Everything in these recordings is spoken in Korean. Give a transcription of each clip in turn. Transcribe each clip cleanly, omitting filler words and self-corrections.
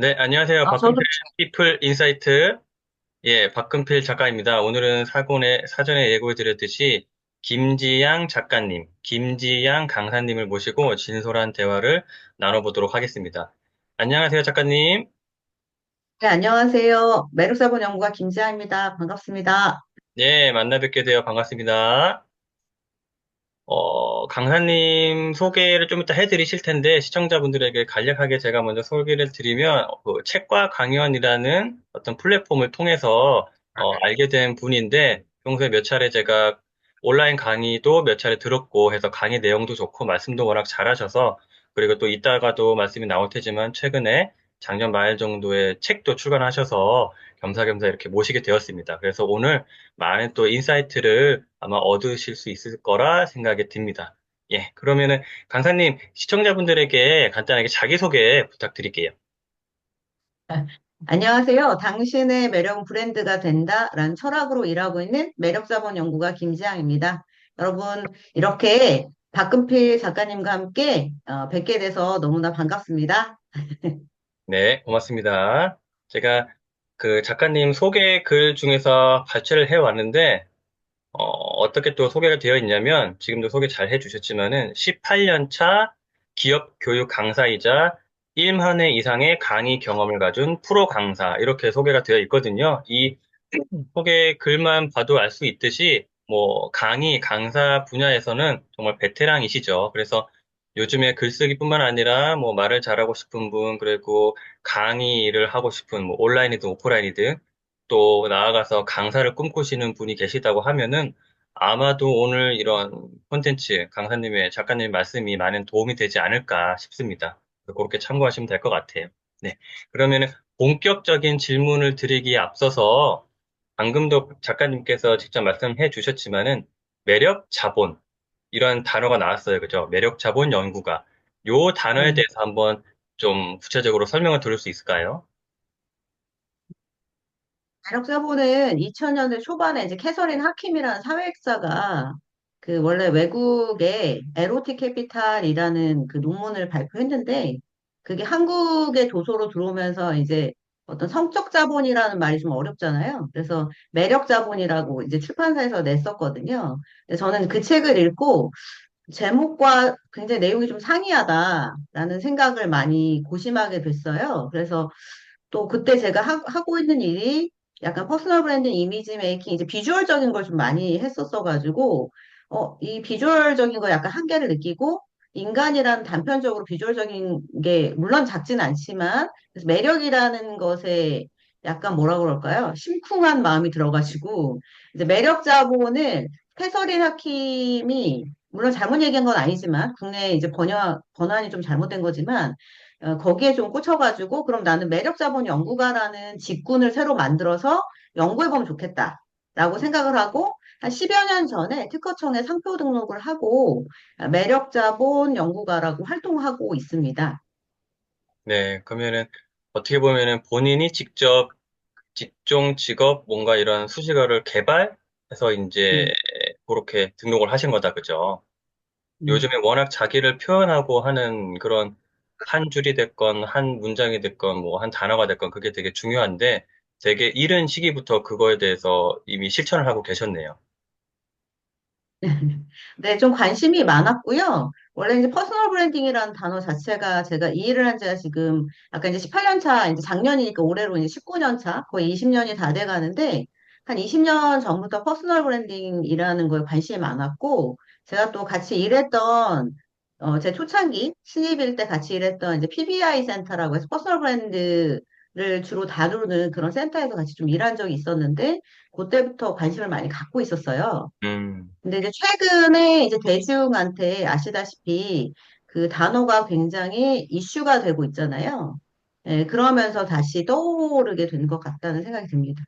네, 안녕하세요. 박근필 저도, 피플 인사이트. 예, 박근필 작가입니다. 오늘은 사전에 예고해 드렸듯이 김지양 작가님, 김지양 강사님을 모시고 진솔한 대화를 나눠보도록 하겠습니다. 안녕하세요, 작가님. 네, 안녕하세요. 매력사본 연구가 김지아입니다. 반갑습니다. 예, 만나 뵙게 되어 반갑습니다. 강사님 소개를 좀 이따 해드리실 텐데, 시청자분들에게 간략하게 제가 먼저 소개를 드리면, 그 책과 강연이라는 어떤 플랫폼을 통해서 알게 된 분인데, 평소에 몇 차례 제가 온라인 강의도 몇 차례 들었고 해서 강의 내용도 좋고, 말씀도 워낙 잘하셔서, 그리고 또 이따가도 말씀이 나올 테지만, 최근에 작년 말 정도에 책도 출간하셔서 겸사겸사 이렇게 모시게 되었습니다. 그래서 오늘 많은 또 인사이트를 아마 얻으실 수 있을 거라 생각이 듭니다. 예, 그러면은 강사님, 시청자분들에게 간단하게 자기소개 부탁드릴게요. 네, 안녕하세요. 당신의 매력은 브랜드가 된다라는 철학으로 일하고 있는 매력사본 연구가 김지아입니다. 여러분, 이렇게 박근필 작가님과 함께 뵙게 돼서 너무나 반갑습니다. 네, 고맙습니다. 제가 그 작가님 소개 글 중에서 발췌를 해왔는데, 어떻게 또 소개가 되어 있냐면, 지금도 소개 잘 해주셨지만은, 18년 차 기업 교육 강사이자 1만 회 이상의 강의 경험을 가진 프로 강사, 이렇게 소개가 되어 있거든요. 이 소개 글만 봐도 알 수 있듯이, 뭐, 강사 분야에서는 정말 베테랑이시죠. 그래서 요즘에 글쓰기뿐만 아니라, 뭐, 말을 잘하고 싶은 분, 그리고 강의를 하고 싶은, 뭐, 온라인이든 오프라인이든, 또 나아가서 강사를 꿈꾸시는 분이 계시다고 하면은, 아마도 오늘 이런 콘텐츠, 강사님의, 작가님 말씀이 많은 도움이 되지 않을까 싶습니다. 그렇게 참고하시면 될 것 같아요. 네. 그러면은, 본격적인 질문을 드리기에 앞서서, 방금도 작가님께서 직접 말씀해 주셨지만은 매력 자본 이런 단어가 나왔어요. 그죠? 매력 자본 연구가. 요 단어에 네. 대해서 한번 좀 구체적으로 설명을 드릴 수 있을까요? 매력사본은 2000년대 초반에 이제 캐서린 하킴이라는 사회학자가 그 원래 외국의 에로틱 캐피탈이라는 그 논문을 발표했는데 그게 한국의 도서로 들어오면서 이제 어떤 성적 자본이라는 말이 좀 어렵잖아요. 그래서 매력 자본이라고 이제 출판사에서 냈었거든요. 근데 저는 그 책을 읽고 제목과 굉장히 내용이 좀 상이하다라는 생각을 많이 고심하게 됐어요. 그래서 또 그때 제가 하고 있는 일이 약간 퍼스널 브랜드 이미지 메이킹, 이제 비주얼적인 걸 좀 많이 했었어가지고, 이 비주얼적인 거 약간 한계를 느끼고, 인간이란 단편적으로 비주얼적인 게, 물론 작진 않지만, 그래서 매력이라는 것에 약간 뭐라 그럴까요? 심쿵한 마음이 들어가지고, 이제 매력 자본을 캐서린 하킴이, 물론 잘못 얘기한 건 아니지만, 국내 이제 번안이 좀 잘못된 거지만, 거기에 좀 꽂혀가지고, 그럼 나는 매력자본 연구가라는 직군을 새로 만들어서 연구해보면 좋겠다라고 생각을 하고, 한 10여 년 전에 특허청에 상표 등록을 하고, 매력자본 연구가라고 활동하고 있습니다. 네, 그러면은 어떻게 보면은 본인이 직접 직종, 직업, 뭔가 이런 수식어를 개발해서 이제 네. 그렇게 등록을 하신 거다, 그죠? 음. 요즘에 워낙 자기를 표현하고 하는 그런 한 줄이 됐건, 한 문장이 됐건, 뭐, 한 단어가 됐건, 그게 되게 중요한데, 되게 이른 시기부터 그거에 대해서 이미 실천을 하고 계셨네요. 네, 좀 관심이 많았고요. 원래 이제 퍼스널 브랜딩이라는 단어 자체가 제가 이 일을 한 지가 지금 아까 이제 18년 차, 이제 작년이니까 올해로 이제 19년 차, 거의 20년이 다 돼 가는데 한 20년 전부터 퍼스널 브랜딩이라는 거에 관심이 많았고 제가 또 같이 일했던 제 초창기 신입일 때 같이 일했던 이제 PBI 센터라고 해서 퍼스널 브랜드를 주로 다루는 그런 센터에서 같이 좀 일한 적이 있었는데 그때부터 관심을 많이 갖고 있었어요. 음, 근데 이제 최근에 이제 대중한테 아시다시피 그 단어가 굉장히 이슈가 되고 있잖아요. 예, 그러면서 다시 떠오르게 된 것 같다는 생각이 듭니다.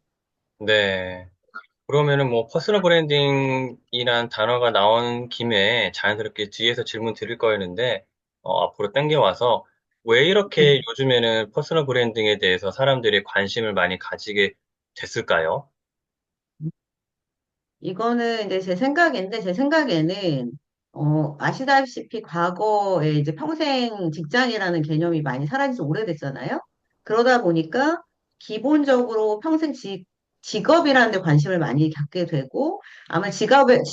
네. 그러면은 뭐, 퍼스널 브랜딩이란 단어가 나온 김에 자연스럽게 뒤에서 질문 드릴 거였는데, 앞으로 당겨와서, 왜 네. 이렇게 요즘에는 퍼스널 브랜딩에 대해서 사람들이 관심을 많이 가지게 됐을까요? 이거는 이제 제 생각인데, 제 생각에는, 아시다시피 과거에 이제 평생 직장이라는 개념이 많이 사라진 지 오래됐잖아요. 그러다 보니까 기본적으로 평생 직업이라는 데 관심을 많이 갖게 되고, 아마 직업의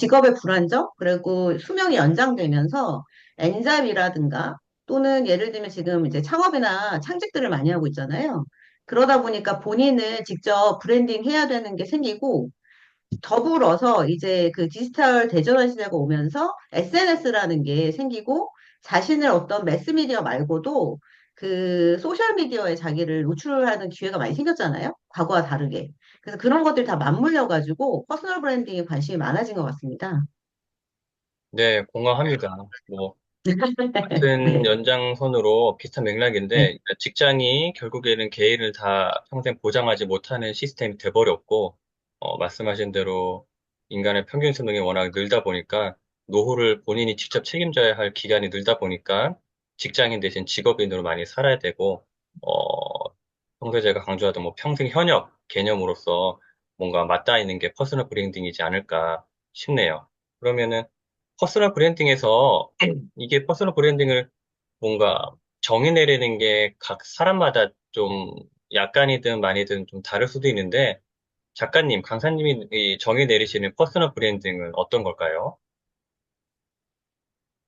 불안정, 그리고 수명이 연장되면서 엔잡이라든가, 또는 예를 들면 지금 이제 창업이나 창직들을 많이 하고 있잖아요. 그러다 보니까 본인을 직접 브랜딩 해야 되는 게 생기고, 더불어서 이제 그 디지털 대전환 시대가 오면서 SNS라는 게 생기고 자신을 어떤 매스미디어 말고도 그 소셜미디어에 자기를 노출하는 기회가 많이 생겼잖아요. 과거와 다르게. 그래서 그런 것들이 다 맞물려가지고 퍼스널 브랜딩에 관심이 많아진 것 같습니다. 네, 공감합니다. 뭐, 같은 네, 연장선으로 비슷한 네, 맥락인데, 직장이 결국에는 개인을 다 평생 보장하지 못하는 시스템이 돼버렸고, 말씀하신 대로 인간의 평균 수명이 워낙 늘다 보니까, 노후를 본인이 직접 책임져야 할 기간이 늘다 보니까, 직장인 대신 직업인으로 많이 살아야 되고, 평소에 제가 강조하던 뭐 평생 현역 개념으로서 뭔가 맞닿아 있는 게 퍼스널 브랜딩이지 않을까 싶네요. 그러면은, 퍼스널 브랜딩에서 이게 퍼스널 브랜딩을 뭔가 정의 내리는 게 각 사람마다 좀 약간이든 많이든 좀 다를 수도 있는데 작가님, 강사님이 이 정의 내리시는 퍼스널 브랜딩은 어떤 걸까요?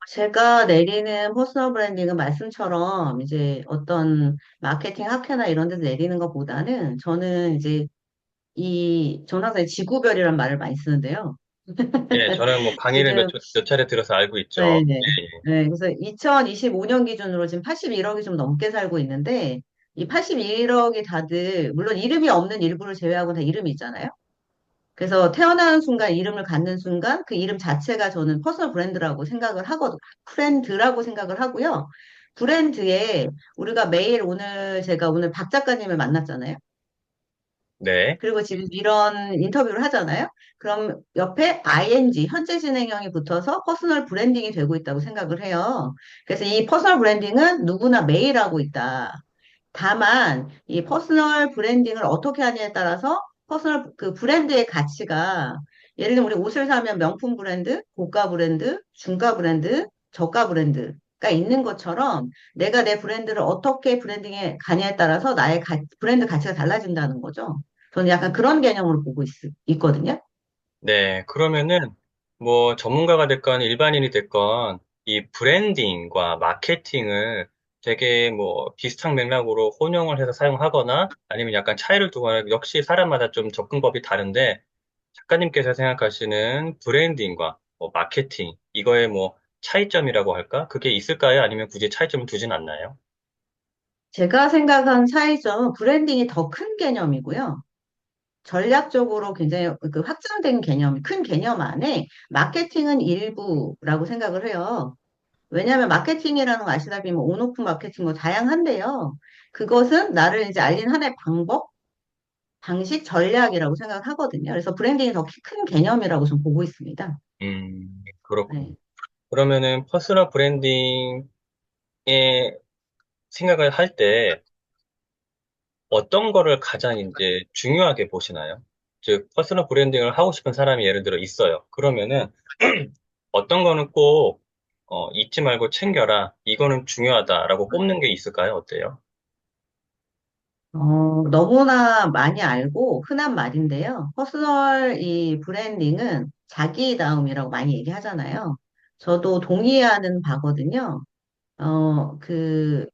제가 내리는 퍼스널 브랜딩은 말씀처럼 이제 어떤 마케팅 학회나 이런 데서 내리는 것보다는 저는 이제 저는 항상 지구별이라는 말을 많이 쓰는데요. 예, 저는 뭐 강의를 지금, 몇 차례 들어서 알고 있죠. 네네. 예, 예. 네, 그래서 2025년 기준으로 지금 81억이 좀 넘게 살고 있는데, 이 81억이 다들, 물론 이름이 없는 일부를 제외하고 다 이름이 있잖아요. 그래서 태어나는 순간, 이름을 갖는 순간, 그 이름 자체가 저는 퍼스널 브랜드라고 생각을 하고요. 브랜드에 우리가 매일 제가 오늘 박 작가님을 만났잖아요. 네, 그리고 지금 이런 인터뷰를 하잖아요. 그럼 옆에 ing, 현재 진행형이 붙어서 퍼스널 브랜딩이 되고 있다고 생각을 해요. 그래서 이 퍼스널 브랜딩은 누구나 매일 하고 있다. 다만 이 퍼스널 브랜딩을 어떻게 하냐에 따라서 퍼스널 그 브랜드의 가치가 예를 들면 우리 옷을 사면 명품 브랜드, 고가 브랜드, 중가 브랜드, 저가 브랜드가 있는 것처럼 내가 내 브랜드를 어떻게 브랜딩에 가냐에 따라서 브랜드 가치가 달라진다는 거죠. 저는 약간 그런 개념으로 보고 있거든요. 네. 그러면은 뭐 전문가가 됐건 일반인이 됐건 이 브랜딩과 마케팅을 되게 뭐 비슷한 맥락으로 혼용을 해서 사용하거나 아니면 약간 차이를 두거나 역시 사람마다 좀 접근법이 다른데 작가님께서 생각하시는 브랜딩과 뭐 마케팅, 이거의 뭐 차이점이라고 할까? 그게 있을까요? 아니면 굳이 차이점을 두진 않나요? 제가 생각한 차이점은 브랜딩이 더 큰 개념이고요. 전략적으로 굉장히 그 확장된 큰 개념 안에 마케팅은 일부라고 생각을 해요. 왜냐하면 마케팅이라는 거 아시다시피 뭐 온오프 마케팅 뭐 다양한데요. 그것은 나를 이제 알린 하나의 방식, 전략이라고 생각을 하거든요. 그래서 브랜딩이 더 큰 개념이라고 좀 보고 있습니다. 그렇군요. 네. 그러면은 퍼스널 브랜딩의 생각을 할 때 어떤 거를 가장 이제 중요하게 보시나요? 즉, 퍼스널 브랜딩을 하고 싶은 사람이 예를 들어 있어요. 그러면은 어떤 거는 꼭 잊지 말고 챙겨라. 이거는 중요하다라고 꼽는 게 있을까요? 어때요? 너무나 많이 알고 흔한 말인데요. 퍼스널 이 브랜딩은 자기다움이라고 많이 얘기하잖아요. 저도 동의하는 바거든요. 그,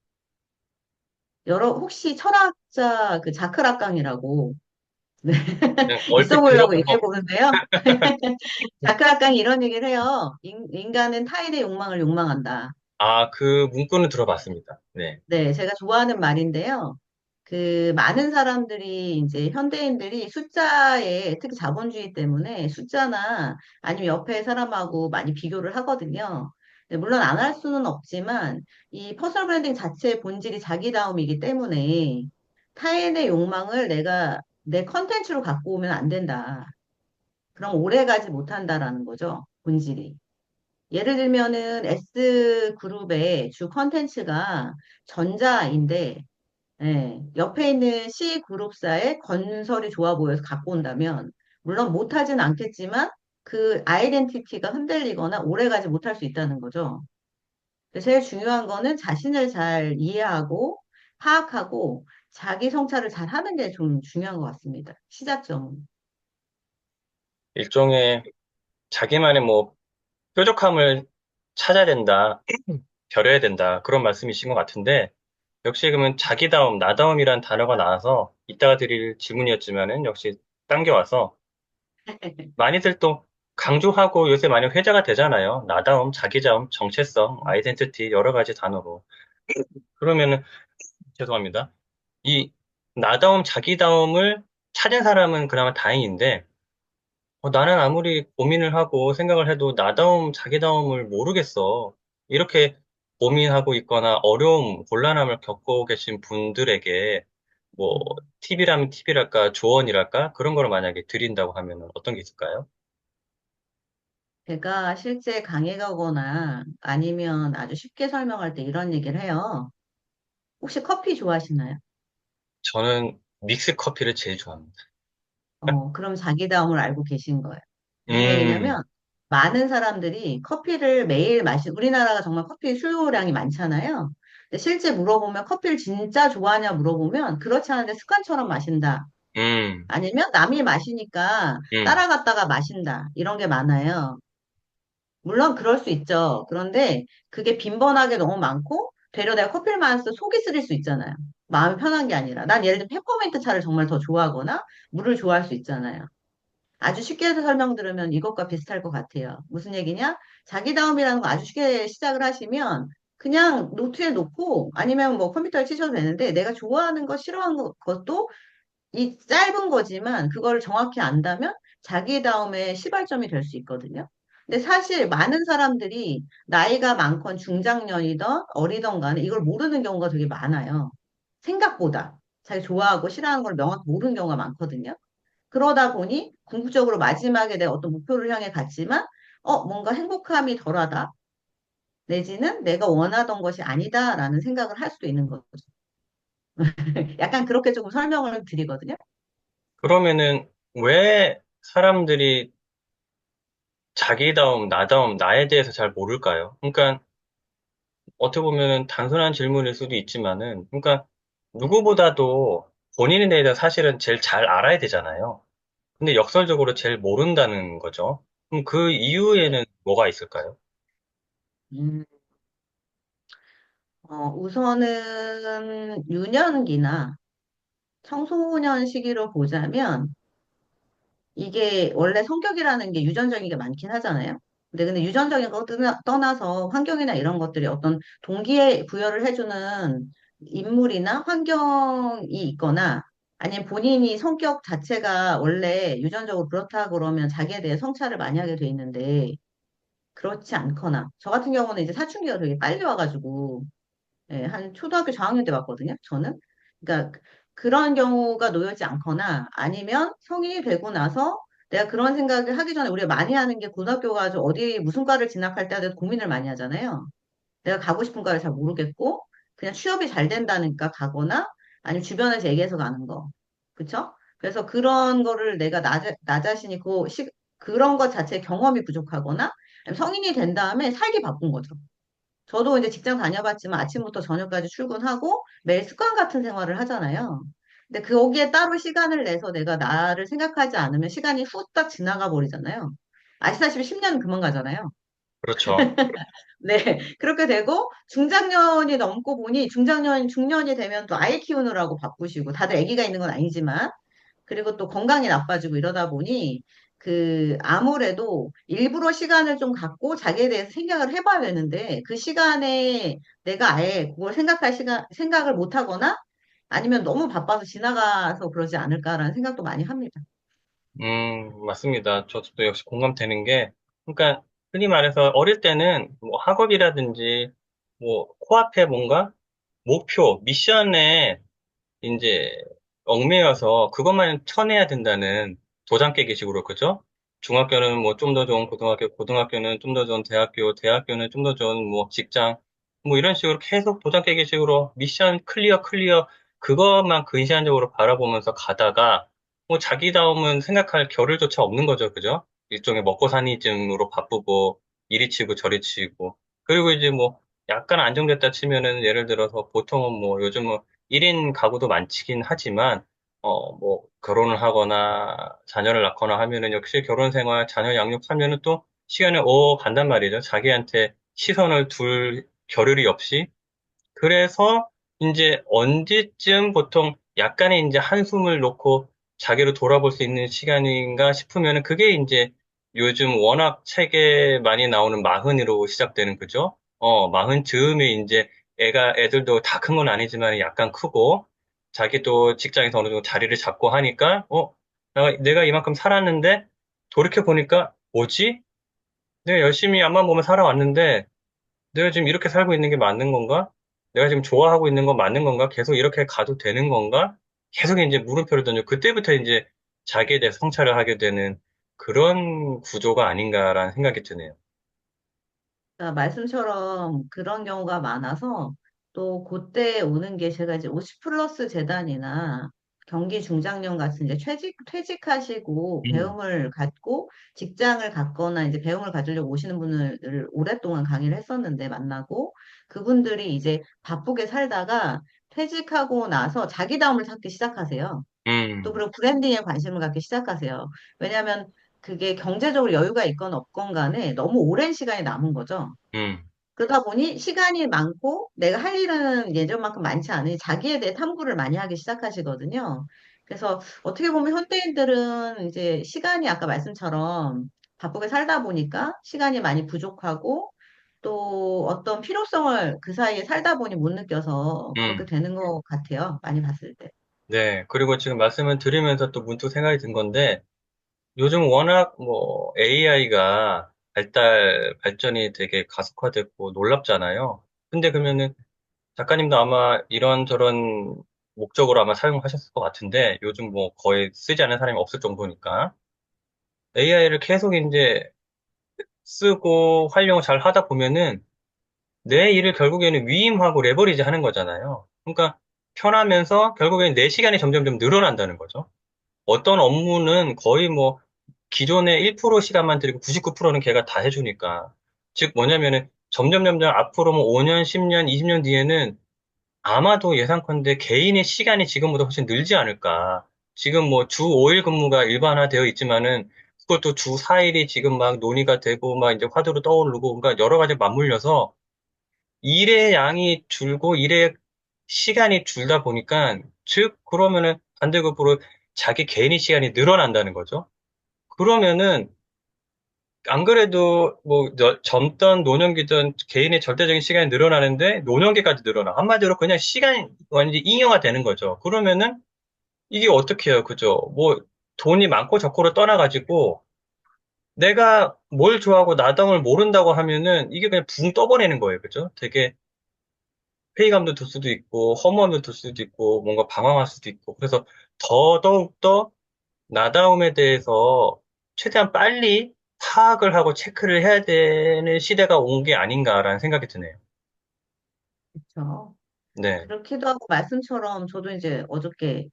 혹시 철학자 그 자크 락강이라고 그냥 얼핏 있어 보이려고 들어본 얘기해 거. 보는데요. 자크 락강이 이런 얘기를 해요. 인간은 타인의 욕망을 욕망한다. 아, 그 문구는 들어봤습니다. 네. 네, 제가 좋아하는 말인데요. 그 많은 사람들이 이제 현대인들이 숫자에 특히 자본주의 때문에 숫자나 아니면 옆에 사람하고 많이 비교를 하거든요. 네, 물론 안 할 수는 없지만 이 퍼스널 브랜딩 자체의 본질이 자기다움이기 때문에 타인의 욕망을 내가 내 컨텐츠로 갖고 오면 안 된다. 그럼 오래 가지 못한다라는 거죠, 본질이. 예를 들면은 S그룹의 주 컨텐츠가 전자인데, 옆에 있는 C그룹사의 건설이 좋아 보여서 갖고 온다면, 물론 못하진 않겠지만, 그 아이덴티티가 흔들리거나 오래가지 못할 수 있다는 거죠. 그래서 제일 중요한 거는 자신을 잘 이해하고, 파악하고, 자기 성찰을 잘 하는 게 좀 중요한 것 같습니다. 시작점은. 일종의 자기만의 뭐 뾰족함을 찾아야 된다, 겨려야 된다, 그런 말씀이신 것 같은데, 역시 그러면 자기다움, 나다움이란 단어가 나와서 이따가 드릴 질문이었지만은 역시 당겨와서 많이들 또 강조하고 요새 많이 회자가 되잖아요. 나다움, 자기다움, 정체성, 아이덴티티 여러 가지 단어로. 그러면은 죄송합니다. 이 나다움, 자기다움을 찾은 사람은 그나마 다행인데 나는 아무리 고민을 하고 생각을 해도 나다움, 자기다움을 모르겠어. 이렇게 고민하고 있거나 어려움, 곤란함을 겪고 계신 분들에게 뭐 팁이라면 팁이랄까, 조언이랄까 그런 걸 만약에 드린다고 하면 어떤 게 있을까요? 제가 실제 강의 가거나 아니면 아주 쉽게 설명할 때 이런 얘기를 해요. 혹시 커피 좋아하시나요? 저는 믹스 커피를 제일 좋아합니다. 그럼 자기다움을 알고 계신 거예요. 무슨 음, 얘기냐면, 많은 사람들이 커피를 매일 우리나라가 정말 커피 수요량이 많잖아요. 근데 실제 물어보면 커피를 진짜 좋아하냐 물어보면 그렇지 않은데 습관처럼 마신다. 음, 아니면 남이 마시니까 음, 따라갔다가 마신다. 이런 게 많아요. 물론 그럴 수 있죠. 그런데 그게 빈번하게 너무 많고 되려 내가 커피를 마셔서 속이 쓰릴 수 있잖아요. 마음이 편한 게 아니라. 난 예를 들면 페퍼민트 차를 정말 더 좋아하거나 물을 좋아할 수 있잖아요. 아주 쉽게 해서 설명 들으면 이것과 비슷할 것 같아요. 무슨 얘기냐? 자기다움이라는 거 아주 쉽게 시작을 하시면 그냥 노트에 놓고 아니면 뭐 컴퓨터에 치셔도 되는데 내가 좋아하는 거 싫어하는 것도 이 짧은 거지만 그걸 정확히 안다면 자기다움의 시발점이 될 수 있거든요. 근데 사실 많은 사람들이 나이가 많건 중장년이든 어리던 간에 이걸 모르는 경우가 되게 많아요. 생각보다 자기 좋아하고 싫어하는 걸 명확히 모르는 경우가 많거든요. 그러다 보니 궁극적으로 마지막에 내가 어떤 목표를 향해 갔지만, 뭔가 행복함이 덜하다. 내지는 내가 원하던 것이 아니다라는 생각을 할 수도 있는 거죠. 약간 그렇게 조금 설명을 드리거든요. 그러면은 왜 사람들이 자기다움, 나다움, 나에 대해서 잘 모를까요? 그러니까 어떻게 보면 단순한 질문일 수도 있지만은, 그러니까 누구보다도 본인에 대해서 사실은 제일 잘 알아야 되잖아요. 근데 역설적으로 제일 모른다는 거죠. 그럼 그 네. 이유에는 뭐가 있을까요? 음, 우선은 유년기나 청소년 시기로 보자면 이게 원래 성격이라는 게 유전적인 게 많긴 하잖아요. 근데 유전적인 거 떠나서 환경이나 이런 것들이 어떤 동기에 부여를 해주는 인물이나 환경이 있거나 아니면 본인이 성격 자체가 원래 유전적으로 그렇다 그러면 자기에 대해 성찰을 많이 하게 돼 있는데 그렇지 않거나 저 같은 경우는 이제 사춘기가 되게 빨리 와가지고 예, 한 초등학교 저학년 때 봤거든요, 저는. 그러니까 그런 경우가 놓여지 않거나 아니면 성인이 되고 나서 내가 그런 생각을 하기 전에 우리가 많이 하는 게 고등학교 가서 어디 무슨 과를 진학할 때 대해서 고민을 많이 하잖아요. 내가 가고 싶은 과를 잘 모르겠고 그냥 취업이 잘 된다니까 가거나 아니면 주변에서 얘기해서 가는 거. 그쵸? 그래서 그런 거를 내가 나 자신이 그런 것 자체 경험이 부족하거나 아니면 성인이 된 다음에 살기 바쁜 거죠. 저도 이제 직장 다녀봤지만 아침부터 저녁까지 출근하고 매일 습관 같은 생활을 하잖아요. 근데 거기에 따로 시간을 내서 내가 나를 생각하지 않으면 시간이 후딱 지나가 버리잖아요. 아시다시피 10년 금방 가잖아요. 그렇죠. 네, 그렇게 되고 중장년이 넘고 보니 중년이 되면 또 아이 키우느라고 바쁘시고 다들 아기가 있는 건 아니지만 그리고 또 건강이 나빠지고 이러다 보니 아무래도 일부러 시간을 좀 갖고 자기에 대해서 생각을 해봐야 되는데 그 시간에 내가 아예 그걸 생각을 못 하거나 아니면 너무 바빠서 지나가서 그러지 않을까라는 생각도 많이 합니다. 맞습니다. 저도 역시 공감되는 게, 그러니까 흔히 말해서 어릴 때는 뭐 학업이라든지 뭐 코앞에 뭔가 목표, 미션에 이제 얽매여서 그것만 쳐내야 된다는 도장 깨기식으로 그죠? 중학교는 뭐 좀 더 좋은 고등학교, 고등학교는 좀 더 좋은 대학교, 대학교는 좀 더 좋은 뭐 직장, 뭐 이런 식으로 계속 도장 깨기식으로 미션 클리어 클리어 그것만 근시안적으로 바라보면서 가다가 뭐 자기다움은 생각할 겨를조차 없는 거죠, 그죠? 일종의 먹고 사니즘으로 바쁘고 이리 치고 저리 치고 그리고 이제 뭐 약간 안정됐다 치면은 예를 들어서 보통은 뭐 요즘은 1인 가구도 많긴 하지만, 뭐, 결혼을 하거나 자녀를 낳거나 하면은 역시 결혼 생활, 자녀 양육하면은 또 시간을 간단 말이죠. 자기한테 시선을 둘 겨를이 없이. 그래서 이제 언제쯤 보통 약간의 이제 한숨을 놓고 자기로 돌아볼 수 있는 시간인가 싶으면은 그게 이제 요즘 워낙 책에 많이 나오는 마흔으로 시작되는 거죠. 마흔 즈음에 이제 애들도 다 큰 건 아니지만 약간 크고 자기도 직장에서 어느 정도 자리를 잡고 하니까, 내가 이만큼 살았는데 돌이켜 보니까 뭐지? 내가 열심히 앞만 보면 살아왔는데 내가 지금 이렇게 살고 있는 게 맞는 건가? 내가 지금 좋아하고 있는 건 맞는 건가? 계속 이렇게 가도 되는 건가? 계속 이제 물음표를 던져. 그때부터 이제 자기에 대해서 성찰을 하게 되는 그런 구조가 아닌가라는 생각이 드네요. 그러니까 말씀처럼 그런 경우가 많아서 또 그때 오는 게 제가 이제 50 플러스 재단이나 경기 중장년 같은 이제 퇴직하시고 음, 배움을 갖고 직장을 갖거나 이제 배움을 가지려고 오시는 분을 오랫동안 강의를 했었는데 만나고 그분들이 이제 바쁘게 살다가 퇴직하고 나서 자기다움을 찾기 시작하세요. 또 음, 그리고 브랜딩에 관심을 갖기 시작하세요. 왜냐하면 그게 경제적으로 여유가 있건 없건 간에 너무 오랜 시간이 남은 거죠. 음, 그러다 보니 시간이 많고 내가 할 일은 예전만큼 많지 않으니 자기에 대해 탐구를 많이 하기 시작하시거든요. 그래서 어떻게 보면 현대인들은 이제 시간이 아까 말씀처럼 바쁘게 살다 보니까 시간이 많이 부족하고 또 어떤 필요성을 그 사이에 살다 보니 못 느껴서 그렇게 음. 되는 것 같아요. 많이 봤을 때. 네. 그리고 지금 말씀을 드리면서 또 문득 생각이 든 건데 요즘 워낙 뭐 AI가 발전이 되게 가속화됐고 놀랍잖아요. 근데 그러면은 작가님도 아마 이런저런 목적으로 아마 사용하셨을 것 같은데 요즘 뭐 거의 쓰지 않는 사람이 없을 정도니까 AI를 계속 이제 쓰고 활용을 잘 하다 보면은 내 일을 결국에는 위임하고 레버리지 하는 거잖아요. 그러니까 편하면서 결국에는 내 시간이 점점점 늘어난다는 거죠. 어떤 업무는 거의 뭐 기존의 1% 시간만 들이고 99%는 걔가 다 해주니까. 즉 뭐냐면은 점점 앞으로 뭐 5년, 10년, 20년 뒤에는 아마도 예상컨대 개인의 시간이 지금보다 훨씬 늘지 않을까. 지금 뭐 주 5일 근무가 일반화되어 있지만은 그것도 주 4일이 지금 막 논의가 되고 막 이제 화두로 떠오르고 그러니까 여러 가지 맞물려서 일의 양이 줄고 일의 시간이 줄다 보니까 즉 그러면은 반대급부로 자기 개인의 시간이 늘어난다는 거죠. 그러면은 안 그래도 뭐 젊던 노년기든 개인의 절대적인 시간이 늘어나는데 노년기까지 늘어나. 한마디로 그냥 시간이 완전히 잉여가 되는 거죠. 그러면은 이게 어떻게 해요? 그죠? 뭐 돈이 많고 적고를 떠나가지고 내가 뭘 좋아하고 나덩을 모른다고 하면은 이게 그냥 붕 떠버리는 거예요. 그죠? 되게 회의감도 들 수도 있고 허무함도 들 수도 있고 뭔가 방황할 수도 있고 그래서 더더욱더 나다움에 대해서 최대한 빨리 파악을 하고 체크를 해야 되는 시대가 온 게 아닌가라는 생각이 드네요. 그렇죠. 네. 그렇기도 하고 말씀처럼 저도 이제 어저께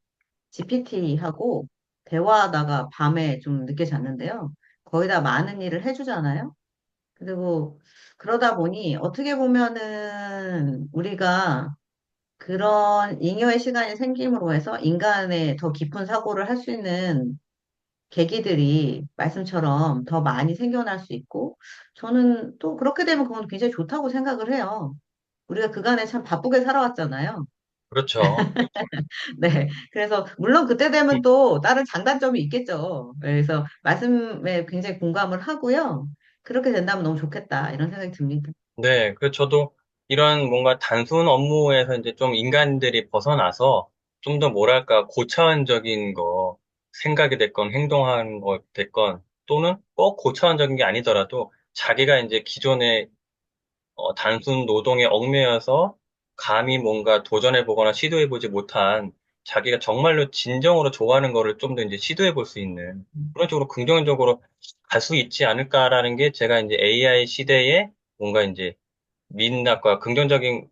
GPT하고 대화하다가 밤에 좀 늦게 잤는데요. 거의 다 많은 일을 해주잖아요. 그리고 그러다 보니 어떻게 보면은 우리가 그런 잉여의 시간이 생김으로 해서 인간의 더 깊은 사고를 할 수 있는 계기들이 말씀처럼 더 많이 생겨날 수 있고 저는 또 그렇게 되면 그건 굉장히 좋다고 생각을 해요. 우리가 그간에 참 바쁘게 살아왔잖아요. 그렇죠. 네. 그래서, 물론 그때 되면 또 다른 장단점이 있겠죠. 그래서 말씀에 굉장히 공감을 하고요. 그렇게 된다면 너무 좋겠다. 이런 생각이 듭니다. 네. 그 저도 이런 뭔가 단순 업무에서 이제 좀 인간들이 벗어나서 좀 더 뭐랄까 고차원적인 거 생각이 됐건 행동하는 거 됐건 또는 꼭 고차원적인 게 아니더라도 자기가 이제 기존에 단순 노동에 얽매여서 감히 뭔가 도전해보거나 시도해보지 못한 자기가 정말로 진정으로 좋아하는 거를 좀 더 이제 시도해볼 수 있는 그런 쪽으로 긍정적으로 갈 수 있지 않을까라는 게 제가 이제 AI 시대에 뭔가 이제 민낯과 긍정적인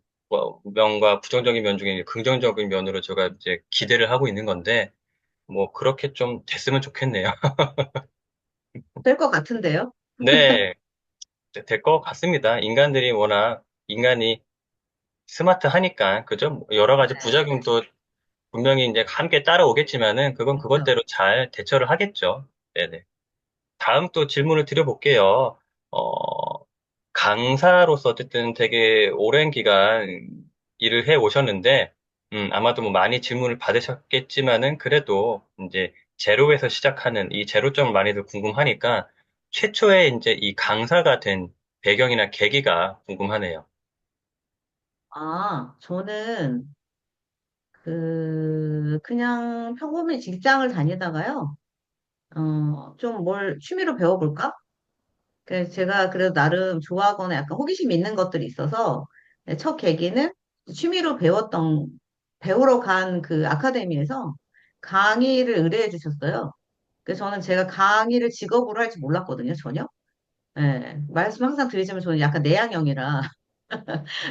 면과 부정적인 면 중에 이제 긍정적인 면으로 제가 이제 기대를 하고 있는 건데 뭐 그렇게 좀 됐으면 좋겠네요. 될 것 같은데요? 네, 될 것 같습니다. 인간들이 워낙 인간이 스마트하니까, 그죠? 뭐 여러 가지 부작용도 분명히 이제 함께 따라오겠지만은, 그건 그렇죠. 그것대로 잘 대처를 하겠죠. 네네. 다음 또 질문을 드려볼게요. 어, 강사로서 어쨌든 되게 오랜 기간 일을 해 오셨는데, 아마도 뭐 많이 질문을 받으셨겠지만은, 그래도 이제 제로에서 시작하는 이 제로점을 많이들 궁금하니까, 최초에 이제 이 강사가 된 배경이나 계기가 궁금하네요. 저는 그냥 평범히 직장을 다니다가요. 좀 뭘 취미로 배워볼까? 그래서 제가 그래도 나름 좋아하거나 약간 호기심 있는 것들이 있어서 네, 첫 계기는 취미로 배우러 간 그 아카데미에서 강의를 의뢰해 주셨어요. 그래서 저는 제가 강의를 직업으로 할지 몰랐거든요, 전혀. 예, 말씀 항상 드리지만 저는 약간 내향형이라.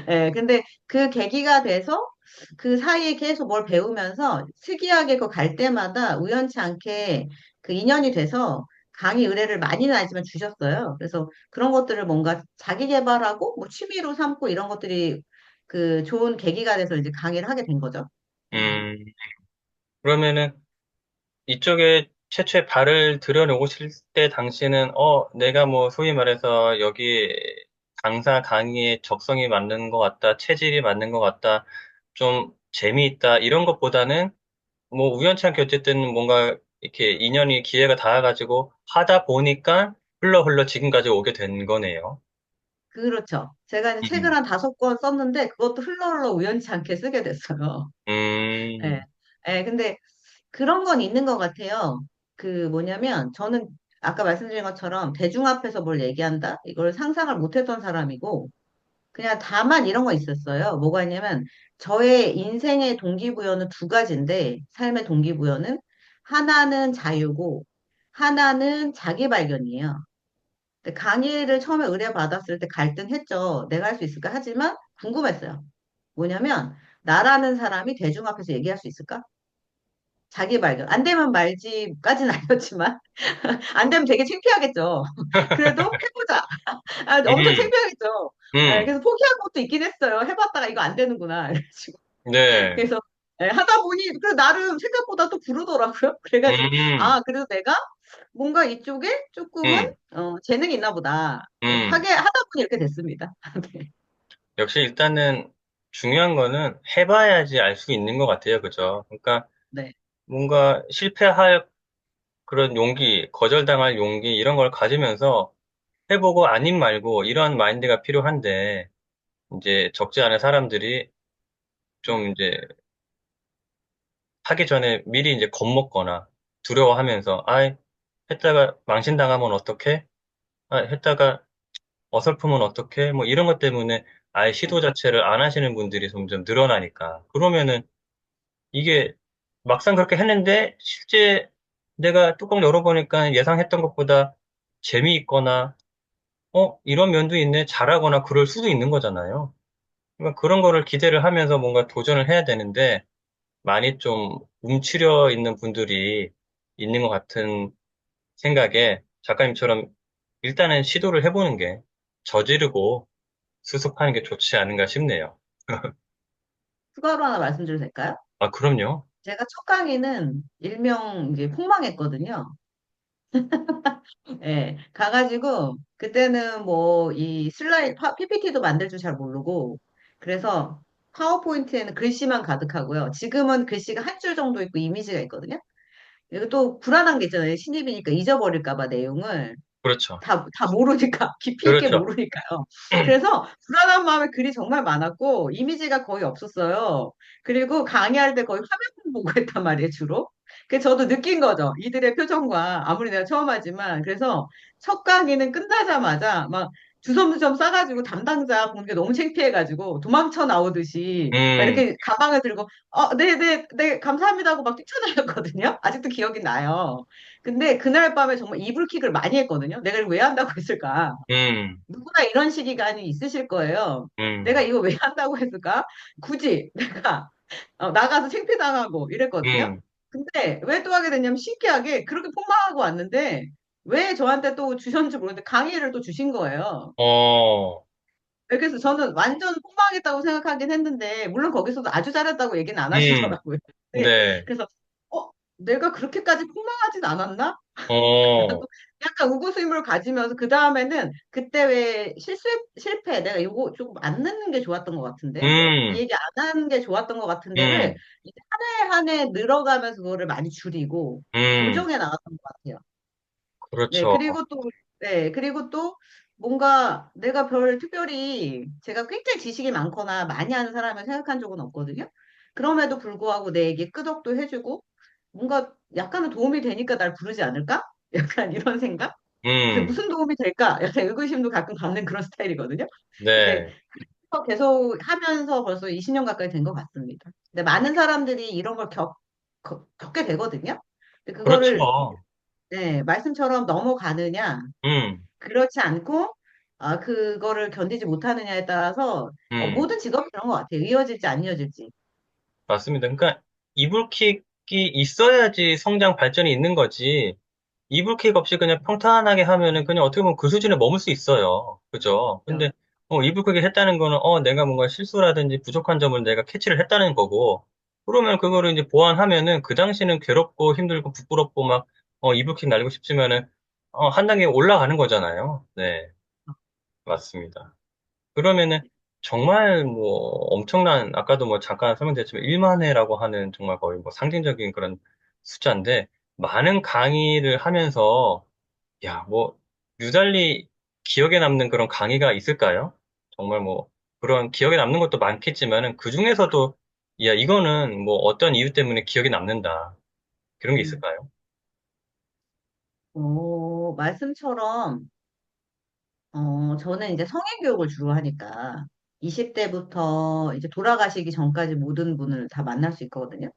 예, 근데 그 계기가 돼서 그 사이에 계속 뭘 배우면서 특이하게 그 갈 때마다 우연치 않게 그 인연이 돼서 강의 의뢰를 많이는 아니지만 주셨어요. 그래서 그런 것들을 뭔가 자기 개발하고 뭐 취미로 삼고 이런 것들이 그 좋은 계기가 돼서 이제 강의를 하게 된 거죠. 음. 음, 그러면은 이쪽에 최초에 발을 들여놓으실 때 당시에는, 내가 뭐 소위 말해서 여기 강사 강의에 적성이 맞는 것 같다, 체질이 맞는 것 같다, 좀 재미있다, 이런 것보다는 뭐 우연치 않게 어쨌든 뭔가 이렇게 인연이 기회가 닿아가지고 하다 보니까 흘러 흘러 지금까지 오게 된 거네요. 그렇죠. 제가 이제 책을 음, 한 5권 썼는데 그것도 흘러 우연치 않게 쓰게 됐어요. 예. 음, 예, 근데 그런 건 있는 것 같아요. 그 뭐냐면 저는 아까 말씀드린 것처럼 대중 앞에서 뭘 얘기한다? 이걸 상상을 못 했던 사람이고 그냥 다만 이런 거 있었어요. 뭐가 있냐면 저의 인생의 동기부여는 두 가지인데 삶의 동기부여는 하나는 자유고 하나는 자기 발견이에요. 근데 강의를 처음에 의뢰받았을 때 갈등했죠. 내가 할 수 있을까? 하지만 궁금했어요. 뭐냐면 나라는 사람이 대중 앞에서 얘기할 수 있을까? 자기 발견. 안 되면 말지까지는 아니었지만, 안 되면 되게 창피하겠죠. 그래도 해보자. 엄청 음, 창피하겠죠. 예, 음, 그래서 포기한 것도 있긴 했어요. 해봤다가 이거 안 되는구나. 이래가지고. 네, 그래서, 하다 보니, 그래, 나름 생각보다 또 부르더라고요. 그래가지고, 음, 그래도 내가 뭔가 이쪽에 조금은, 음, 재능이 있나 보다. 음. 하다 보니 이렇게 됐습니다. 네. 역시 일단은 중요한 거는 해봐야지 알 수 있는 것 같아요. 그죠? 그러니까 네. 뭔가 실패할 그런 용기, 거절당할 용기 이런 걸 가지면서 해보고 아님 말고 이런 마인드가 필요한데 이제 적지 않은 사람들이 좀 이제 하기 전에 미리 이제 겁먹거나 두려워하면서 했다가 망신당하면 어떡해? 했다가 어설프면 어떡해? 뭐 이런 것 때문에 아예 시도 네. 자체를 안 하시는 분들이 점점 늘어나니까 그러면은 이게 막상 그렇게 했는데 실제 내가 뚜껑 열어보니까 예상했던 것보다 재미있거나 이런 면도 있네 잘하거나 그럴 수도 있는 거잖아요. 그러니까 그런 거를 기대를 하면서 뭔가 도전을 해야 되는데 많이 좀 움츠려 있는 분들이 있는 것 같은 생각에 작가님처럼 일단은 시도를 해보는 게 저지르고 수습하는 게 좋지 않은가 싶네요. 추가로 하나 말씀드려도 될까요? 아, 그럼요. 제가 첫 강의는 일명 이제 폭망했거든요. 예, 가가지고, 그때는 뭐, 이 PPT도 만들 줄 잘 모르고, 그래서 파워포인트에는 글씨만 가득하고요. 지금은 글씨가 한 줄 정도 있고 이미지가 있거든요. 이거 또 불안한 게 있잖아요. 신입이니까 잊어버릴까 봐 내용을. 그렇죠. 다 모르니까, 깊이 있게 그렇죠. 모르니까요. 그래서 불안한 마음에 글이 정말 많았고, 이미지가 거의 없었어요. 그리고 강의할 때 거의 화면 보고 했단 말이에요, 주로. 그래서 저도 느낀 거죠. 이들의 표정과, 아무리 내가 처음 하지만. 그래서 첫 강의는 끝나자마자 막 주섬주섬 싸가지고 담당자 보는 게 너무 창피해가지고 도망쳐 나오듯이 막 음, 이렇게 가방을 들고, 네, 감사합니다 하고 막 뛰쳐나갔거든요. 아직도 기억이 나요. 근데 그날 밤에 정말 이불킥을 많이 했거든요. 내가 이걸 왜 한다고 했을까? 음, 누구나 이런 시기가 있으실 거예요. 내가 음, 이거 왜 한다고 했을까? 굳이 내가 나가서 창피당하고 이랬거든요. 음, 근데 왜 또 하게 됐냐면 신기하게 그렇게 폭망하고 왔는데 왜 저한테 또 주셨는지 모르겠는데 강의를 또 주신 거예요. 어, 그래서 저는 완전 폭망했다고 생각하긴 했는데, 물론 거기서도 아주 잘했다고 얘기는 안 음, 하시더라고요. 네. 네, 그래서, 내가 그렇게까지 폭망하진 않았나? 어, 약간 우구스림을 가지면서, 그 다음에는, 그때 왜 실패, 내가 이거 조금 안 넣는 게 좋았던 것 같은데, 이 음, 얘기 안 하는 게 좋았던 것 같은데를, 음, 이제 한 해 한 해 늘어가면서 그거를 많이 줄이고, 음, 교정해 나갔던 것 같아요. 네, 그렇죠. 그리고 또, 뭔가 내가 특별히 제가 굉장히 지식이 많거나 많이 아는 사람을 생각한 적은 없거든요. 그럼에도 불구하고 내 얘기 끄덕도 해주고, 뭔가 약간은 도움이 되니까 날 부르지 않을까? 약간 이런 생각? 근데 음, 무슨 도움이 될까? 약간 의구심도 가끔 갖는 그런 스타일이거든요. 근데 네, 그래서 계속 하면서 벌써 20년 가까이 된 것 같습니다. 근데 많은 사람들이 이런 걸 겪게 되거든요. 근데 그거를 그렇죠. 네, 말씀처럼 넘어가느냐, 음, 그렇지 않고, 그거를 견디지 못하느냐에 따라서, 음. 모든 직업이 그런 것 같아요. 이어질지 안 이어질지. 맞습니다. 그러니까 이불킥이 있어야지 성장 발전이 있는 거지. 이불킥 없이 그냥 평탄하게 하면은 그냥 어떻게 보면 그 수준에 머물 수 있어요. 그죠? 그죠? 근데 이불킥을 했다는 거는 내가 뭔가 실수라든지 부족한 점을 내가 캐치를 했다는 거고 그러면 그거를 이제 보완하면은 그 당시는 괴롭고 힘들고 부끄럽고 막 이불킥 날리고 싶지만은 한 단계 올라가는 거잖아요. 네, 맞습니다. 그러면은 정말 뭐 엄청난 아까도 뭐 잠깐 설명드렸지만 1만 회라고 하는 정말 거의 뭐 상징적인 그런 숫자인데 많은 강의를 하면서 야, 뭐 유달리 기억에 남는 그런 강의가 있을까요? 정말 뭐 그런 기억에 남는 것도 많겠지만은 그 중에서도 야, 이거는 뭐 어떤 이유 때문에 기억에 남는다. 그런 게 음. 있을까요? 말씀처럼, 저는 이제 성인교육을 주로 하니까, 20대부터 이제 돌아가시기 전까지 모든 분을 다 만날 수 있거든요.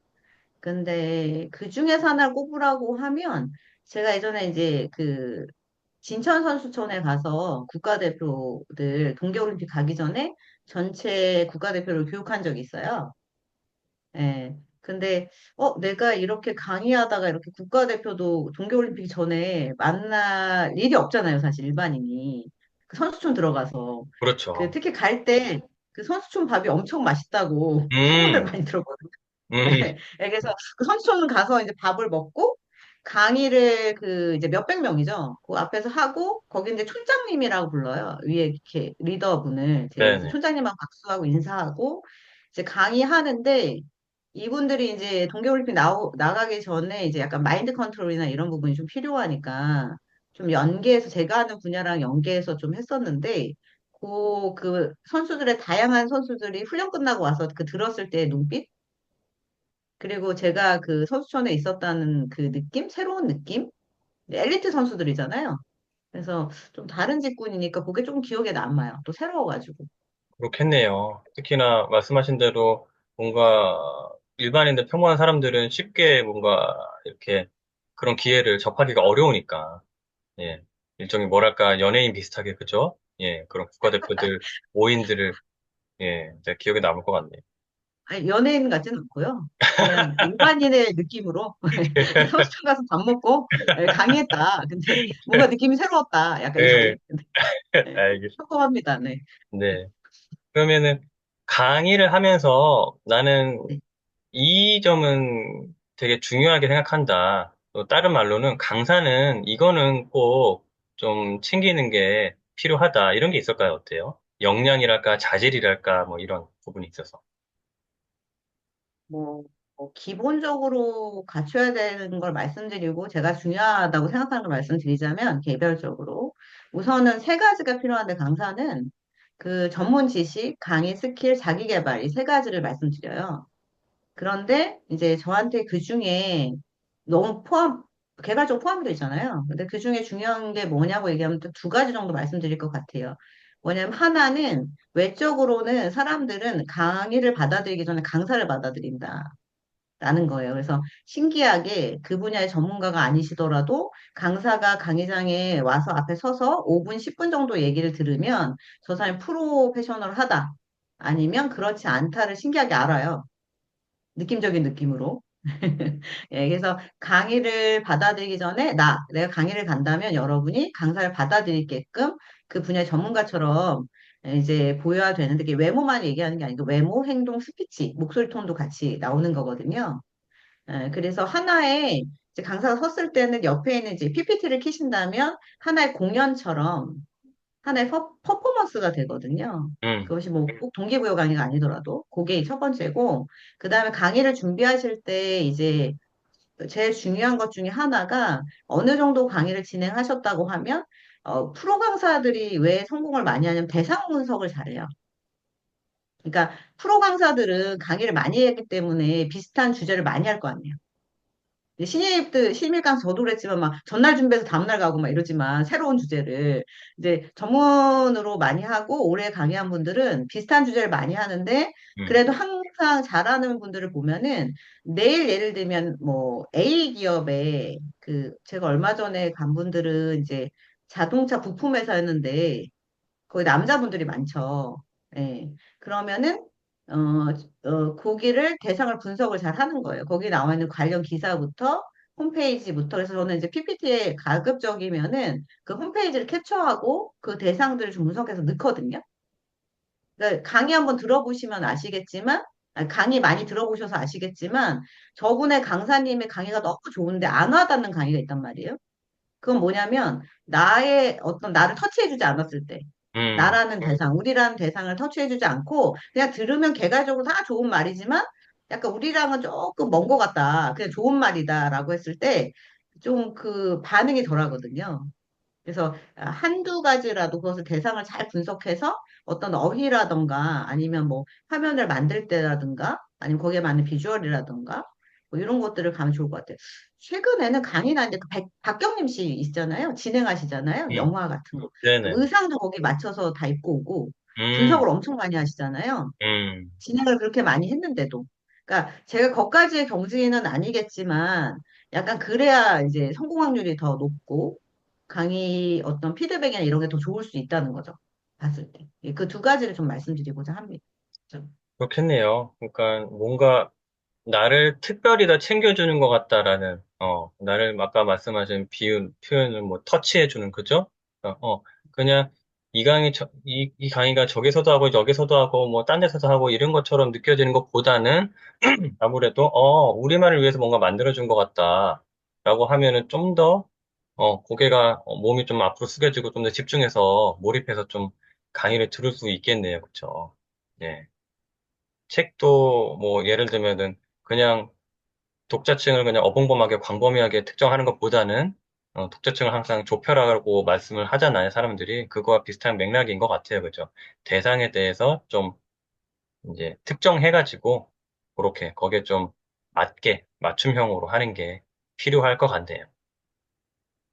근데 그 중에서 하나를 꼽으라고 하면, 제가 예전에 이제 진천 선수촌에 가서 국가대표들 동계올림픽 가기 전에 전체 국가대표를 교육한 적이 있어요. 예. 근데, 내가 이렇게 강의하다가 이렇게 국가대표도 동계올림픽 전에 만날 일이 없잖아요, 사실 일반인이. 그 선수촌 들어가서. 그렇죠. 특히 갈 때 그 선수촌 밥이 엄청 맛있다고 소문을 음, 많이 들었거든요. 음, 그래서 그 선수촌 가서 이제 밥을 먹고 강의를 이제 몇백 명이죠. 그 앞에서 하고 거기 이제 촌장님이라고 불러요. 위에 이렇게 리더분을 그래서 네네. 촌장님하고 박수하고 인사하고 이제 강의하는데 이분들이 이제 동계올림픽 나가기 전에 이제 약간 마인드 컨트롤이나 이런 부분이 좀 필요하니까 좀 연계해서 제가 하는 분야랑 연계해서 좀 했었는데 선수들의 다양한 선수들이 훈련 끝나고 와서 들었을 때 눈빛 그리고 제가 그 선수촌에 있었다는 그 느낌? 새로운 느낌? 엘리트 선수들이잖아요. 그래서 좀 다른 직군이니까 그게 좀 기억에 남아요. 또 새로워가지고. 그렇겠네요. 특히나 말씀하신 대로 뭔가 일반인들 평범한 사람들은 쉽게 뭔가 이렇게 그런 기회를 접하기가 어려우니까, 예. 일종의 뭐랄까, 연예인 비슷하게, 그죠? 예, 그런 국가대표들, 모인들을, 예, 이제 기억에 남을 것 같네요. 아니, 연예인 같지는 않고요. 그냥 일반인의 느낌으로 선수촌 가서 밥 먹고 강의했다. 근데 뭔가 느낌이 새로웠다. 약간 이런 예, 느낌. 네, 알겠습니다. 평범합니다. 네. 네. 그러면은 강의를 하면서 나는 네. 이 점은 되게 중요하게 생각한다. 또 다른 말로는 강사는 이거는 꼭 좀 챙기는 게 필요하다. 이런 게 있을까요? 어때요? 역량이랄까, 자질이랄까, 뭐 이런 부분이 있어서. 뭐, 기본적으로 갖춰야 되는 걸 말씀드리고, 제가 중요하다고 생각하는 걸 말씀드리자면, 개별적으로. 우선은 세 가지가 필요한데, 강사는 그 전문 지식, 강의 스킬, 자기 개발, 이 세 가지를 말씀드려요. 그런데 이제 저한테 그 중에 너무 개발적 포함되어 있잖아요. 근데 그 중에 중요한 게 뭐냐고 얘기하면 또 두 가지 정도 말씀드릴 것 같아요. 뭐냐면 하나는 외적으로는 사람들은 강의를 받아들이기 전에 강사를 받아들인다. 라는 거예요. 그래서 신기하게 그 분야의 전문가가 아니시더라도 강사가 강의장에 와서 앞에 서서 5분, 10분 정도 얘기를 들으면 저 사람이 프로페셔널하다. 아니면 그렇지 않다를 신기하게 알아요. 느낌적인 느낌으로. 그래서 강의를 받아들이기 전에 내가 강의를 간다면 여러분이 강사를 받아들이게끔 그 분야의 전문가처럼 이제 보여야 되는데, 이게 외모만 얘기하는 게 아니고, 외모, 행동, 스피치, 목소리 톤도 같이 나오는 거거든요. 그래서 하나의 이제 강사가 섰을 때는 옆에 있는 이제 PPT를 키신다면 하나의 공연처럼 하나의 퍼포먼스가 되거든요. 음, 그것이 뭐 꼭 동기부여 강의가 아니더라도 그게 첫 번째고, 그 다음에 강의를 준비하실 때 이제 제일 중요한 것 중에 하나가 어느 정도 강의를 진행하셨다고 하면 프로 강사들이 왜 성공을 많이 하냐면 대상 분석을 잘해요. 그러니까 프로 강사들은 강의를 많이 했기 때문에 비슷한 주제를 많이 할 거 아니에요. 신입들, 신입 강사 저도 그랬지만 막 전날 준비해서 다음날 가고 막 이러지만 새로운 주제를 이제 전문으로 많이 하고 오래 강의한 분들은 비슷한 주제를 많이 하는데 음, 그래도 항상 잘하는 분들을 보면은 내일 예를 들면 뭐 A 기업에 그 제가 얼마 전에 간 분들은 이제 자동차 부품 회사였는데 거기 남자분들이 많죠. 예. 그러면은 거기를 대상을 분석을 잘 하는 거예요. 거기 나와 있는 관련 기사부터 홈페이지부터 그래서 저는 이제 PPT에 가급적이면은 그 홈페이지를 캡처하고 그 대상들을 좀 분석해서 넣거든요. 그러니까 강의 한번 들어보시면 아시겠지만 아니, 강의 많이 들어보셔서 아시겠지만 저분의 강사님의 강의가 너무 좋은데 안 와닿는 강의가 있단 말이에요. 그건 뭐냐면 나의 어떤 나를 터치해주지 않았을 때 나라는 대상, 우리라는 대상을 터치해주지 않고 그냥 들으면 개괄적으로 다 좋은 말이지만 약간 우리랑은 조금 먼 것 같다. 그냥 좋은 말이다라고 했을 때 좀 그 반응이 덜하거든요. 그래서 한두 가지라도 그것을 대상을 잘 분석해서 어떤 어휘라던가 아니면 뭐 화면을 만들 때라든가 아니면 거기에 맞는 비주얼이라든가 뭐 이런 것들을 가면 좋을 것 같아요. 최근에는 강의나 이제 그 박경림 씨 있잖아요. 진행하시잖아요. 음, 영화 같은 거. 네네. 의상도 거기 맞춰서 다 입고 오고 음, 분석을 엄청 많이 하시잖아요. 음. 진행을 그렇게 많이 했는데도. 그러니까 제가 거기까지의 경지는 아니겠지만 약간 그래야 이제 성공 확률이 더 높고 강의 어떤 피드백이나 이런 게 더 좋을 수 있다는 거죠. 봤을 때. 그 두 가지를 좀 말씀드리고자 합니다. 좀. 그렇겠네요. 그러니까 뭔가 나를 특별히 더 챙겨주는 것 같다라는, 나를 아까 말씀하신 비유, 표현을 뭐 터치해주는, 그죠? 그냥 이 강의가 저기서도 하고 저기서도 하고 뭐 딴 데서도 하고 이런 것처럼 느껴지는 것보다는 아무래도, 우리말을 위해서 뭔가 만들어준 것 같다라고 하면은 좀 더, 고개가, 몸이 좀 앞으로 숙여지고 좀 더 집중해서 몰입해서 좀 강의를 들을 수 있겠네요. 그쵸? 예. 책도 뭐 예를 들면은 그냥 독자층을 그냥 어벙벙하게 광범위하게 특정하는 것보다는 독자층을 항상 좁혀라고 말씀을 하잖아요, 사람들이. 그거와 비슷한 맥락인 것 같아요, 그죠? 대상에 대해서 좀 이제 특정해가지고 그렇게 거기에 좀 맞게 맞춤형으로 하는 게 필요할 것 같네요.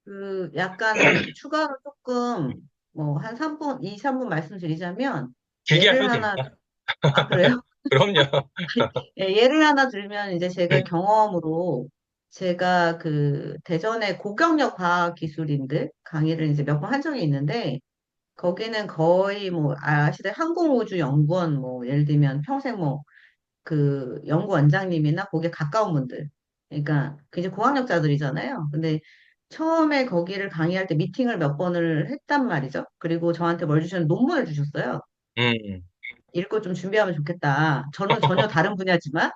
그 약간 추가로 조금 뭐 한 3분, 2, 3분 말씀드리자면 길게 예를 하셔도 하나, 됩니다. 아, 그래요? 그럼요. 예, 예를 하나 들면 이제 제가 경험으로 제가 그 대전의 고경력 과학기술인들 강의를 이제 몇 번 한 적이 있는데 거기는 거의 뭐 아시다시피 항공우주연구원 뭐 예를 들면 평생 뭐 그 연구원장님이나 거기에 가까운 분들 그러니까 그 이제 고학력자들이잖아요. 근데 처음에 거기를 강의할 때 미팅을 몇 번을 했단 말이죠. 그리고 저한테 뭘 주셨냐면 논문을 주셨어요. 음, 읽고 좀 준비하면 좋겠다. 저는 전혀 다른 분야지만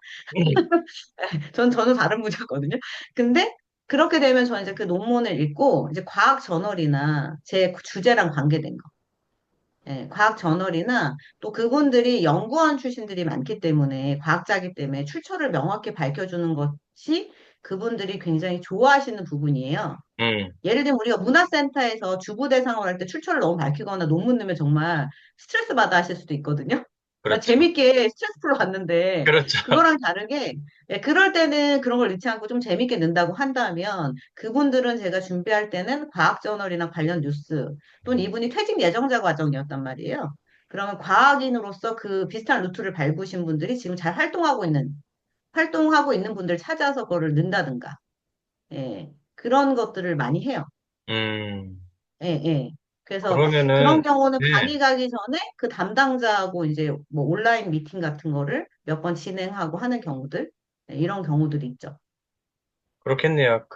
전 전혀 다른 분야거든요. 근데 그렇게 되면 저는 이제 그 논문을 읽고 이제 과학 저널이나 제 주제랑 관계된 거. 예, 과학 저널이나 또 그분들이 연구원 출신들이 많기 때문에 과학자이기 때문에 출처를 명확히 밝혀주는 것이 그분들이 굉장히 좋아하시는 부분이에요. 음, 예를 들면 우리가 문화센터에서 주부 대상으로 할 때 출처를 너무 밝히거나 논문 넣으면 정말 스트레스 받아 하실 수도 있거든요. 나 그렇죠. 재밌게 스트레스 풀러 갔는데 그렇죠. 그거랑 다르게 그럴 때는 그런 걸 넣지 않고 좀 재밌게 넣는다고 한다면 그분들은 제가 준비할 때는 과학저널이나 관련 뉴스 또는 이분이 퇴직 예정자 과정이었단 말이에요. 그러면 과학인으로서 그 비슷한 루트를 밟으신 분들이 지금 잘 활동하고 있는 분들 찾아서 그거를 넣는다든가 그런 것들을 많이 해요. 음, 예, 예. 그래서 그런 그러면은, 경우는 네. 강의 가기 전에 그 담당자하고 이제 뭐 온라인 미팅 같은 거를 몇 번 진행하고 하는 경우들, 이런 경우들이 있죠. 그렇겠네요.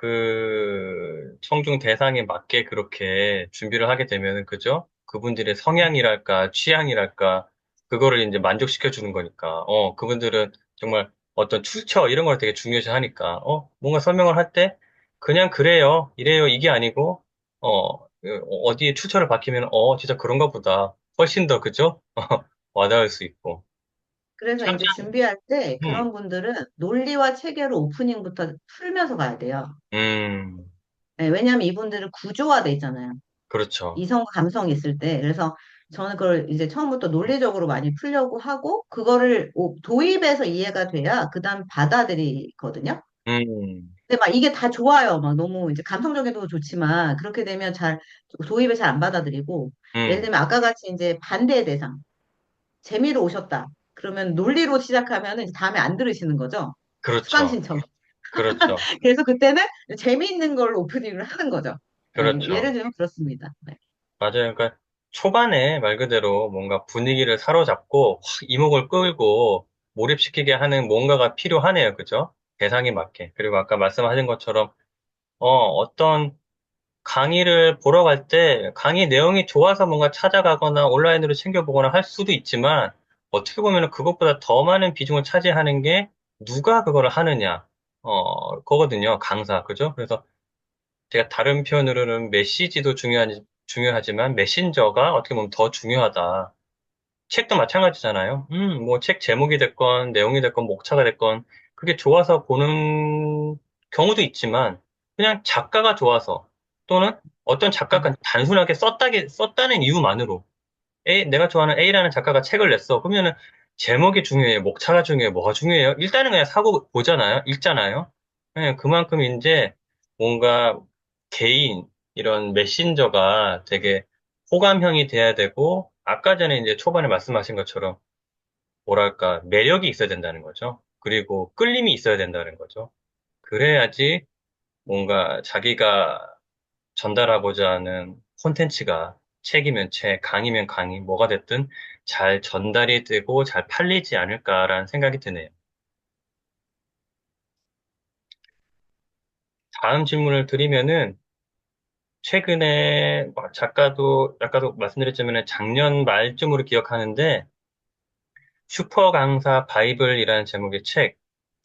청중 대상에 맞게 그렇게 준비를 하게 되면은, 그죠? 그분들의 성향이랄까, 취향이랄까, 그거를 이제 만족시켜 주는 거니까, 그분들은 정말 어떤 출처, 이런 걸 되게 중요시 하니까, 뭔가 설명을 할 때, 그냥 그래요, 이래요, 이게 아니고, 어디에 출처를 밝히면, 진짜 그런가 보다. 훨씬 더, 그죠? 와닿을 수 있고. 그래서 참, 이제 준비할 때 음, 그런 분들은 논리와 체계로 오프닝부터 풀면서 가야 돼요. 음, 네, 왜냐하면 이분들은 구조화돼 있잖아요. 그렇죠. 이성과 감성이 있을 때. 그래서 저는 그걸 이제 처음부터 논리적으로 많이 풀려고 하고, 그거를 도입해서 이해가 돼야 그 다음 받아들이거든요. 음, 근데 막 이게 다 좋아요. 막 너무 이제 감성적인 도 좋지만, 그렇게 되면 도입을 잘 안 받아들이고, 예를 음, 들면 아까 같이 이제 반대의 대상, 재미로 오셨다. 그러면 논리로 시작하면 이제 다음에 안 들으시는 거죠. 그렇죠. 수강신청. 그렇죠. 그래서 그때는 재미있는 걸로 오프닝을 하는 거죠. 네, 예를 그렇죠. 들면 그렇습니다. 네. 맞아요. 그러니까 초반에 말 그대로 뭔가 분위기를 사로잡고 확 이목을 끌고 몰입시키게 하는 뭔가가 필요하네요. 그죠? 대상에 맞게. 그리고 아까 말씀하신 것처럼 어떤 강의를 보러 갈 때 강의 내용이 좋아서 뭔가 찾아가거나 온라인으로 챙겨보거나 할 수도 있지만 어떻게 보면 그것보다 더 많은 비중을 차지하는 게 누가 그거를 하느냐. 거거든요. 강사. 그죠? 그래서 제가 다른 표현으로는 메시지도 중요하지만 메신저가 어떻게 보면 더 중요하다. 책도 마찬가지잖아요. 뭐 책 제목이 됐건 내용이 됐건 목차가 됐건 그게 좋아서 보는 경우도 있지만 그냥 작가가 좋아서 또는 어떤 작가가 단순하게 썼다는 이유만으로 내가 좋아하는 A라는 작가가 책을 냈어. 그러면은 제목이 중요해요? 목차가 중요해요? 뭐가 중요해요? 일단은 그냥 사고 보잖아요. 읽잖아요. 그만큼 이제 뭔가 개인, 이런 메신저가 되게 호감형이 돼야 되고, 아까 전에 이제 초반에 말씀하신 것처럼, 뭐랄까, 매력이 있어야 된다는 거죠. 그리고 끌림이 있어야 된다는 거죠. 그래야지 뭔가 자기가 전달하고자 하는 콘텐츠가 책이면 책, 강의면 강의, 뭐가 됐든 잘 전달이 되고 잘 팔리지 않을까라는 생각이 드네요. 다음 질문을 드리면은 최근에 작가도 아까도 말씀드렸지만 작년 말쯤으로 기억하는데 슈퍼 강사 바이블이라는 제목의 책,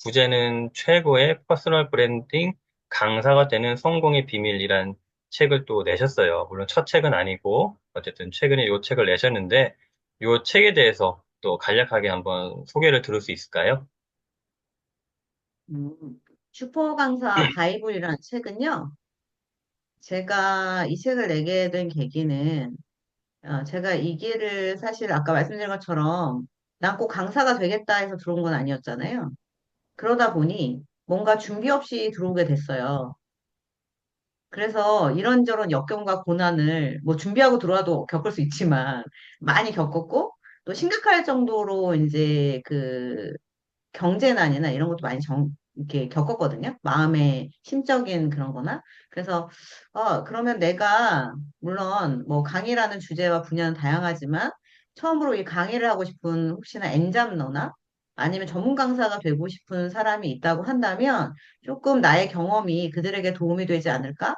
부제는 최고의 퍼스널 브랜딩 강사가 되는 성공의 비밀이라는 책을 또 내셨어요. 물론 첫 책은 아니고 어쨌든 최근에 이 책을 내셨는데 이 책에 대해서 또 간략하게 한번 소개를 들을 수 있을까요? 음, 슈퍼 강사 바이블이라는 책은요, 제가 이 책을 내게 된 계기는, 제가 이 길을 사실 아까 말씀드린 것처럼, 난 꼭 강사가 되겠다 해서 들어온 건 아니었잖아요. 그러다 보니 뭔가 준비 없이 들어오게 됐어요. 그래서 이런저런 역경과 고난을 뭐 준비하고 들어와도 겪을 수 있지만 많이 겪었고 또 심각할 정도로 이제 그 경제난이나 이런 것도 많이 이렇게 겪었거든요. 마음의 심적인 그런 거나. 그래서, 그러면 내가, 물론 뭐 강의라는 주제와 분야는 다양하지만, 처음으로 이 강의를 하고 싶은 혹시나 엔잡러나 아니면 전문 강사가 되고 싶은 사람이 있다고 한다면, 조금 나의 경험이 그들에게 도움이 되지 않을까?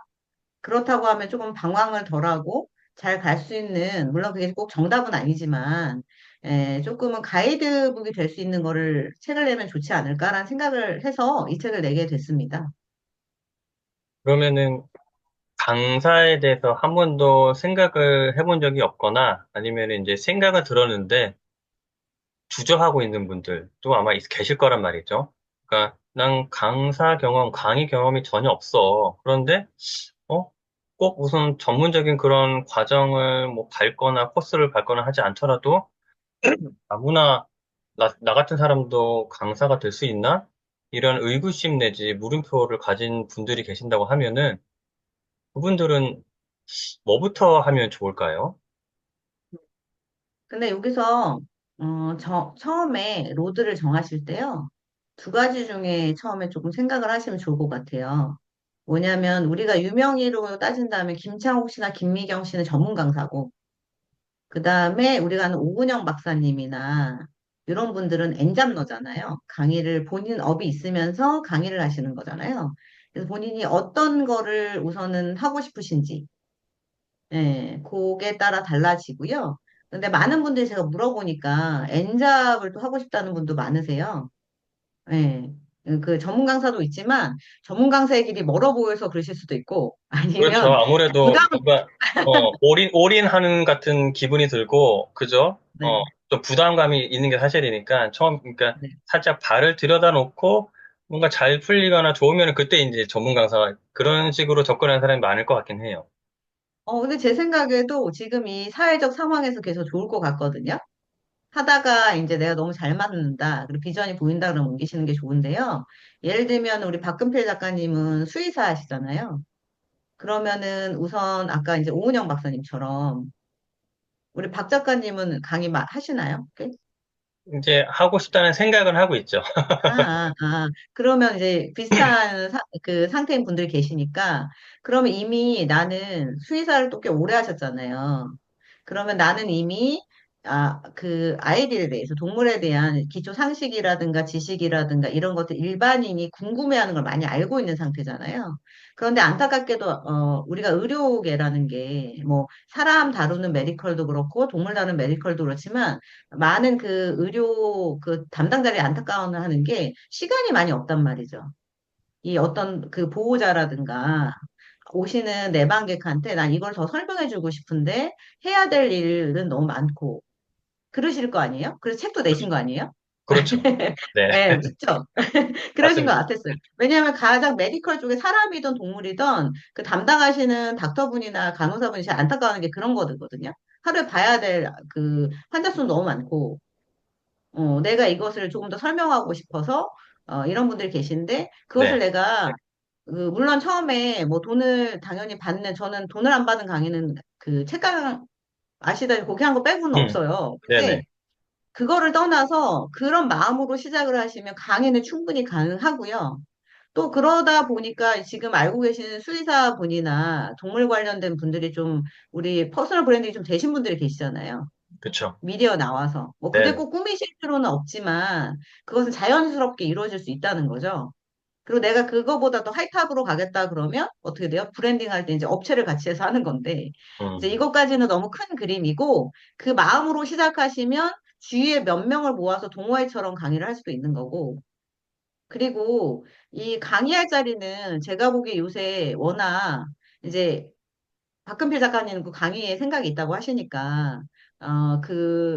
그렇다고 하면 조금 방황을 덜하고 잘 갈 수 있는, 물론 그게 꼭 정답은 아니지만, 조금은 가이드북이 될 수 있는 거를 책을 내면 좋지 않을까라는 생각을 해서 이 책을 내게 됐습니다. 그러면은 강사에 대해서 한 번도 생각을 해본 적이 없거나 아니면 이제 생각은 들었는데 주저하고 있는 분들도 아마 계실 거란 말이죠. 그러니까 난 강의 경험이 전혀 없어. 그런데 어? 꼭 무슨 전문적인 그런 과정을 뭐 밟거나 코스를 밟거나 하지 않더라도 아무나 나 같은 사람도 강사가 될 수 있나? 이런 의구심 내지 물음표를 가진 분들이 계신다고 하면은 그분들은 뭐부터 하면 좋을까요? 근데 여기서 처음에 로드를 정하실 때요. 두 가지 중에 처음에 조금 생각을 하시면 좋을 것 같아요. 뭐냐면 우리가 유명인으로 따진다면 김창옥 씨나 김미경 씨는 전문 강사고 그 다음에 우리가 아는 오은영 박사님이나 이런 분들은 엔잡러잖아요. 강의를 본인 업이 있으면서 강의를 하시는 거잖아요. 그래서 본인이 어떤 거를 우선은 하고 싶으신지. 예, 그게 따라 달라지고요. 근데 많은 분들이 제가 물어보니까 N잡을 또 하고 싶다는 분도 많으세요. 예. 그 전문 강사도 있지만 전문 강사의 길이 멀어 보여서 그러실 수도 있고 그렇죠. 아니면 아무래도 부담 뭔가, 올인하는 같은 기분이 들고, 그죠? 네. 좀 부담감이 있는 게 사실이니까, 그러니까 네. 살짝 발을 들여다 놓고, 뭔가 잘 풀리거나 좋으면 그때 이제 전문 강사, 그런 식으로 접근하는 사람이 많을 것 같긴 해요. 근데 제 생각에도 지금 이 사회적 상황에서 계속 좋을 것 같거든요. 하다가 이제 내가 너무 잘 맞는다. 그리고 비전이 보인다 그러면 옮기시는 게 좋은데요. 예를 들면 우리 박근필 작가님은 수의사 하시잖아요. 그러면은 우선 아까 이제 오은영 박사님처럼 우리 박 작가님은 강의 하시나요? 이제 하고 싶다는 생각은 하고 있죠. 그러면 이제 비슷한 그 상태인 분들이 계시니까, 그러면 이미 나는 수의사를 또 꽤 오래 하셨잖아요. 그러면 나는 이미, 그 아이들에 대해서, 동물에 대한 기초 상식이라든가 지식이라든가 이런 것들 일반인이 궁금해하는 걸 많이 알고 있는 상태잖아요. 그런데 안타깝게도, 우리가 의료계라는 게, 뭐, 사람 다루는 메디컬도 그렇고, 동물 다루는 메디컬도 그렇지만, 많은 그 의료 그 담당자들이 안타까워하는 게 시간이 많이 없단 말이죠. 이 어떤 그 보호자라든가 오시는 내방객한테 난 이걸 더 설명해 주고 싶은데 해야 될 일은 너무 많고 그러실 거 아니에요? 그래서 책도 내신 거 아니에요? 그렇죠. 네, 네, 그쵸? 그러신 것 맞습니다. 같았어요. 왜냐하면 가장 메디컬 쪽에 사람이든 동물이든 그 담당하시는 닥터분이나 간호사분이 제일 안타까워하는 게 그런 거거든요. 하루에 봐야 될 그 환자 수는 너무 많고 내가 이것을 조금 더 설명하고 싶어서 이런 분들이 계신데 그것을 네. 내가 물론 처음에 뭐 돈을 당연히 받는 저는 돈을 안 받은 강의는 그 책강 아시다시피 거기 한 거 빼고는 음, 없어요. 근데 네네. 그거를 떠나서 그런 마음으로 시작을 하시면 강의는 충분히 가능하고요. 또 그러다 보니까 지금 알고 계시는 수의사 분이나 동물 관련된 분들이 좀 우리 퍼스널 브랜딩이 좀 되신 분들이 계시잖아요. 그쵸. 미디어 나와서. 뭐 그게 네네. 꼭 꾸미실 필요는 없지만 그것은 자연스럽게 이루어질 수 있다는 거죠. 그리고 내가 그거보다 더 하이탑으로 가겠다 그러면 어떻게 돼요? 브랜딩 할 때 이제 업체를 같이 해서 하는 건데 이제 음, 이것까지는 너무 큰 그림이고 그 마음으로 시작하시면 주위에 몇 명을 모아서 동호회처럼 강의를 할 수도 있는 거고 그리고 이 강의할 자리는 제가 보기에 요새 워낙 이제 박근필 작가님 그 강의에 생각이 있다고 하시니까,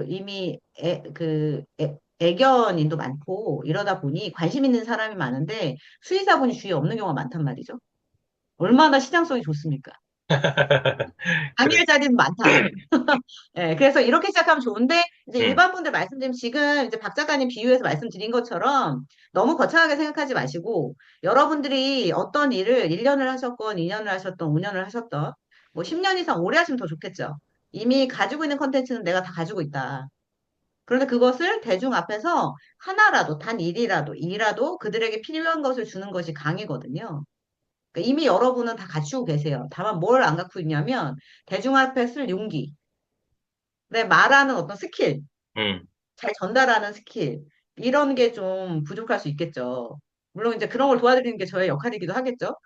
이미 애견인도 많고 이러다 보니 관심 있는 사람이 많은데 수의사분이 주위에 없는 경우가 많단 말이죠. 얼마나 시장성이 좋습니까? 그래. 강의할 자리는 많다. 예, 그래서 이렇게 시작하면 좋은데, 이제 음, 일반 분들 말씀드리면 지금 이제 박 작가님 비유해서 말씀드린 것처럼 너무 거창하게 생각하지 마시고, 여러분들이 어떤 일을 1년을 하셨건, 2년을 하셨던, 5년을 하셨던, 뭐 10년 이상 오래 하시면 더 좋겠죠. 이미 가지고 있는 컨텐츠는 내가 다 가지고 있다. 그런데 그것을 대중 앞에서 하나라도, 단 일이라도 그들에게 필요한 것을 주는 것이 강의거든요. 그러니까 이미 여러분은 다 갖추고 계세요. 다만 뭘 안 갖고 있냐면, 대중 앞에 쓸 용기, 내 말하는 어떤 스킬, 음. 잘 전달하는 스킬, 이런 게 좀 부족할 수 있겠죠. 물론 이제 그런 걸 도와드리는 게 저의 역할이기도 하겠죠.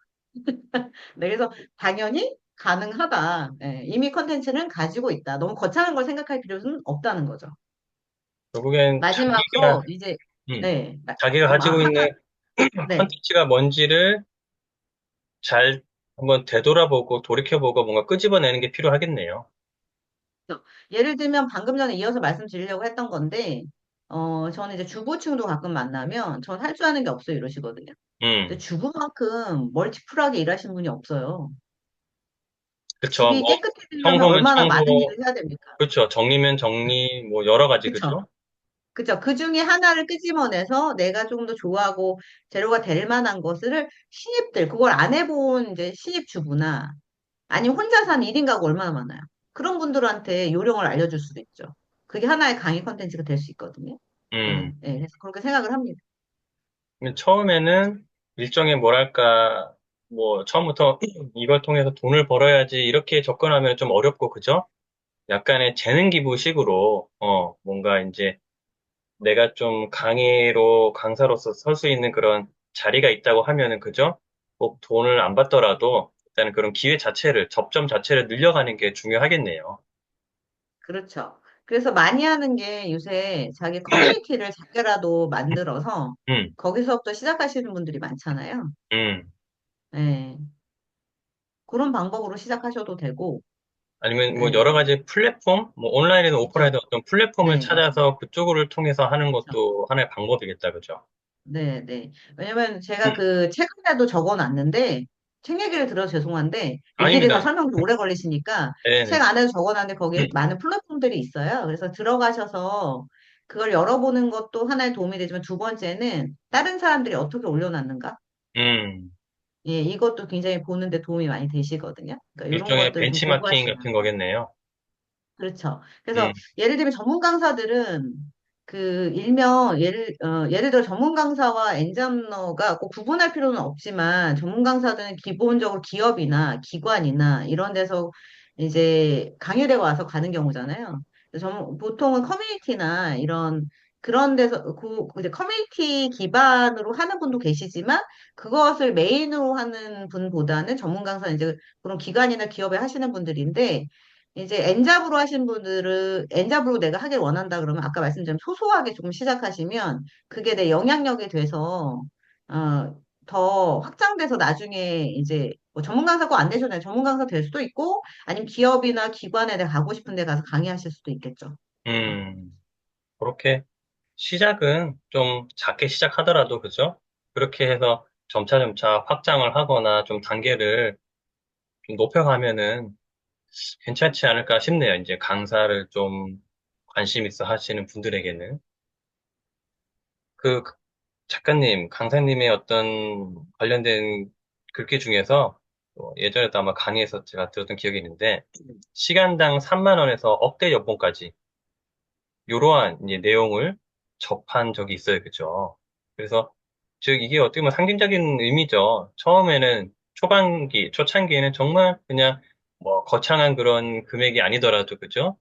네, 그래서 당연히 가능하다. 예, 이미 컨텐츠는 가지고 있다. 너무 거창한 걸 생각할 필요는 없다는 거죠. 결국엔 마지막으로 이제, 음, 네, 자기가 가지고 있는 네. 컨텐츠가 뭔지를 잘 한번 되돌아보고 돌이켜보고 뭔가 끄집어내는 게 필요하겠네요. 그래서 예를 들면 방금 전에 이어서 말씀드리려고 했던 건데, 저는 이제 주부층도 가끔 만나면 전 할 줄 아는 게 없어요 이러시거든요. 근데 음, 주부만큼 멀티풀하게 일하시는 분이 없어요. 그쵸. 집이 뭐, 깨끗해지려면 청소면 얼마나 많은 청소, 일을 해야 됩니까? 그렇죠. 정리면 정리, 뭐, 여러 가지, 그쵸? 그죠? 그쵸? 그 중에 하나를 끄집어내서 내가 조금 더 좋아하고 재료가 될 만한 것을 신입들, 그걸 안 해본 이제 신입 주부나 아니면 혼자 산 1인 가구 얼마나 많아요. 그런 분들한테 요령을 알려줄 수도 있죠. 그게 하나의 강의 컨텐츠가 될 수 있거든요. 음. 저는, 예, 그래서 그렇게 생각을 합니다. 근데 처음에는 일종의 뭐랄까, 뭐, 처음부터 이걸 통해서 돈을 벌어야지 이렇게 접근하면 좀 어렵고, 그죠? 약간의 재능 기부식으로, 뭔가 이제 내가 좀 강사로서 설 수 있는 그런 자리가 있다고 하면은, 그죠? 꼭 돈을 안 받더라도 일단은 그런 기회 자체를, 접점 자체를 늘려가는 게 중요하겠네요. 그렇죠. 그래서 많이 하는 게 요새 자기 커뮤니티를 작게라도 만들어서 음, 거기서부터 시작하시는 분들이 많잖아요. 음. 네. 그런 방법으로 시작하셔도 되고, 아니면 뭐 여러 네. 가지 플랫폼, 뭐 온라인이든 그죠? 오프라인이든 어떤 플랫폼을 네, 맞아요. 찾아서 그쪽을 통해서 하는 그렇죠. 것도 하나의 방법이겠다, 그죠? 네, 네. 왜냐면 제가 그 최근에도 적어놨는데, 책 얘기를 들어서 죄송한데, 일일이 다 아닙니다. 설명도 오래 걸리시니까, 책 네네. 안에도 적어놨는데 거기에 많은 플랫폼들이 있어요. 그래서 들어가셔서 그걸 열어보는 것도 하나의 도움이 되지만 두 번째는 다른 사람들이 어떻게 올려놨는가? 음, 예, 이것도 굉장히 보는데 도움이 많이 되시거든요. 그러니까 이런 일종의 것들 좀 벤치마킹 공부하시면. 같은 거겠네요. 그렇죠. 그래서 음, 예를 들면 전문 강사들은 그 일명 예를 들어 전문 강사와 엔잡러가 꼭 구분할 필요는 없지만 전문 강사들은 기본적으로 기업이나 기관이나 이런 데서 이제 강의대가 와서 가는 경우잖아요. 그래서 보통은 커뮤니티나 이런 그런 데서 이제 커뮤니티 기반으로 하는 분도 계시지만 그것을 메인으로 하는 분보다는 전문 강사는 이제 그런 기관이나 기업에 하시는 분들인데 이제 엔잡으로 하신 분들은 엔잡으로 내가 하길 원한다 그러면 아까 말씀드린 소소하게 조금 시작하시면 그게 내 영향력이 돼서 더 확장돼서 나중에 이제 뭐 전문 강사 꼭 안 되셔도 전문 강사 될 수도 있고 아니면 기업이나 기관에 내가 가고 싶은 데 가서 강의하실 수도 있겠죠. 음, 그렇게 시작은 좀 작게 시작하더라도, 그죠? 그렇게 해서 점차점차 확장을 하거나 좀 단계를 좀 높여가면은 괜찮지 않을까 싶네요. 이제 강사를 좀 관심 있어 하시는 분들에게는. 그 작가님, 강사님의 어떤 관련된 글귀 중에서 예전에도 아마 강의에서 제가 들었던 기억이 있는데, 시간당 3만 원에서 억대 연봉까지 이러한 이제 내용을 접한 적이 있어요. 그죠? 그래서 즉 이게 어떻게 보면 상징적인 의미죠. 처음에는 초창기에는 정말 그냥 뭐 거창한 그런 금액이 아니더라도 그죠?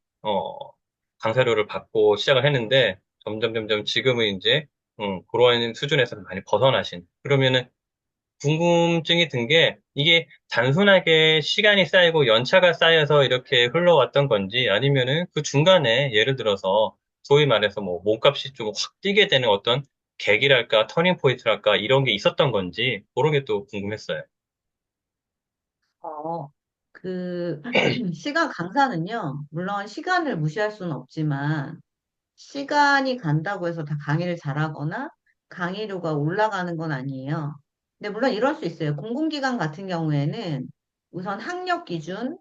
강사료를 받고 시작을 했는데 점점 지금은 이제 그런 수준에서 많이 벗어나신 그러면은 궁금증이 든 게 이게 단순하게 시간이 쌓이고 연차가 쌓여서 이렇게 흘러왔던 건지 아니면은 그 중간에 예를 들어서 소위 말해서 뭐 몸값이 좀 확 뛰게 되는 어떤 계기랄까 터닝 포인트랄까 이런 게 있었던 건지 그런 게 또 궁금했어요. 어, 그 시간 강사는요. 물론 시간을 무시할 수는 없지만 시간이 간다고 해서 다 강의를 잘하거나 강의료가 올라가는 건 아니에요. 근데 물론 이럴 수 있어요. 공공기관 같은 경우에는 우선 학력 기준,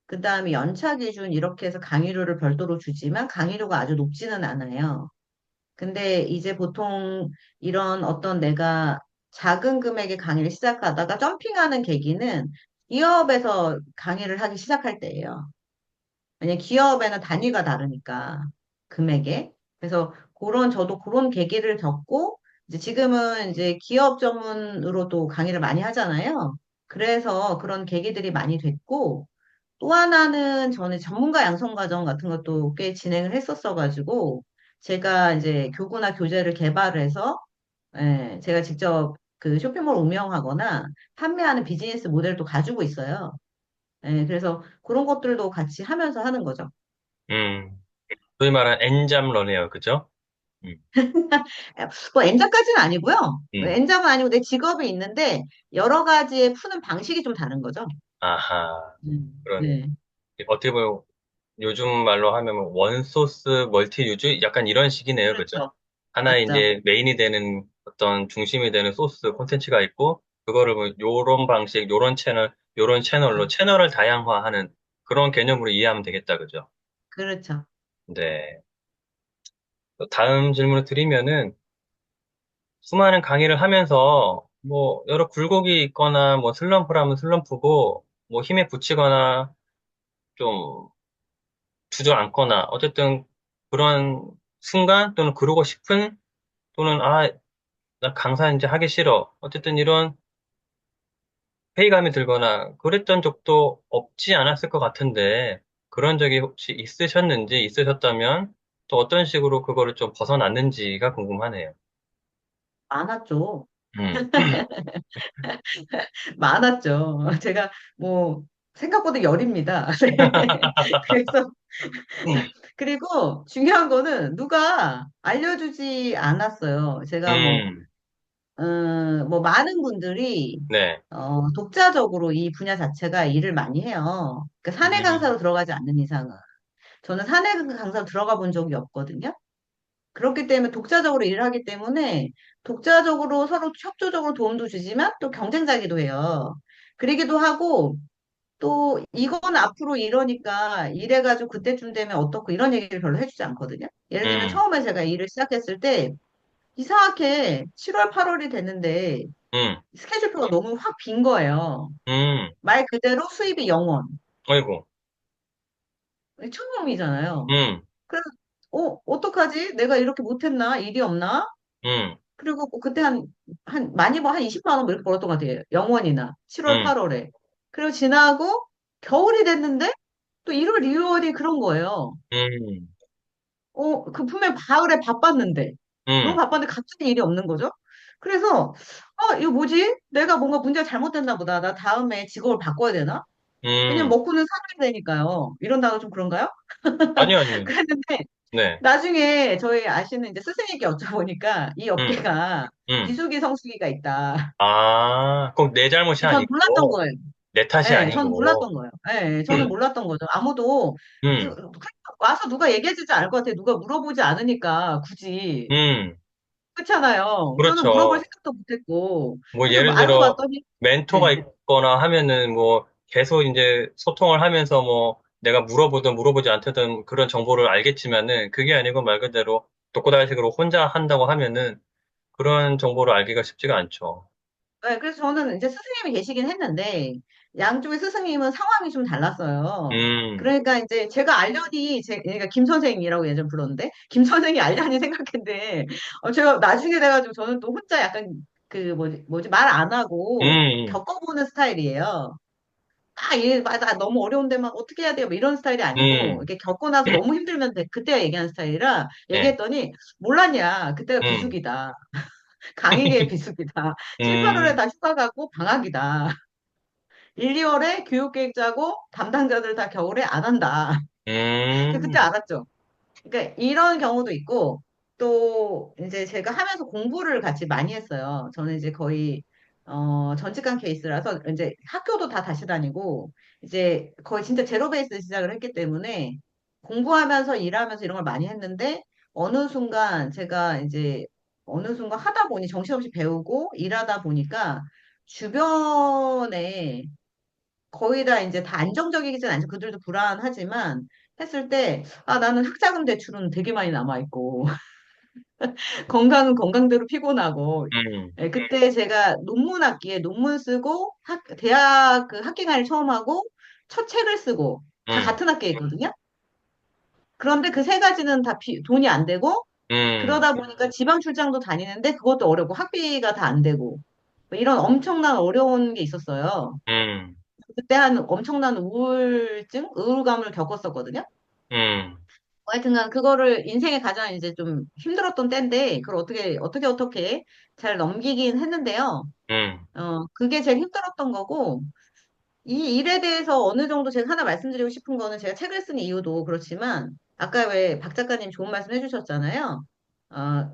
그 다음에 연차 기준 이렇게 해서 강의료를 별도로 주지만 강의료가 아주 높지는 않아요. 근데 이제 보통 이런 어떤 내가 작은 금액의 강의를 시작하다가 점핑하는 계기는 기업에서 강의를 하기 시작할 때예요. 왜냐면 기업에는 단위가 다르니까 금액에. 그래서 저도 그런 계기를 겪고 이제 지금은 이제 기업 전문으로도 강의를 많이 하잖아요. 그래서 그런 계기들이 많이 됐고 또 하나는 저는 전문가 양성 과정 같은 것도 꽤 진행을 했었어가지고 제가 이제 교구나 교재를 개발을 해서 제가 직접 그 쇼핑몰 운영하거나 판매하는 비즈니스 모델도 가지고 있어요. 그래서 그런 것들도 같이 하면서 하는 거죠. 음, 소위 말하는 엔잡러네요. 그죠? 음, 뭐 N자까지는 아니고요. 음, N자는 아니고 내 직업이 있는데 여러 가지의 푸는 방식이 좀 다른 거죠. 아하, 그러네요. 네. 어떻게 보면 요즘 말로 하면 뭐 원소스 멀티 유즈 약간 이런 식이네요. 그죠? 그렇죠. 하나의 맞죠. 이제 메인이 되는 어떤 중심이 되는 소스 콘텐츠가 있고 그거를 뭐 요런 방식, 요런 채널로 네. 채널을 다양화하는 그런 개념으로 이해하면 되겠다. 그죠? 그렇죠. 네. 또 다음 질문을 드리면은 수많은 강의를 하면서 뭐 여러 굴곡이 있거나 뭐 슬럼프라면 슬럼프고 뭐 힘에 부치거나 좀 주저앉거나 어쨌든 그런 순간 또는 그러고 싶은 또는 나 강사 이제 하기 싫어. 어쨌든 이런 회의감이 들거나 그랬던 적도 없지 않았을 것 같은데 그런 적이 혹시 있으셨는지 있으셨다면 또 어떤 식으로 그거를 좀 벗어났는지가 궁금하네요. 많았죠. 음, 많았죠. 제가 뭐 생각보다 열입니다. 그래서 그리고 중요한 거는 누가 알려주지 않았어요. 제가 음, 뭐 많은 분들이 네, 독자적으로 이 분야 자체가 일을 많이 해요. 그러니까 사내 음, 강사로 들어가지 않는 이상은. 저는 사내 강사로 들어가 본 적이 없거든요. 그렇기 때문에 독자적으로 일을 하기 때문에 독자적으로 서로 협조적으로 도움도 주지만 또 경쟁자기도 해요. 그러기도 하고 또 이건 앞으로 이러니까 이래가지고 그때쯤 되면 어떻고 이런 얘기를 별로 해주지 않거든요. 예를 들면 음, 처음에 제가 일을 시작했을 때 이상하게 7월, 8월이 됐는데 음, 스케줄표가 너무 확 빈 거예요. 음, 말 그대로 수입이 0원. 아이고, 처음이잖아요. 음, 그래서 어떡하지? 내가 이렇게 못했나? 일이 없나? 음, 그리고 그때 많이 한 20만 원 이렇게 벌었던 것 같아요. 0원이나 7월, 음, 8월에. 그리고 지나고 겨울이 됐는데 또 1월, 2월이 그런 거예요. 음, 그 분명 가을에 바빴는데. 너무 음, 바빴는데 갑자기 일이 없는 거죠. 그래서, 이거 뭐지? 내가 뭔가 문제가 잘못됐나 보다. 나 다음에 직업을 바꿔야 되나? 왜냐면 음, 먹고는 살아야 되니까요. 이런 단어 좀 그런가요? 아니요, 아니요, 그랬는데, 네, 나중에 저희 아시는 이제 스승님께 여쭤보니까 이 음, 업계가 음, 비수기 성수기가 있다. 아, 꼭 내 잘못이 전 몰랐던 아니고, 거예요. 내 탓이 예, 저는 아니고, 몰랐던 거예요. 예, 저는 몰랐던 거죠. 아무도 음, 와서 누가 얘기해주지 않을 것 같아요. 누가 물어보지 않으니까 굳이. 음, 그렇잖아요. 저는 물어볼 그렇죠. 생각도 못했고. 뭐 그래서 뭐 예를 알고 들어 봤더니, 멘토가 네. 있거나 하면은 뭐 계속 이제 소통을 하면서 뭐 내가 물어보든 물어보지 않든 그런 정보를 알겠지만은 그게 아니고 말 그대로 독고다이식으로 혼자 한다고 하면은 그런 정보를 알기가 쉽지가 않죠. 네, 그래서 저는 이제 스승님이 계시긴 했는데, 양쪽의 스승님은 상황이 좀 달랐어요. 음, 그러니까 이제 제가 알려니, 그러니까 김 선생이라고 예전 불렀는데, 김 선생이 알려니 생각했는데, 제가 나중에 돼가지고 저는 또 혼자 약간 뭐지, 말 안 하고 음, 겪어보는 스타일이에요. 나 너무 어려운데 막 어떻게 해야 돼요? 뭐 이런 스타일이 아니고, 음, 이렇게 겪고 나서 너무 힘들면 그때 얘기하는 스타일이라 예, 얘기했더니, 몰랐냐. 그때가 음, 비수기다. 강의계의 비수기다. 7, 8월에 음, 다 휴가 가고 방학이다. 1, 2월에 교육계획 짜고 담당자들 다 겨울에 안 한다. 그때 음, 알았죠. 그러니까 이런 경우도 있고 또 이제 제가 하면서 공부를 같이 많이 했어요. 저는 이제 거의 전직관 케이스라서 이제 학교도 다 다시 다니고 이제 거의 진짜 제로 베이스 시작을 했기 때문에 공부하면서 일하면서 이런 걸 많이 했는데 어느 순간 제가 이제 어느 순간 하다 보니 정신없이 배우고 일하다 보니까 주변에 거의 다 이제 다 안정적이진 않죠. 그들도 불안하지만 했을 때, 나는 학자금 대출은 되게 많이 남아있고, 건강은 건강대로 피곤하고, 음, 예, 그때 제가 논문 학기에 논문 쓰고, 대학 그 학기 강의를 처음 하고, 첫 책을 쓰고, 다 음, 같은 학기에 있거든요. 그런데 그 세 가지는 다 돈이 안 되고, 음, 그러다 보니까 지방 출장도 다니는데 그것도 어렵고, 학비가 다 안 되고, 뭐 이런 엄청난 어려운 게 있었어요. 음, 그때 한 엄청난 우울감을 겪었었거든요. 음, 하여튼간 그거를 인생의 가장 이제 좀 힘들었던 때인데 그걸 어떻게 잘 넘기긴 했는데요. 음, 그게 제일 힘들었던 거고 이 일에 대해서 어느 정도 제가 하나 말씀드리고 싶은 거는 제가 책을 쓴 이유도 그렇지만 아까 왜 박 작가님 좋은 말씀 해주셨잖아요.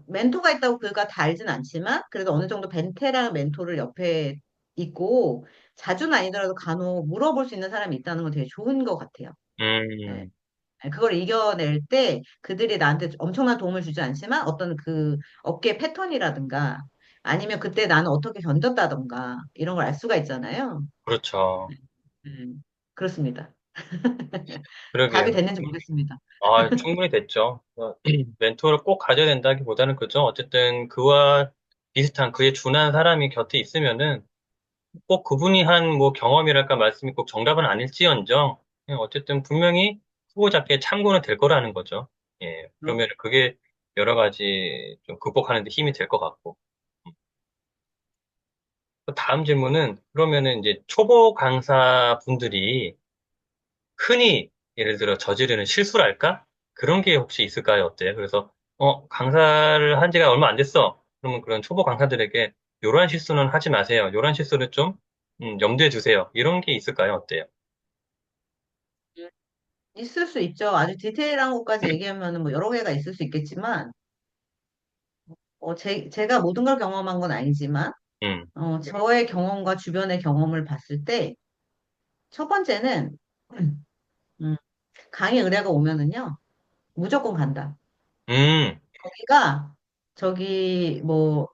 멘토가 있다고 그가 다 알진 않지만 그래도 어느 정도 벤테랑 멘토를 옆에 있고 자주는 아니더라도 간혹 물어볼 수 있는 사람이 있다는 건 되게 좋은 것 같아요. 네. 음, 그걸 이겨낼 때 그들이 나한테 엄청난 도움을 주지 않지만 어떤 그 업계 패턴이라든가 아니면 그때 나는 어떻게 견뎠다던가 이런 걸 알 수가 있잖아요. 그렇죠. 그렇습니다. 답이 그러게요. 됐는지 모르겠습니다. 충분히 됐죠. 멘토를 꼭 가져야 된다기보다는 그죠. 어쨌든 그와 비슷한 그에 준한 사람이 곁에 있으면은 꼭 그분이 한 뭐 경험이랄까 말씀이 꼭 정답은 아닐지언정 어쨌든 분명히 후보자께 참고는 될 거라는 거죠. 예, 어, 그러면 그게 여러 가지 좀 극복하는 데 힘이 될 것 같고. 또 다음 질문은 그러면은 이제 초보 강사 분들이 흔히 예를 들어 저지르는 실수랄까? 그런 게 혹시 있을까요? 어때요? 그래서 강사를 한 지가 얼마 안 됐어. 그러면 그런 초보 강사들에게 요런 실수는 하지 마세요. 요런 실수를 좀, 염두에 두세요. 이런 게 있을까요? 어때요? 있을 수 있죠. 아주 디테일한 것까지 얘기하면 뭐 여러 개가 있을 수 있겠지만, 제가 모든 걸 경험한 건 아니지만, 음, 저의 경험과 주변의 경험을 봤을 때, 첫 번째는, 음, 강의 의뢰가 오면은요, 무조건 간다. 음, 거기가, 저기, 뭐,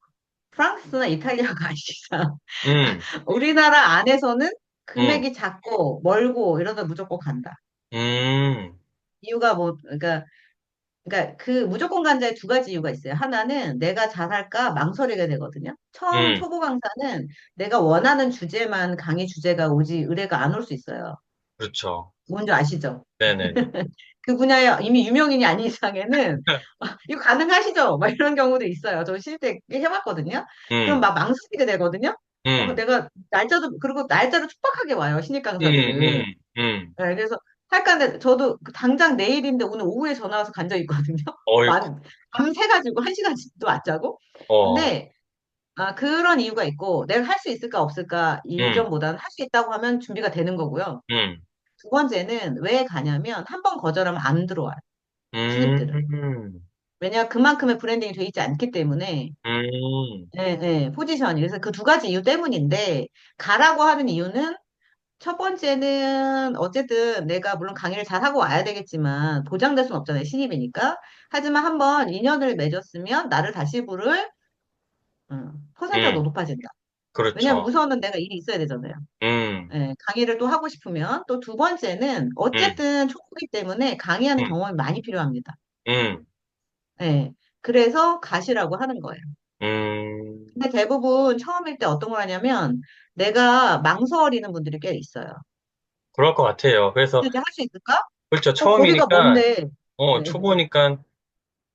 프랑스나 이탈리아가 아니라, 음, 우리나라 안에서는 음, 금액이 작고, 멀고, 이러다 무조건 간다. 음, 이유가 뭐, 그러니까 그 무조건 간자에 두 가지 이유가 있어요. 하나는 내가 잘할까 망설이게 되거든요. 처음 음, 초보 강사는 내가 원하는 주제만 강의 주제가 오지 의뢰가 안 올 수 있어요. 그렇죠. 뭔지 아시죠? 네네네. 그 분야에 이미 유명인이 아닌 이상에는 이거 가능하시죠? 막 이런 경우도 있어요. 저 실제 해봤거든요. 그럼 음, 막 망설이게 되거든요. 음, 내가 날짜도 그리고 날짜를 촉박하게 와요. 신입 음, 강사들은. 네, 그래서 할까 하는데 저도 당장 내일인데 오늘 오후에 전화 와서 간 적이 있거든요. 어이구, 밤새가지고 한 시간씩도 왔자고. 어, 근데 그런 이유가 있고 내가 할 수 있을까 없을까 음, 이전보다는 할 수 있다고 하면 준비가 되는 거고요. 음, 두 번째는 왜 가냐면 한 번 거절하면 안 들어와요. 신입들은. 음, 왜냐 그만큼의 브랜딩이 돼 있지 않기 때문에 예, 예, 포지션이. 그래서 그 두 가지 이유 때문인데 가라고 하는 이유는 첫 번째는 어쨌든 내가 물론 강의를 잘 하고 와야 되겠지만 보장될 수는 없잖아요. 신입이니까. 하지만 한번 인연을 맺었으면 나를 다시 부를 퍼센트가 더 음, 높아진다. 왜냐면 그렇죠. 우선은 내가 일이 있어야 되잖아요. 음, 예, 강의를 또 하고 싶으면 또 두 번째는 음, 어쨌든 초보기 때문에 강의하는 음, 경험이 많이 필요합니다. 음, 예, 그래서 가시라고 하는 거예요. 음, 근데 대부분 처음일 때 어떤 걸 하냐면 내가 망설이는 분들이 꽤 있어요. 그럴 것 같아요. 그래서, 이제 할 수 있을까? 그렇죠. 거리가 처음이니까, 먼데. 네. 초보니까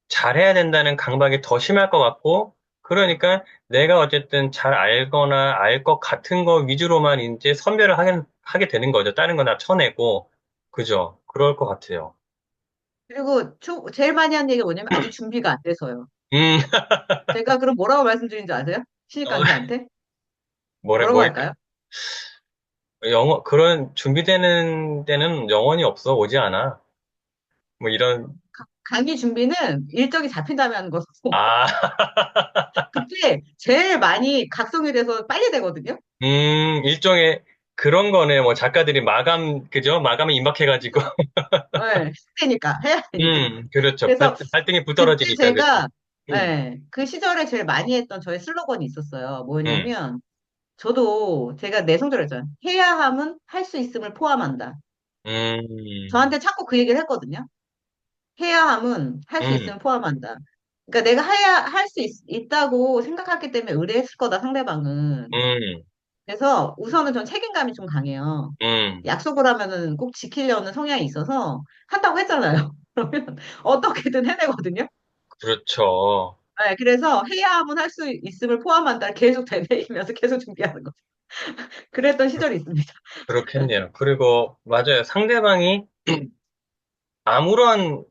잘해야 된다는 강박이 더 심할 것 같고, 그러니까 내가 어쨌든 잘 알거나 알 것 같은 거 위주로만 이제 선별을 하게 되는 거죠. 다른 거 다 쳐내고, 그죠? 그럴 것 같아요. 그리고 제일 많이 하는 얘기가 뭐냐면 아직 준비가 안 돼서요. 음, 제가 그럼 뭐라고 말씀드린지 아세요? 신입 어, 강사한테? 뭐라고 뭐, 할까요? 그런 준비되는 데는 영원히 없어, 오지 않아. 뭐 이런, 강의 준비는 일정이 잡힌 다음에 하는 거고 아, 그때 제일 많이 각성이 돼서 빨리 되거든요. 일종의 그런 거네. 뭐 작가들이 그죠? 마감에 임박해가지고. 네, 해야 되니까. 그렇죠. 그래서 발등에 불 그때 떨어지니까, 그죠? 제가 음, 그 시절에 제일 많이 했던 저의 슬로건이 있었어요. 음, 뭐냐면 저도 제가 내성적이었잖아요. 해야 함은 할 수 있음을 포함한다. 음, 저한테 자꾸 그 얘기를 했거든요. 해야 함은 할 수 음, 있음을 포함한다. 그러니까 내가 할 수 있다고 생각했기 때문에 의뢰했을 거다, 상대방은. 음, 그래서 우선은 전 책임감이 좀 강해요. 음, 약속을 하면은 꼭 지키려는 성향이 있어서 한다고 했잖아요. 그러면 어떻게든 해내거든요. 그렇죠. 그래서 해야 함은 할 수 있음을 포함한다. 계속 되뇌이면서 계속 준비하는 거죠. 그랬던 시절이 있습니다. 그렇겠네요. 그리고, 맞아요. 상대방이 아무런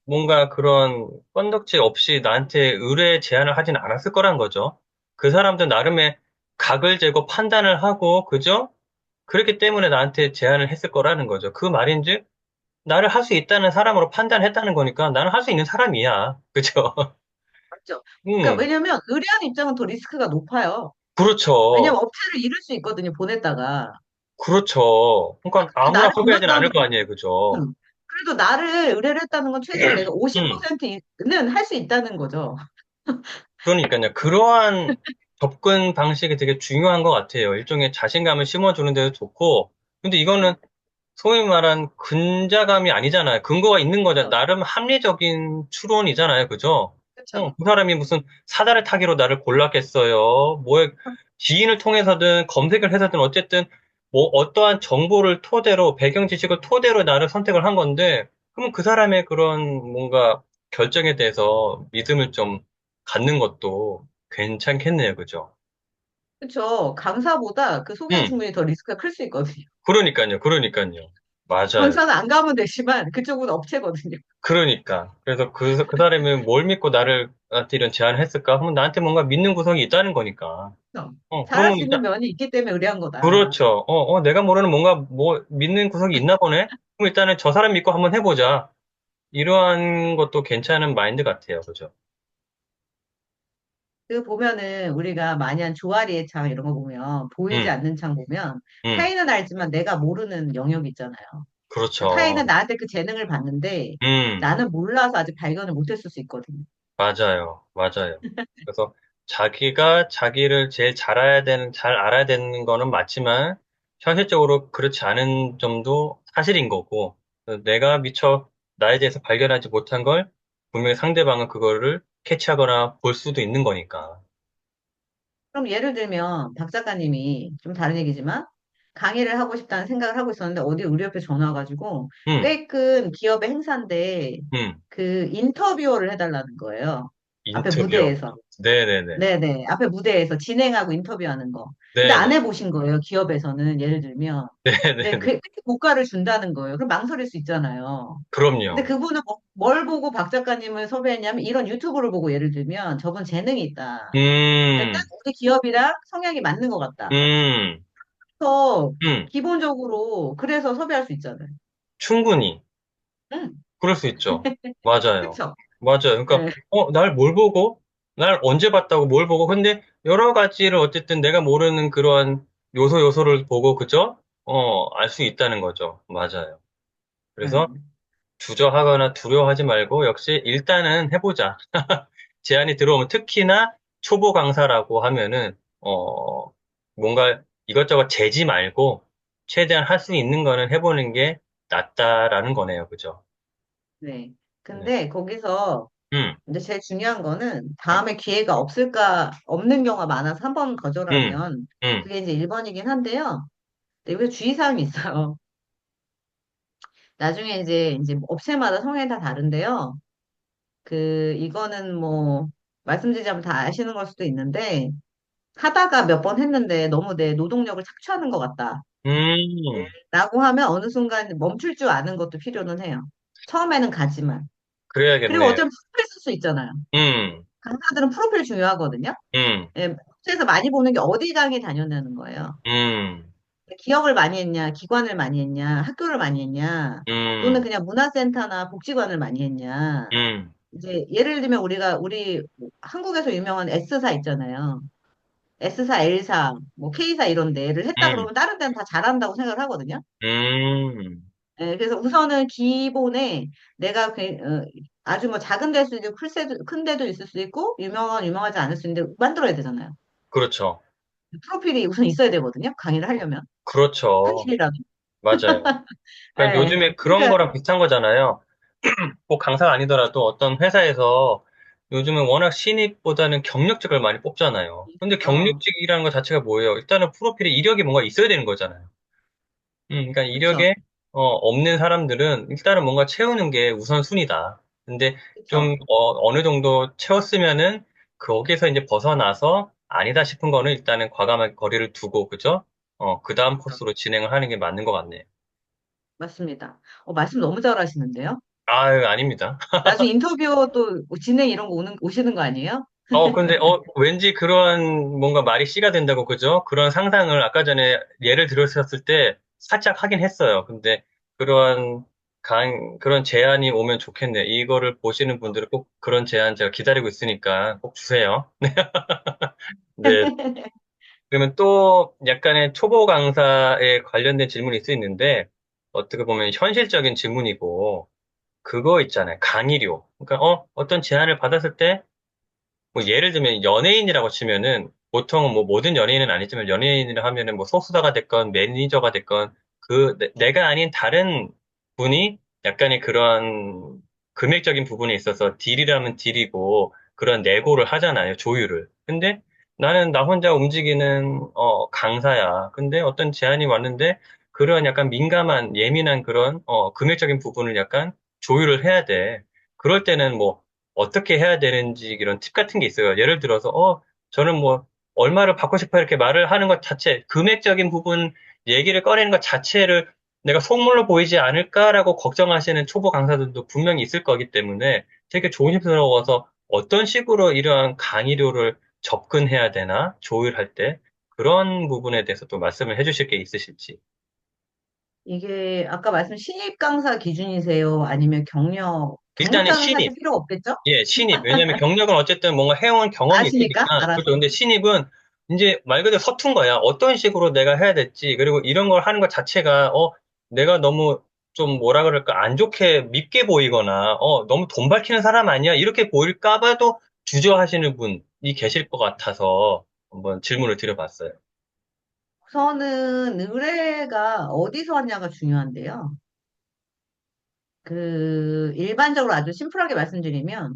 뭔가 그런 건덕지 없이 나한테 의뢰 제안을 하진 않았을 거란 거죠. 그 사람도 나름의 각을 재고 판단을 하고, 그죠? 그렇기 때문에 나한테 제안을 했을 거라는 거죠. 그 말인즉, 나를 할 수 있다는 사람으로 판단했다는 거니까 나는 할 수 있는 사람이야. 그죠? 맞죠? 그러니까 음, 왜냐면 의뢰하는 입장은 더 리스크가 높아요. 그렇죠. 왜냐면 업체를 잃을 수 있거든요, 보냈다가. 그렇죠. 그러니까 그게 아무나 나를 섭외하진 않을 그만둬도, 거 아니에요. 그죠? 그래도 나를 의뢰를 했다는 건 최소한 내가 음, 50%는 할 수 있다는 거죠. 그러니까요. 그러한 접근 방식이 되게 중요한 것 같아요. 일종의 자신감을 심어주는 데도 좋고, 근데 이거는 소위 말한 근자감이 아니잖아요. 근거가 있는 거잖아요. 그렇죠. 나름 합리적인 추론이잖아요. 그죠? 그렇죠. 그 사람이 무슨 사다리 타기로 나를 골랐겠어요. 뭐, 지인을 통해서든 검색을 해서든 어쨌든 뭐 어떠한 정보를 토대로, 배경 지식을 토대로 나를 선택을 한 건데, 그러면 그 사람의 그런 뭔가 결정에 대해서 믿음을 좀 갖는 것도 괜찮겠네요. 그죠? 그렇죠. 강사보다 그 소개 음, 충분히 더 리스크가 클 수 있거든요. 그러니까요. 맞아요. 강사는 안 가면 되지만 그쪽은 업체거든요. 그러니까. 그래서 그 사람이 뭘 믿고 나를 나한테 이런 제안을 했을까? 그러면 나한테 뭔가 믿는 구석이 있다는 거니까. 그렇죠? 잘할 그러면 수 있는 일단, 면이 있기 때문에 의뢰한 거다. 그렇죠. 내가 모르는 뭔가 뭐 믿는 구석이 있나 보네? 그럼 일단은 저 사람 믿고 한번 해보자. 이러한 것도 괜찮은 마인드 같아요. 그죠? 그 보면은 우리가 많이 한 조아리의 창 이런 거 보면 보이지 음, 않는 창 보면 음, 타인은 알지만 내가 모르는 영역 있잖아요. 타인은 그렇죠. 나한테 그 재능을 봤는데 음. 나는 몰라서 아직 발견을 못했을 수 있거든요. 맞아요. 맞아요. 그래서 자기가 자기를 제일 잘 알아야 되는 거는 맞지만, 현실적으로 그렇지 않은 점도 사실인 거고, 내가 미처 나에 대해서 발견하지 못한 걸 분명히 상대방은 그거를 캐치하거나 볼 수도 있는 거니까. 그럼 예를 들면 박 작가님이 좀 다른 얘기지만 강의를 하고 싶다는 생각을 하고 있었는데 어디 우리 옆에 전화 와가지고 음, 꽤 큰 기업의 행사인데 음, 그 인터뷰어를 해달라는 거예요. 앞에 인터뷰요. 무대에서. 네네네. 네네. 앞에 무대에서 진행하고 인터뷰하는 거. 근데 안 네네. 해보신 거예요. 기업에서는 예를 들면. 근데 네네네. 그 고가를 준다는 거예요. 그럼 망설일 수 있잖아요. 근데 그럼요. 그분은 뭘 보고 박 작가님을 섭외했냐면 이런 유튜브를 보고 예를 들면 저분 재능이 있다. 그러니까 딱 음, 우리 기업이랑 성향이 맞는 것 같다. 음, 그래서 음, 기본적으로 그래서 섭외할 수 있잖아요. 충분히. 응, 그럴 수 있죠. 맞아요. 그쵸? 맞아요. 그러니까, 네, 날 뭘 보고? 날 언제 봤다고 뭘 보고? 근데 여러 가지를 어쨌든 내가 모르는 그런 요소를 보고, 그죠? 알 수 있다는 거죠. 맞아요. 그래서 네, 주저하거나 두려워하지 말고, 역시 일단은 해보자. 제안이 들어오면 특히나 초보 강사라고 하면은, 뭔가 이것저것 재지 말고, 최대한 할 수 있는 거는 해보는 게 낫다라는 거네요. 그죠? 네. 네. 근데 거기서 음, 이제 제일 중요한 거는 음, 다음에 기회가 없을까, 없는 경우가 많아서 한 번 음, 거절하면 음, 그게 이제 1번이긴 한데요. 근데 여기서 주의사항이 있어요. 나중에 이제 업체마다 성향이 다 다른데요. 이거는 뭐, 말씀드리자면 다 아시는 걸 수도 있는데, 하다가 몇 번 했는데 너무 내 노동력을 착취하는 것 같다. 음, 라고 하면 어느 순간 멈출 줄 아는 것도 필요는 해요. 처음에는 가지만. 그리고 그래야겠네. 어쩌면 프로필 쓸 수 있잖아요. 음, 강사들은 프로필 중요하거든요. 음, 예, 업체에서 많이 보는 게 어디 강의 다녔냐는 거예요. 음, 기업을 많이 했냐, 기관을 많이 했냐, 학교를 많이 했냐, 또는 음, 그냥 문화센터나 복지관을 많이 했냐. 음, 이제 예를 들면 우리 한국에서 유명한 S사 있잖아요. S사, L사, 뭐 K사 이런 데를 했다 음, 그러면 다른 데는 다 잘한다고 생각을 하거든요. 음, 예, 그래서 우선은 기본에 내가 아주 뭐 작은 데일 수도 있고 큰 데도 있을 수도 있고 유명하지 않을 수 있는데 만들어야 되잖아요. 그렇죠. 프로필이 우선 있어야 되거든요. 강의를 하려면. 한 그렇죠. 일이라도. 맞아요. 그러니까 예. 요즘에 그런 그러니까 거랑 비슷한 거잖아요. 꼭 강사가 아니더라도 어떤 회사에서 요즘은 워낙 신입보다는 경력직을 많이 뽑잖아요. 근데 어, 경력직이라는 것 자체가 뭐예요? 일단은 프로필에 이력이 뭔가 있어야 되는 거잖아요. 그러니까 그쵸, 이력에 없는 사람들은 일단은 뭔가 채우는 게 우선순위다. 근데 그쵸. 좀 어느 정도 채웠으면은 거기서 이제 벗어나서 아니다 싶은 거는 일단은 과감하게 거리를 두고 그죠? 그 다음 그쵸. 코스로 진행을 하는 게 맞는 것 같네요. 맞습니다. 말씀 너무 잘하시는데요. 아유, 아닙니다. 나중에 인터뷰 또 진행 이런 거 오시는 거 아니에요? 근데 왠지 그런 뭔가 말이 씨가 된다고 그죠? 그런 상상을 아까 전에 예를 들었을 때 살짝 하긴 했어요. 근데 그런 그런 제안이 오면 좋겠네요. 이거를 보시는 분들은 꼭 그런 제안 제가 기다리고 있으니까 꼭 주세요. 네. 그러면 또 약간의 초보 강사에 관련된 질문이 있을 수 있는데 어떻게 보면 현실적인 질문이고 그거 있잖아요. 강의료. 그러니까 어떤 제안을 받았을 때 뭐 예를 들면 연예인이라고 치면은 보통은 뭐 모든 연예인은 아니지만 연예인이라 하면은 뭐 소수자가 됐건 매니저가 됐건 내가 아닌 다른 분이 약간의 그런 금액적인 부분에 있어서 딜이라면 딜이고 그런 내고를 하잖아요. 조율을. 근데 나는 나 혼자 움직이는 강사야. 근데 어떤 제안이 왔는데 그런 약간 민감한 예민한 그런 금액적인 부분을 약간 조율을 해야 돼. 그럴 때는 뭐 어떻게 해야 되는지 이런 팁 같은 게 있어요. 예를 들어서, 저는 뭐, 얼마를 받고 싶어 이렇게 말을 하는 것 자체, 금액적인 부분 얘기를 꺼내는 것 자체를 내가 속물로 보이지 않을까라고 걱정하시는 초보 강사들도 분명히 있을 거기 때문에 되게 조심스러워서 어떤 식으로 이러한 강의료를 접근해야 되나? 조율할 때. 그런 부분에 대해서 또 말씀을 해주실 게 있으실지. 이게 아까 말씀 신입 강사 기준이세요? 아니면 일단은 경력자는 사실 신입. 필요 없겠죠? 예, 신입. 왜냐면 경력은 어쨌든 뭔가 해온 경험이 아시니까 있으니까. 그렇죠. 알아서. 근데 신입은 이제 말 그대로 서툰 거야. 어떤 식으로 내가 해야 될지. 그리고 이런 걸 하는 것 자체가, 내가 너무 좀 뭐라 그럴까, 안 좋게 밉게 보이거나, 너무 돈 밝히는 사람 아니야? 이렇게 보일까 봐도 주저하시는 분이 계실 것 같아서 한번 질문을 드려봤어요. 우선은 의뢰가 어디서 왔냐가 중요한데요. 일반적으로 아주 심플하게 말씀드리면,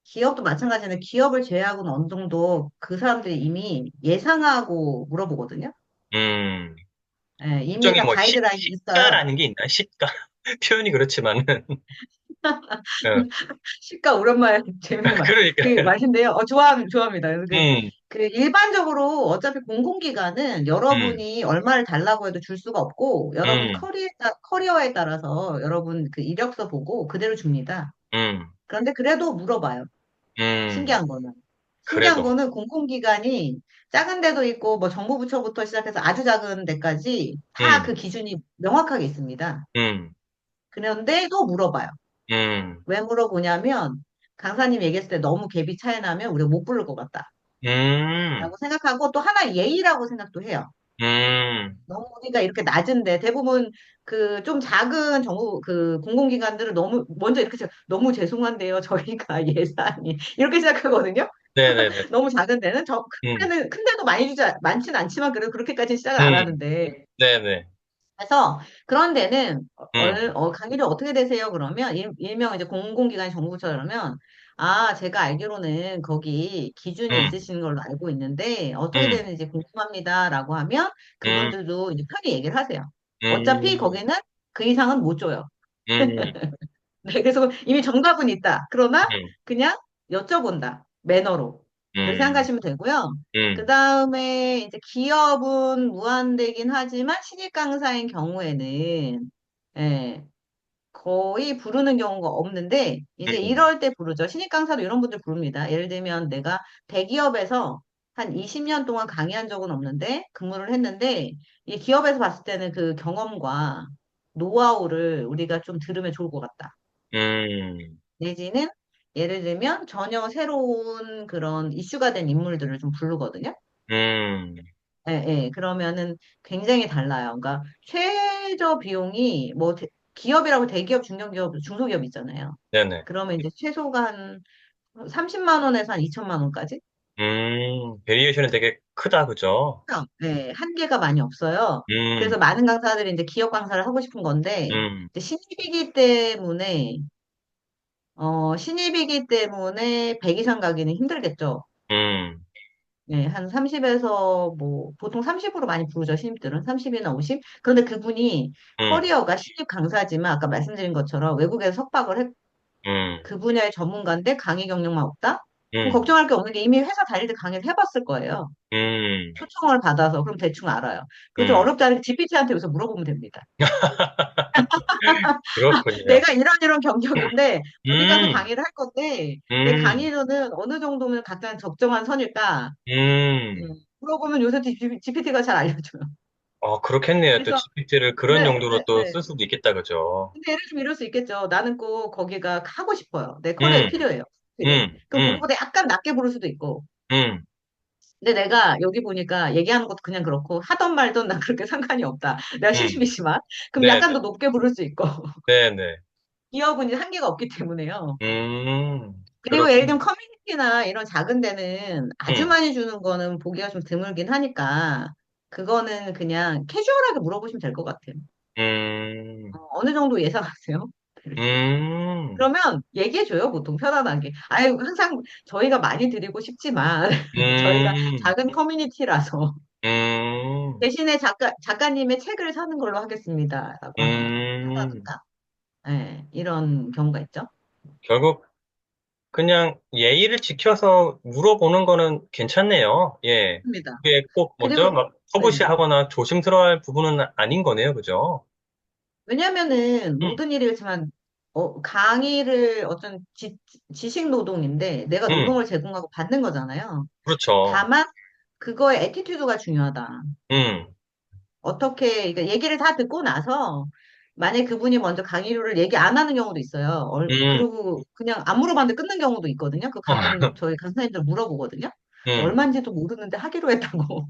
기업도 마찬가지인데, 기업을 제외하고는 어느 정도 그 사람들이 이미 예상하고 물어보거든요. 음, 이미 일종의 다 뭐, 가이드라인이 있어요. 시가라는 게 있나? 시가. 표현이 그렇지만은. 어, 시가 오랜만에 재밌는 그러니까. 말인데요. 좋아합니다. 그래서 음, 일반적으로 어차피 공공기관은 음, 여러분이 얼마를 달라고 해도 줄 수가 없고, 여러분 음, 커리어에 따라서 여러분 그 이력서 보고 그대로 줍니다. 음, 그런데 그래도 물어봐요. 음. 신기한 거는. 신기한 그래도. 거는 공공기관이 작은 데도 있고, 뭐 정부부처부터 시작해서 아주 작은 데까지 다 음, 그 기준이 명확하게 있습니다. 음, 그런데도 물어봐요. 음, 왜 물어보냐면, 강사님 얘기했을 때 너무 갭이 차이 나면 우리가 못 부를 것 같다. 음, 라고 생각하고 또 하나 예의라고 생각도 해요. 음, 너무 우리가 이렇게 낮은데 대부분 좀 작은 공공기관들은 먼저 이렇게 너무 죄송한데요. 저희가 예산이 이렇게 시작하거든요. 네네네. 너무 작은 데는 음, 큰 데도 많지는 않지만 그래도 그렇게까지 시작을 안 음, 하는데 네네. 그래서 그런 데는 음, 강의를 어떻게 되세요? 그러면 일명 이제 공공기관 정부처럼 그러면 제가 알기로는 거기 기준이 음, 있으신 걸로 알고 있는데 어떻게 음, 되는지 궁금합니다라고 하면 음, 그분들도 이제 편히 얘기를 하세요. 어차피 음, 거기는 그 이상은 못 줘요. 음, 네, 그래서 이미 정답은 있다. 그러나 음, 그냥 여쭤본다. 매너로. 그렇게 음, 생각하시면 되고요. 그 음, 다음에 이제 기업은 무한대긴 하지만 신입 강사인 경우에는 예, 거의 부르는 경우가 없는데 이제 음, 이럴 때 부르죠. 신입 강사도 이런 분들 부릅니다. 예를 들면 내가 대기업에서 한 20년 동안 강의한 적은 없는데 근무를 했는데 이 기업에서 봤을 때는 그 경험과 노하우를 우리가 좀 들으면 좋을 것 같다. 음, 내지는 예를 들면 전혀 새로운 그런 이슈가 된 인물들을 좀 부르거든요. 음, 예, 예. 그러면은 굉장히 달라요. 그러니까 최저 비용이 기업이라고 대기업, 중견기업, 중소기업 있잖아요. 네네. 그러면 이제 최소가 한 30만 원에서 한 2천만 원까지? 베리에이션은 되게 크다, 그죠? 네, 한계가 많이 없어요. 음, 그래서 많은 강사들이 이제 기업 강사를 하고 싶은 건데, 음, 이제 신입이기 때문에 100 이상 가기는 힘들겠죠. 음, 네, 한 30에서 보통 30으로 많이 부르죠, 신입들은. 30이나 50? 그런데 그분이 음, 커리어가 신입 강사지만 아까 말씀드린 것처럼 외국에서 음, 그 분야의 전문가인데 강의 경력만 없다? 그럼 음, 걱정할 게 없는 게 이미 회사 다닐 때 강의를 해봤을 거예요. 음, 초청을 받아서 그럼 대충 알아요. 그거 좀 음. 어렵지 않으면 GPT한테 여기서 물어보면 됩니다. 그렇군요. 내가 이런 경력인데 어디 가서 음, 강의를 할 건데 내 음, 강의료는 어느 정도면 각자 적정한 선일까? 음. 물어보면 요새 GPT가 잘 알려줘요. 그렇겠네요. 또 그래서 GPT를 그런 네, 용도로 네, 또 네. 쓸 수도 있겠다, 그죠? 근데 예를 들면 이럴 수 있겠죠. 나는 꼭 거기가 하고 싶어요. 내 커리어에 음, 필요해요. 필히. 음, 그럼 음, 그거보다 약간 낮게 부를 수도 있고. 음, 근데 내가 여기 보니까 얘기하는 것도 그냥 그렇고 하던 말던 난 그렇게 상관이 없다. 내가 음. 심심이지만. 그럼 약간 네네, 더 높게 부를 수 있고. 네네. 기업은 이제 한계가 없기 때문에요. 그리고 예를 그렇군. 들면 커뮤니티나 이런 작은 데는 아주 음, 많이 주는 거는 보기가 좀 드물긴 하니까 그거는 그냥 캐주얼하게 물어보시면 될 것 같아요. 음, 어느 정도 예상하세요? 음, 그러면 얘기해줘요, 보통 편안하게. 아유, 항상 저희가 많이 드리고 싶지만, 저희가 음, 작은 커뮤니티라서, 음, 대신에 작가님의 책을 사는 걸로 하겠습니다. 라고 음. 한다든가. 네, 이런 경우가 있죠. 결국 그냥 예의를 지켜서 물어보는 거는 괜찮네요. 예. 입니다. 그게 꼭 그리고, 먼저 막 네. 터부시하거나 조심스러워할 부분은 아닌 거네요, 그죠? 왜냐면은 음, 모든 일이 그렇지만 강의를 지식 노동인데 내가 음, 노동을 제공하고 받는 거잖아요. 그렇죠. 다만 그거의 애티튜드가 중요하다. 음, 그러니까 얘기를 다 듣고 나서 만약에 그분이 먼저 강의료를 얘기 안 하는 경우도 있어요. 음, 그리고 그냥 안 물어봤는데 끊는 경우도 있거든요. 그 가끔 저희 강사님들 물어보거든요. 음, 얼마인지도 모르는데 하기로 했다고.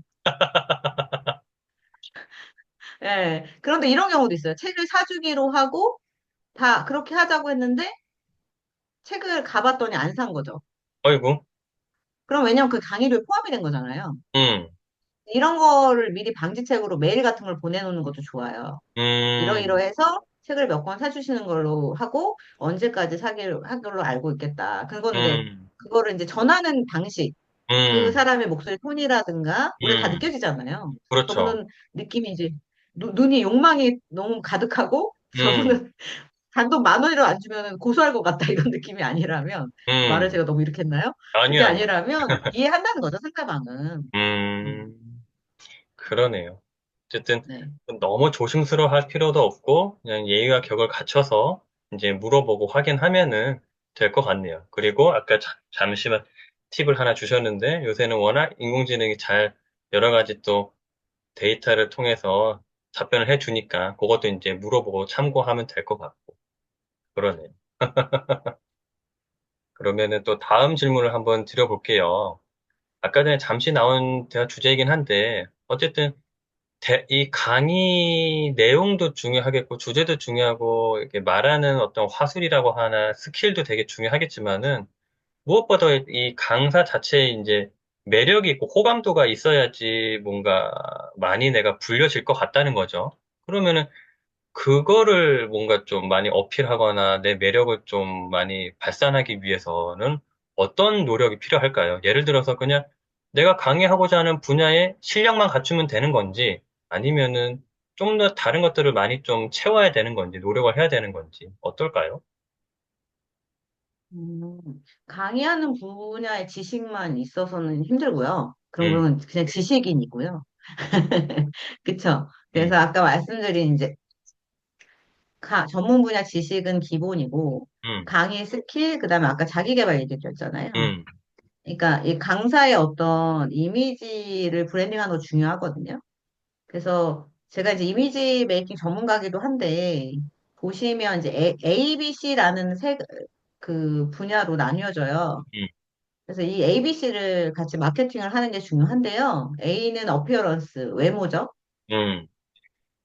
예. 그런데 이런 경우도 있어요. 책을 사주기로 하고 다 그렇게 하자고 했는데 책을 가봤더니 안 산 거죠. 어이구, 그럼 왜냐면 그 강의료에 포함이 된 거잖아요. 음, 이런 거를 미리 방지책으로 메일 같은 걸 보내놓는 것도 좋아요. 음, 이러이러해서 책을 몇 권 사주시는 걸로 하고 언제까지 하기로 알고 있겠다. 음, 그거를 이제 전하는 방식, 그 음, 사람의 목소리 톤이라든가 우리가 다 음, 느껴지잖아요. 그렇죠. 저분은 느낌이 이제 눈이 욕망이 너무 가득하고 음, 저분은 단돈 10,000원이라도 안 주면 고소할 것 같다 이런 느낌이 아니라면 말을 음, 제가 너무 이렇게 했나요? 그게 아니요, 아니요. 아니라면 이해한다는 거죠, 상대방은. 음, 음, 그러네요. 어쨌든 네. 너무 조심스러워 할 필요도 없고 그냥 예의와 격을 갖춰서 이제 물어보고 확인하면은 될 것 같네요. 그리고 아까 잠시만 팁을 하나 주셨는데 요새는 워낙 인공지능이 잘 여러 가지 또 데이터를 통해서 답변을 해주니까 그것도 이제 물어보고 참고하면 될 것 같고 그러네요. 그러면은 또 다음 질문을 한번 드려볼게요. 아까 전에 잠시 나온 대화 주제이긴 한데 어쨌든 이 강의 내용도 중요하겠고, 주제도 중요하고, 이렇게 말하는 어떤 화술이라고 하나, 스킬도 되게 중요하겠지만은, 무엇보다 이 강사 자체에 이제 매력이 있고 호감도가 있어야지 뭔가 많이 내가 불려질 것 같다는 거죠. 그러면은 그거를 뭔가 좀 많이 어필하거나 내 매력을 좀 많이 발산하기 위해서는 어떤 노력이 필요할까요? 예를 들어서 그냥 내가 강의하고자 하는 분야의 실력만 갖추면 되는 건지 아니면은 좀 더 다른 것들을 많이 좀 채워야 되는 건지 노력을 해야 되는 건지 어떨까요? 음, 강의하는 분야의 지식만 있어서는 힘들고요. 그런 음, 건 그냥 지식인이고요. 그쵸? 그래서 음, 아까 말씀드린 이제 전문 분야 지식은 기본이고, 음, 강의 스킬, 그다음에 아까 자기 개발 얘기 드렸잖아요. 음, 그러니까 이 강사의 어떤 이미지를 브랜딩하는 거 중요하거든요. 그래서 제가 이제 이미지 메이킹 전문가기도 한데, 보시면 이제 ABC라는 그 분야로 나뉘어져요. 음, 그래서 이 ABC를 같이 마케팅을 하는 게 중요한데요. A는 어피어런스, 외모죠. 음,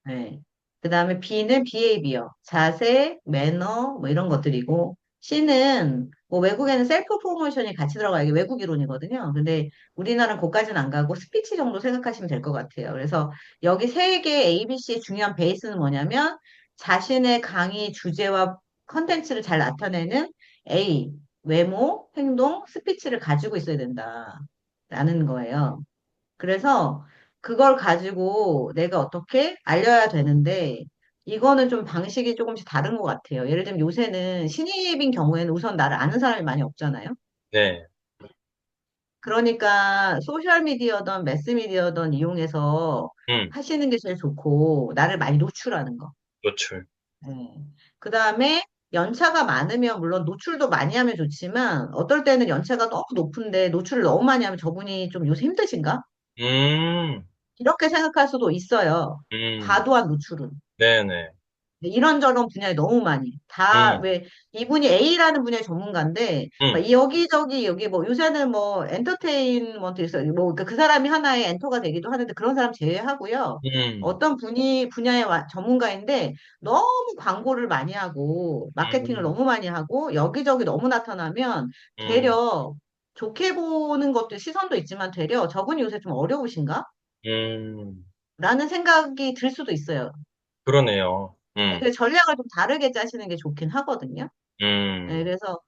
네. 그 다음에 B는 비헤이비어, 자세, 매너, 뭐 이런 것들이고, C는 뭐 외국에는 셀프 프로모션이 같이 들어가 이게 외국 이론이거든요. 근데 우리나라는 거기까지는 안 가고 스피치 정도 생각하시면 될 것 같아요. 그래서 여기 세 개 ABC의 중요한 베이스는 뭐냐면 자신의 강의 주제와 컨텐츠를 잘 나타내는 A, 외모, 행동, 스피치를 가지고 있어야 된다라는 거예요. 그래서 그걸 가지고 내가 어떻게 알려야 되는데, 이거는 좀 방식이 조금씩 다른 것 같아요. 예를 들면 요새는 신입인 경우에는 우선 나를 아는 사람이 많이 없잖아요. 네, 그러니까 소셜미디어든 매스미디어든 이용해서 음, 하시는 게 제일 좋고, 나를 많이 노출하는 거. 노출. 그 다음에 연차가 많으면 물론 노출도 많이 하면 좋지만, 어떨 때는 연차가 너무 높은데 노출을 너무 많이 하면 저분이 좀 요새 힘드신가? 음, 이렇게 생각할 수도 있어요. 음, 과도한 노출은. 네네, 네, 이런저런 분야에 너무 많이. 음, 이분이 A라는 분야의 전문가인데, 음, 막 여기저기, 여기 뭐, 요새는 뭐, 엔터테인먼트 있어요. 뭐, 그 사람이 하나의 엔터가 되기도 하는데, 그런 사람 제외하고요. 음, 어떤 분야의 전문가인데, 너무 광고를 많이 하고, 마케팅을 음, 너무 많이 하고, 여기저기 너무 나타나면, 음, 되려, 좋게 보는 것도 시선도 있지만, 되려, 저분이 요새 좀 어려우신가? 음. 라는 생각이 들 수도 있어요. 그러네요. 그 전략을 좀 다르게 짜시는 게 좋긴 하거든요. 네, 음, 그래서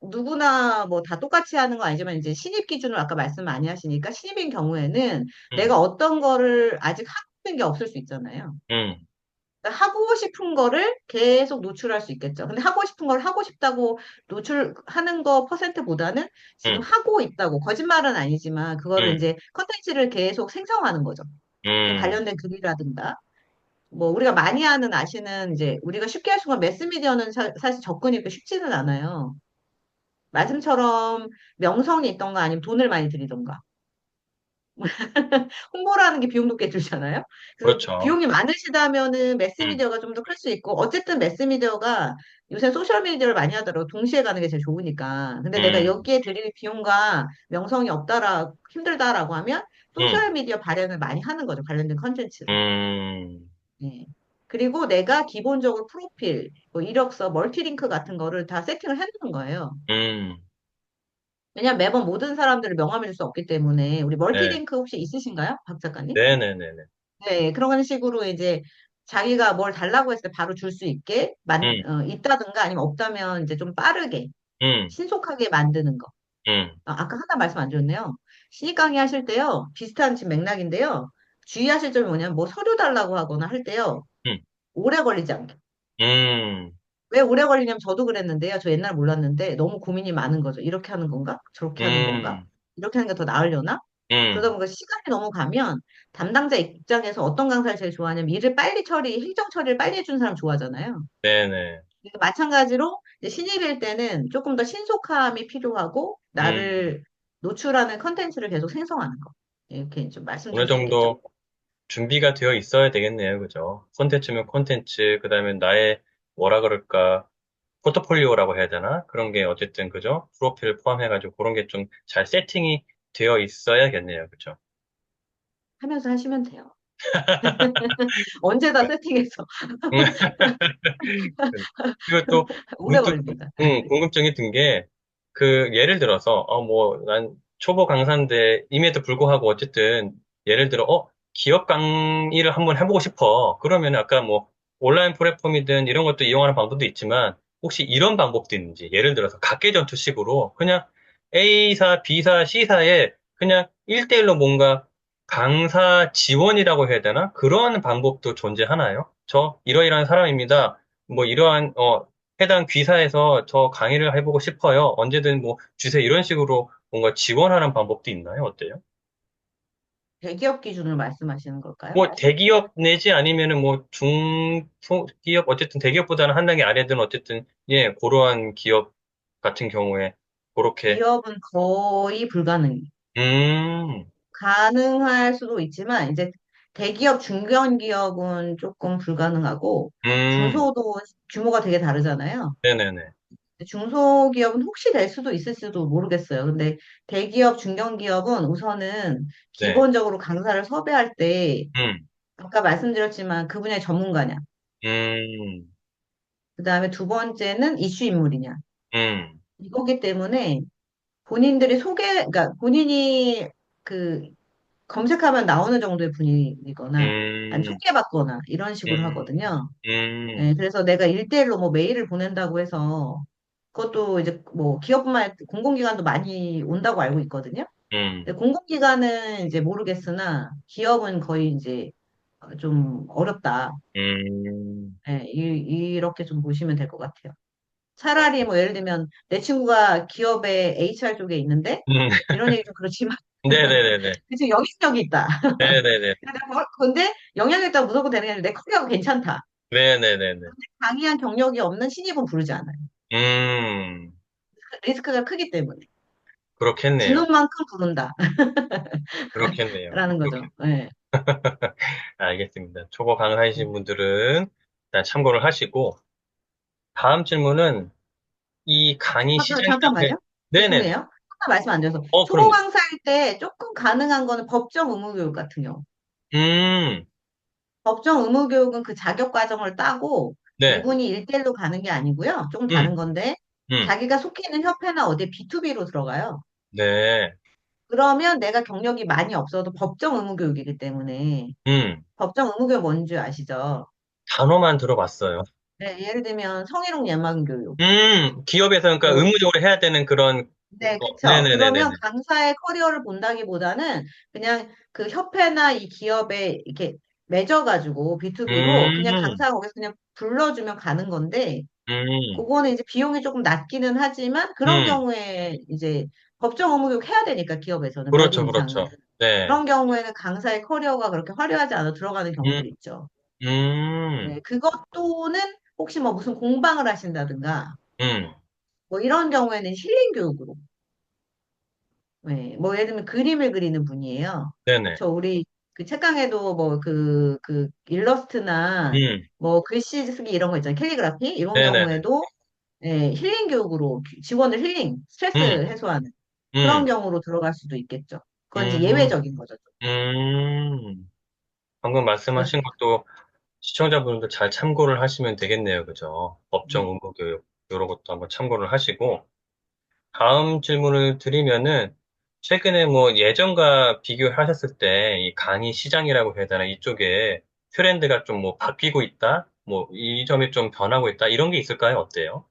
누구나 뭐 다 똑같이 하는 거 아니지만 이제 신입 기준으로 아까 말씀 많이 하시니까 신입인 경우에는 음, 내가 어떤 거를 아직 하고 있는 게 없을 수 있잖아요. 음, 그러니까 하고 싶은 거를 계속 노출할 수 있겠죠. 근데 하고 싶은 걸 하고 싶다고 노출하는 거 퍼센트보다는 지금 음, 하고 있다고 거짓말은 아니지만 그거를 음, 이제 컨텐츠를 계속 생성하는 거죠. 그 음, 관련된 글이라든가. 뭐 우리가 많이 하는 아시는 이제 우리가 쉽게 할 수 있는 매스미디어는 사실 접근이 그렇게 쉽지는 않아요. 말씀처럼 명성이 있던가 아니면 돈을 많이 들이던가. 홍보라는 게 비용도 꽤 들잖아요. 그래서 그렇죠. 비용이 많으시다면은 음, 매스미디어가 좀 더 클 수 있고, 어쨌든 매스미디어가 요새 소셜미디어를 많이 하더라도 동시에 가는 게 제일 좋으니까. 근데 내가 음, 여기에 들일 비용과 명성이 힘들다라고 하면 음, 소셜미디어 발행을 많이 하는 거죠. 관련된 컨텐츠를. 음, 예. 그리고 내가 기본적으로 프로필, 뭐 이력서, 멀티링크 같은 거를 다 세팅을 해놓는 거예요. 음, 왜냐면 매번 모든 사람들을 명함을 줄 수 없기 때문에 우리 네, 멀티링크 혹시 있으신가요? 박 작가님? 네네네네. 네, 그런 식으로 이제 자기가 뭘 달라고 했을 때 바로 줄 수 있게 음, 있다든가 아니면 없다면 이제 좀 빠르게, 음, 신속하게 만드는 거. 음, 아까 하나 말씀 안 드렸네요. 신입 강의 하실 때요, 비슷한 지금 맥락인데요. 주의하실 점이 뭐냐면 뭐 서류 달라고 하거나 할 때요, 음, 오래 걸리지 않게. 음, 왜 오래 걸리냐면 저도 그랬는데요. 저 옛날 몰랐는데 너무 고민이 많은 거죠. 이렇게 하는 건가? 저렇게 하는 건가? 음, 이렇게 하는 게 더 나으려나? 그러다 음, 보니까 시간이 너무 가면 담당자 입장에서 어떤 강사를 제일 좋아하냐면 일을 빨리 행정 처리를 빨리 해주는 사람 좋아하잖아요. 네네. 그러니까 마찬가지로 이제 신입일 때는 조금 더 신속함이 필요하고 음, 나를 노출하는 컨텐츠를 계속 생성하는 거. 이렇게 좀 어느 말씀드릴 수 있겠죠? 정도 준비가 되어 있어야 되겠네요. 그죠? 콘텐츠면 콘텐츠, 그 다음에 나의 뭐라 그럴까, 포트폴리오라고 해야 되나? 그런 게 어쨌든, 그죠? 프로필 포함해가지고 그런 게 좀 잘 세팅이 되어 있어야겠네요. 그죠? 하면서 하시면 돼요. 언제 다 세팅해서 그리고 또 오래 문득 걸립니다. 궁금증이 든 게 그 예를 들어서 뭐 난 초보 강사인데 임에도 불구하고 어쨌든 예를 들어 기업 강의를 한번 해보고 싶어. 그러면 아까 뭐 온라인 플랫폼이든 이런 것도 이용하는 방법도 있지만 혹시 이런 방법도 있는지 예를 들어서 각계전투식으로 그냥 A사, B사, C사에 그냥 1대1로 뭔가 강사 지원이라고 해야 되나? 그런 방법도 존재하나요? 저 이러이러한 사람입니다. 뭐 이러한 해당 귀사에서 저 강의를 해보고 싶어요. 언제든 뭐 주세요. 이런 식으로 뭔가 지원하는 방법도 있나요? 어때요? 대기업 기준을 말씀하시는 걸까요? 뭐 대기업 내지 아니면은 뭐 중소기업 어쨌든 대기업보다는 한 단계 아래든 어쨌든 예 그러한 기업 같은 경우에 그렇게 기업은 거의 불가능해요. 음, 가능할 수도 있지만, 이제 대기업, 중견기업은 조금 불가능하고, 음, 중소도 규모가 되게 다르잖아요. 네네네. 중소기업은 혹시 될 수도 있을지도 모르겠어요. 근데 대기업, 중견기업은 우선은 네. 기본적으로 강사를 섭외할 때, 음, 아까 말씀드렸지만 그 분야의 전문가냐. 음, 그 다음에 두 번째는 이슈 인물이냐. 음, 이거기 때문에 그러니까 본인이 그 검색하면 나오는 정도의 분위기거나, 아니 음, 소개받거나, 이런 식으로 음, 하거든요. 음, 네, 그래서 내가 일대일로 뭐 메일을 보낸다고 해서, 그것도 이제 뭐 기업뿐만 아니라 공공기관도 많이 온다고 알고 있거든요. 음, 근데 공공기관은 이제 모르겠으나, 기업은 거의 이제 좀 어렵다. 음, 네, 이렇게 좀 보시면 될 것 같아요. 차라리 뭐 예를 들면 내 친구가 기업의 HR 쪽에 있는데, 음, 이런 얘기 좀 그렇지만, 네네네네. 그치, 영향력이 있다. 네네네. 근데 영향력 있다고 무조건 되는 게 아니라 내 커리어가 괜찮다. 네네네네. 강의한 경력이 없는 신입은 부르지 않아요. 음, 리스크가 크기 때문에. 그렇겠네요. 주는 만큼 부른다. 그렇겠네요. 라는 거죠. 네. 알겠습니다. 초보 강사이신 분들은 일단 참고를 하시고, 다음 질문은 이 강의 시작이나, 잠깐만요. 네네네. 죄송해요. 하나 말씀 안 드려서. 초보 그럼요. 강사일 때 조금 가능한 거는 법정 의무교육 같은 경우. 음, 법정 의무교육은 그 자격 과정을 따고 네. 이분이 1대1로 가는 게 아니고요. 조금 음, 다른 건데 음, 자기가 속해 있는 협회나 어디 B2B로 들어가요. 네. 그러면 내가 경력이 많이 없어도 법정 의무교육이기 때문에 음, 법정 의무교육 뭔지 아시죠? 단어만 들어봤어요. 네, 예를 들면 성희롱 예방 교육. 기업에서 그러니까 뭐, 의무적으로 해야 되는 그런, 네, 그쵸. 그러면 네네네네네. 강사의 커리어를 본다기보다는 그냥 그 협회나 이 기업에 이렇게 맺어가지고 B2B로 그냥 음, 강사 거기서 그냥 불러주면 가는 건데 음, 그거는 이제 비용이 조금 낮기는 하지만 그런 음, 경우에 이제 법정 의무교육 해야 되니까 기업에서는 몇 인 그렇죠, 이상은. 그렇죠. 네. 그런 경우에는 강사의 커리어가 그렇게 화려하지 않아 들어가는 음, 경우들이 있죠. 음, 네, 그것 또는 혹시 뭐 무슨 공방을 하신다든가 음, 뭐 이런 경우에는 힐링 교육으로. 네, 뭐 예를 들면 그림을 그리는 분이에요. 네네, 저 우리 그 책강에도 뭐 그 일러스트나 음, 뭐 글씨 쓰기 이런 거 있잖아요. 캘리그라피 이런 네네네, 경우에도 예, 힐링 교육으로 지원을 힐링, 스트레스 음, 해소하는 그런 음, 경우로 들어갈 수도 있겠죠. 그건 이제 음, 예외적인 거죠. 방금 그래서 말씀하신 것도 시청자분들도 잘 참고를 하시면 되겠네요. 그죠? 법정 네. 의무교육, 이런 것도 한번 참고를 하시고, 다음 질문을 드리면은, 최근에 뭐 예전과 비교하셨을 때, 이 강의 시장이라고 해야 되나, 이쪽에 트렌드가 좀 뭐 바뀌고 있다? 뭐, 이 점이 좀 변하고 있다? 이런 게 있을까요? 어때요?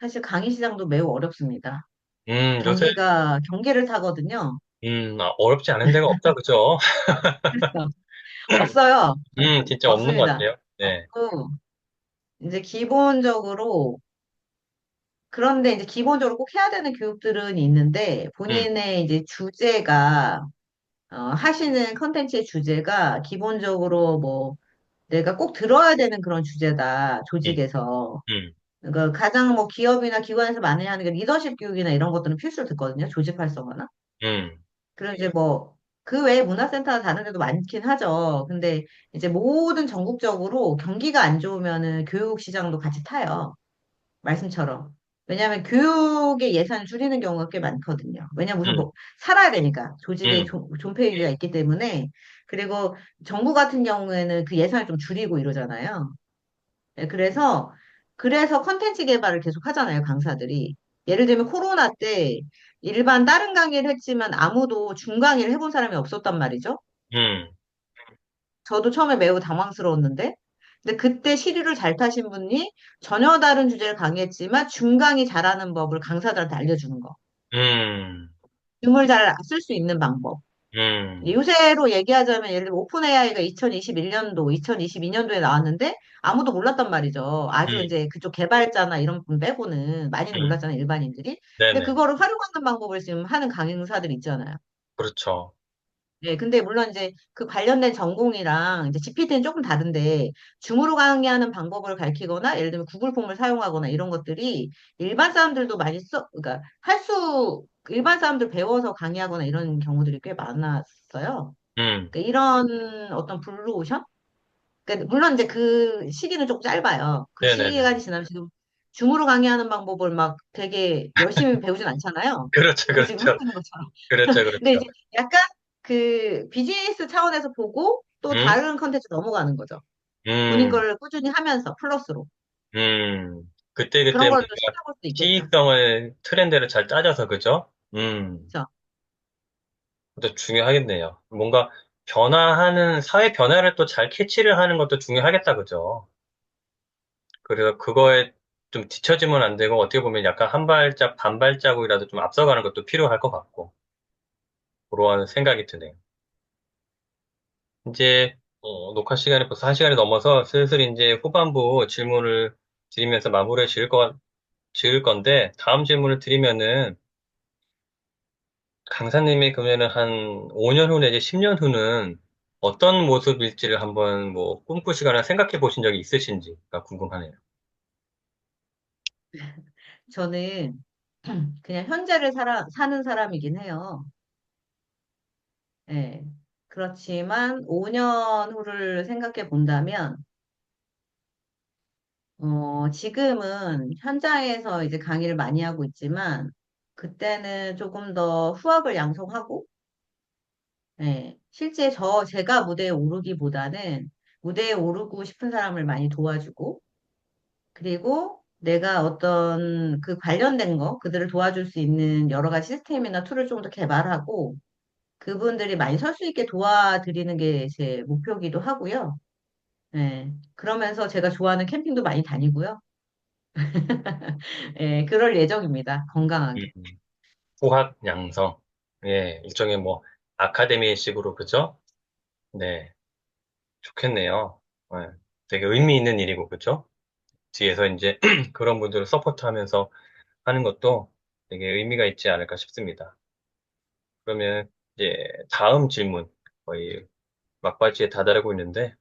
사실 강의 시장도 매우 어렵습니다. 요새, 경계를 타거든요. 어렵지 않은 데가 없다, 그죠? 그래서 없어요. 진짜 없는 것 없습니다. 같아요. 네. 없고 이제 기본적으로 그런데 이제 기본적으로 꼭 해야 되는 교육들은 있는데 음, 본인의 이제 주제가 하시는 컨텐츠의 주제가 기본적으로 뭐 내가 꼭 들어야 되는 그런 주제다 음, 조직에서. 음, 그러니까 가장 뭐 기업이나 기관에서 많이 하는 게 리더십 교육이나 이런 것들은 필수로 듣거든요. 조직 활성화나. 음, 그리고 이제 뭐 그 외에 문화센터나 다른 데도 많긴 하죠. 근데 이제 모든 전국적으로 경기가 안 좋으면은 교육 시장도 같이 타요. 말씀처럼. 왜냐하면 교육의 예산을 줄이는 경우가 꽤 많거든요. 왜냐면 무슨 음, 뭐 살아야 되니까 조직의 음, 존폐 위기가 있기 때문에. 그리고 정부 같은 경우에는 그 예산을 좀 줄이고 이러잖아요. 네, 그래서 컨텐츠 개발을 계속 하잖아요, 강사들이. 예를 들면 코로나 때 일반 다른 강의를 했지만 아무도 중 강의를 해본 사람이 없었단 말이죠. 음, 저도 처음에 매우 당황스러웠는데, 근데 그때 시류를 잘 타신 분이 전혀 다른 주제를 강의했지만 중강의 잘하는 법을 강사들한테 알려주는 거. 음, 줌을 잘 쓸 수 있는 방법. 음, 요새로 얘기하자면 예를 들면 오픈 AI가 2021년도, 2022년도에 나왔는데 아무도 몰랐단 말이죠. 아주 음, 이제 그쪽 개발자나 이런 분 빼고는 많이는 음, 몰랐잖아요, 일반인들이. 근데 네네. 그거를 활용하는 방법을 지금 하는 강의사들이 있잖아요. 그렇죠. 네, 근데 물론 이제 그 관련된 전공이랑 이제 GPT는 조금 다른데 줌으로 강의하는 방법을 가르치거나 예를 들면 구글 폼을 사용하거나 이런 것들이 일반 사람들도 많이 그러니까 일반 사람들 배워서 강의하거나 이런 경우들이 꽤 많았어요. 음, 그러니까 이런 어떤 블루오션? 그러니까 물론 이제 그 시기는 조금 짧아요. 그 네네네. 시간이 지나면 지금 줌으로 강의하는 방법을 막 되게 열심히 배우진 않잖아요. 그렇죠, 우리 지금 그렇죠. 하고 있는 것처럼. 그렇죠, 근데 그렇죠. 이제 약간 그 비즈니스 차원에서 보고 또 음, 다른 컨텐츠 넘어가는 거죠. 본인 음, 걸 꾸준히 하면서 플러스로. 그때그때 그런 걸 뭔가 또 찾아볼 수도 있겠죠. 시의성을, 트렌드를 잘 따져서, 그죠? 그렇죠. 그것도 중요하겠네요. 뭔가 변화하는, 사회 변화를 또 잘 캐치를 하는 것도 중요하겠다, 그죠? 그래서 그거에 좀 뒤처지면 안 되고, 어떻게 보면 약간 한 발짝, 반 발자국이라도 좀 앞서가는 것도 필요할 것 같고, 그런 생각이 드네요. 이제, 녹화 시간이 벌써 한 시간이 넘어서 슬슬 이제 후반부 질문을 드리면서 마무리를 지을 건데, 다음 질문을 드리면은, 강사님이 그러면은 한 5년 후 내지 10년 후는 어떤 모습일지를 한번 뭐 꿈꾸시거나 생각해 보신 적이 있으신지가 궁금하네요. 저는 그냥 사는 사람이긴 해요. 예. 그렇지만 5년 후를 생각해 본다면, 지금은 현장에서 이제 강의를 많이 하고 있지만, 그때는 조금 더 후학을 양성하고, 예, 실제 제가 무대에 오르기보다는 무대에 오르고 싶은 사람을 많이 도와주고, 그리고 내가 어떤 그 관련된 거, 그들을 도와줄 수 있는 여러 가지 시스템이나 툴을 좀 더 개발하고, 그분들이 많이 설 수 있게 도와드리는 게 제 목표기도 하고요. 예, 그러면서 제가 좋아하는 캠핑도 많이 다니고요. 예, 그럴 예정입니다. 건강하게. 음, 후학 양성. 예, 일종의 뭐 아카데미식으로 그죠? 네, 좋겠네요. 예, 되게 의미 있는 일이고 그죠? 뒤에서 이제 그런 분들을 서포트하면서 하는 것도 되게 의미가 있지 않을까 싶습니다. 그러면 이제 다음 질문 거의 막바지에 다다르고 있는데,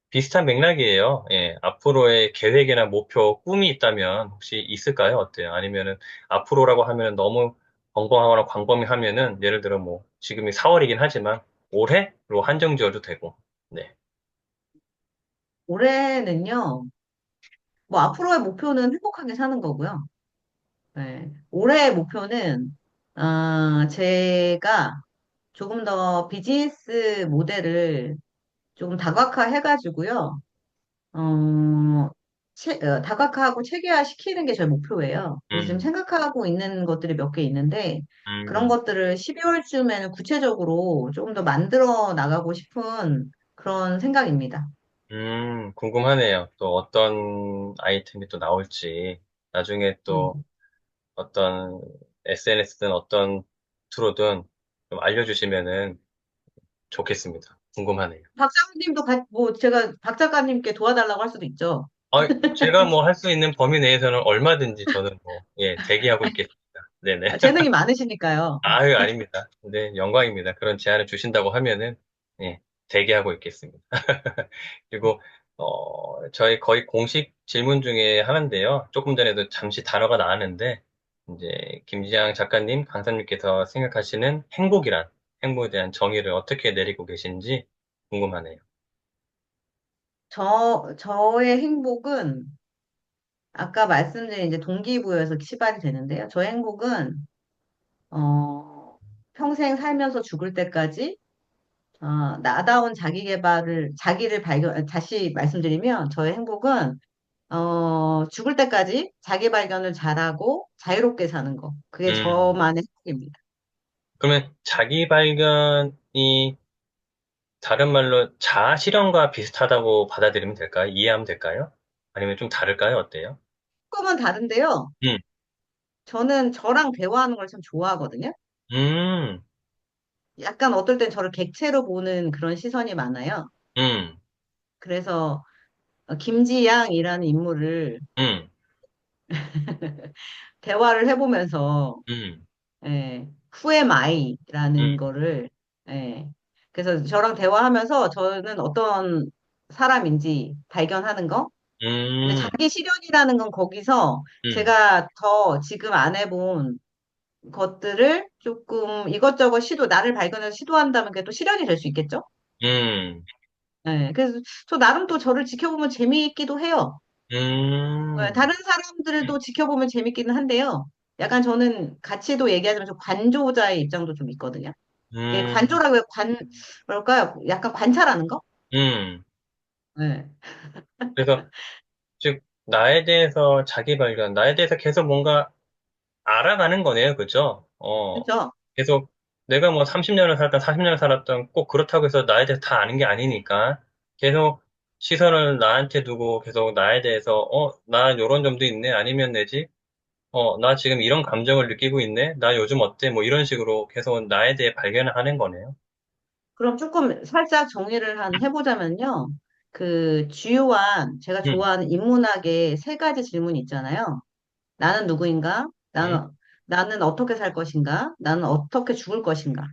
비슷한 맥락이에요. 예, 앞으로의 계획이나 목표, 꿈이 있다면 혹시 있을까요? 어때요? 아니면은 앞으로라고 하면은 너무 벙벙하거나 광범위하면은 예를 들어 뭐 지금이 4월이긴 하지만 올해로 한정 지어도 되고. 네. 올해는요, 뭐 앞으로의 목표는 행복하게 사는 거고요. 네. 올해의 목표는, 제가 조금 더 비즈니스 모델을 조금 다각화 해가지고요. 다각화하고 체계화 시키는 게 저희 목표예요. 그래서 지금 음, 생각하고 있는 것들이 몇 개 있는데, 그런 음, 것들을 12월쯤에는 구체적으로 조금 더 만들어 나가고 싶은 그런 생각입니다. 궁금하네요. 또 어떤 아이템이 또 나올지. 나중에 또 음. 어떤 SNS든 어떤 투로든 좀 알려주시면은 좋겠습니다. 궁금하네요. 박 작가님도 뭐 제가 박 작가님께 도와달라고 할 수도 있죠. 제가 뭐 할 수 있는 범위 내에서는 얼마든지 저는 뭐, 예, 대기하고 있겠습니다. 네네. 재능이 많으시니까요. 아유, 아닙니다. 네, 영광입니다. 그런 제안을 주신다고 하면은, 예, 대기하고 있겠습니다. 그리고, 저희 거의 공식 질문 중에 하나인데요. 조금 전에도 잠시 단어가 나왔는데, 이제, 김지향 작가님, 강사님께서 생각하시는 행복에 대한 정의를 어떻게 내리고 계신지 궁금하네요. 저의 행복은 아까 말씀드린 이제 동기부여에서 시발이 되는데요. 저의 행복은, 어, 평생 살면서 죽을 때까지, 나다운 자기를 다시 말씀드리면 저의 행복은, 죽을 때까지 자기 발견을 잘하고 자유롭게 사는 거. 그게 음, 저만의 행복입니다. 그러면 자기 발견이 다른 말로 자아 실현과 비슷하다고 받아들이면 될까요? 이해하면 될까요? 아니면 좀 다를까요? 어때요? 조금은 다른데요. 음, 저는 저랑 대화하는 걸 참 좋아하거든요. 음, 약간 어떨 땐 저를 객체로 보는 그런 시선이 많아요. 음, 그래서 김지양이라는 인물을 음, 대화를 해보면서 음, Who am I라는 음, 거를 그래서 저랑 대화하면서 저는 어떤 사람인지 발견하는 거. 근데 음, 자기 실현이라는 건 거기서 음, 제가 더 지금 안 해본 것들을 조금 이것저것 나를 발견해서 시도한다면 그게 또 실현이 될 수 있겠죠? 음, 그래서 저 나름 또 저를 지켜보면 재미있기도 해요. 음, 다른 사람들도 지켜보면 재밌기는 한데요. 약간 저는 가치도 얘기하자면 좀 관조자의 입장도 좀 있거든요. 이게 음, 관조라고 해요. 뭐랄까요? 약간 관찰하는 거? 음. 네. 그래서 즉 나에 대해서 계속 뭔가 알아가는 거네요. 그죠? 그렇죠? 계속 내가 뭐 30년을 살았던 40년을 살았던 꼭 그렇다고 해서 나에 대해서 다 아는 게 아니니까 계속 시선을 나한테 두고 계속 나에 대해서 나 요런 점도 있네. 아니면 내지 나 지금 이런 감정을 느끼고 있네. 나 요즘 어때? 뭐 이런 식으로 계속 나에 대해 발견을 하는 거네요. 그럼 조금 살짝 정리를 해보자면요. 제가 음, 좋아하는 인문학의 세 가지 질문이 있잖아요. 나는 누구인가? 음, 나는 어떻게 살 것인가? 나는 어떻게 죽을 것인가?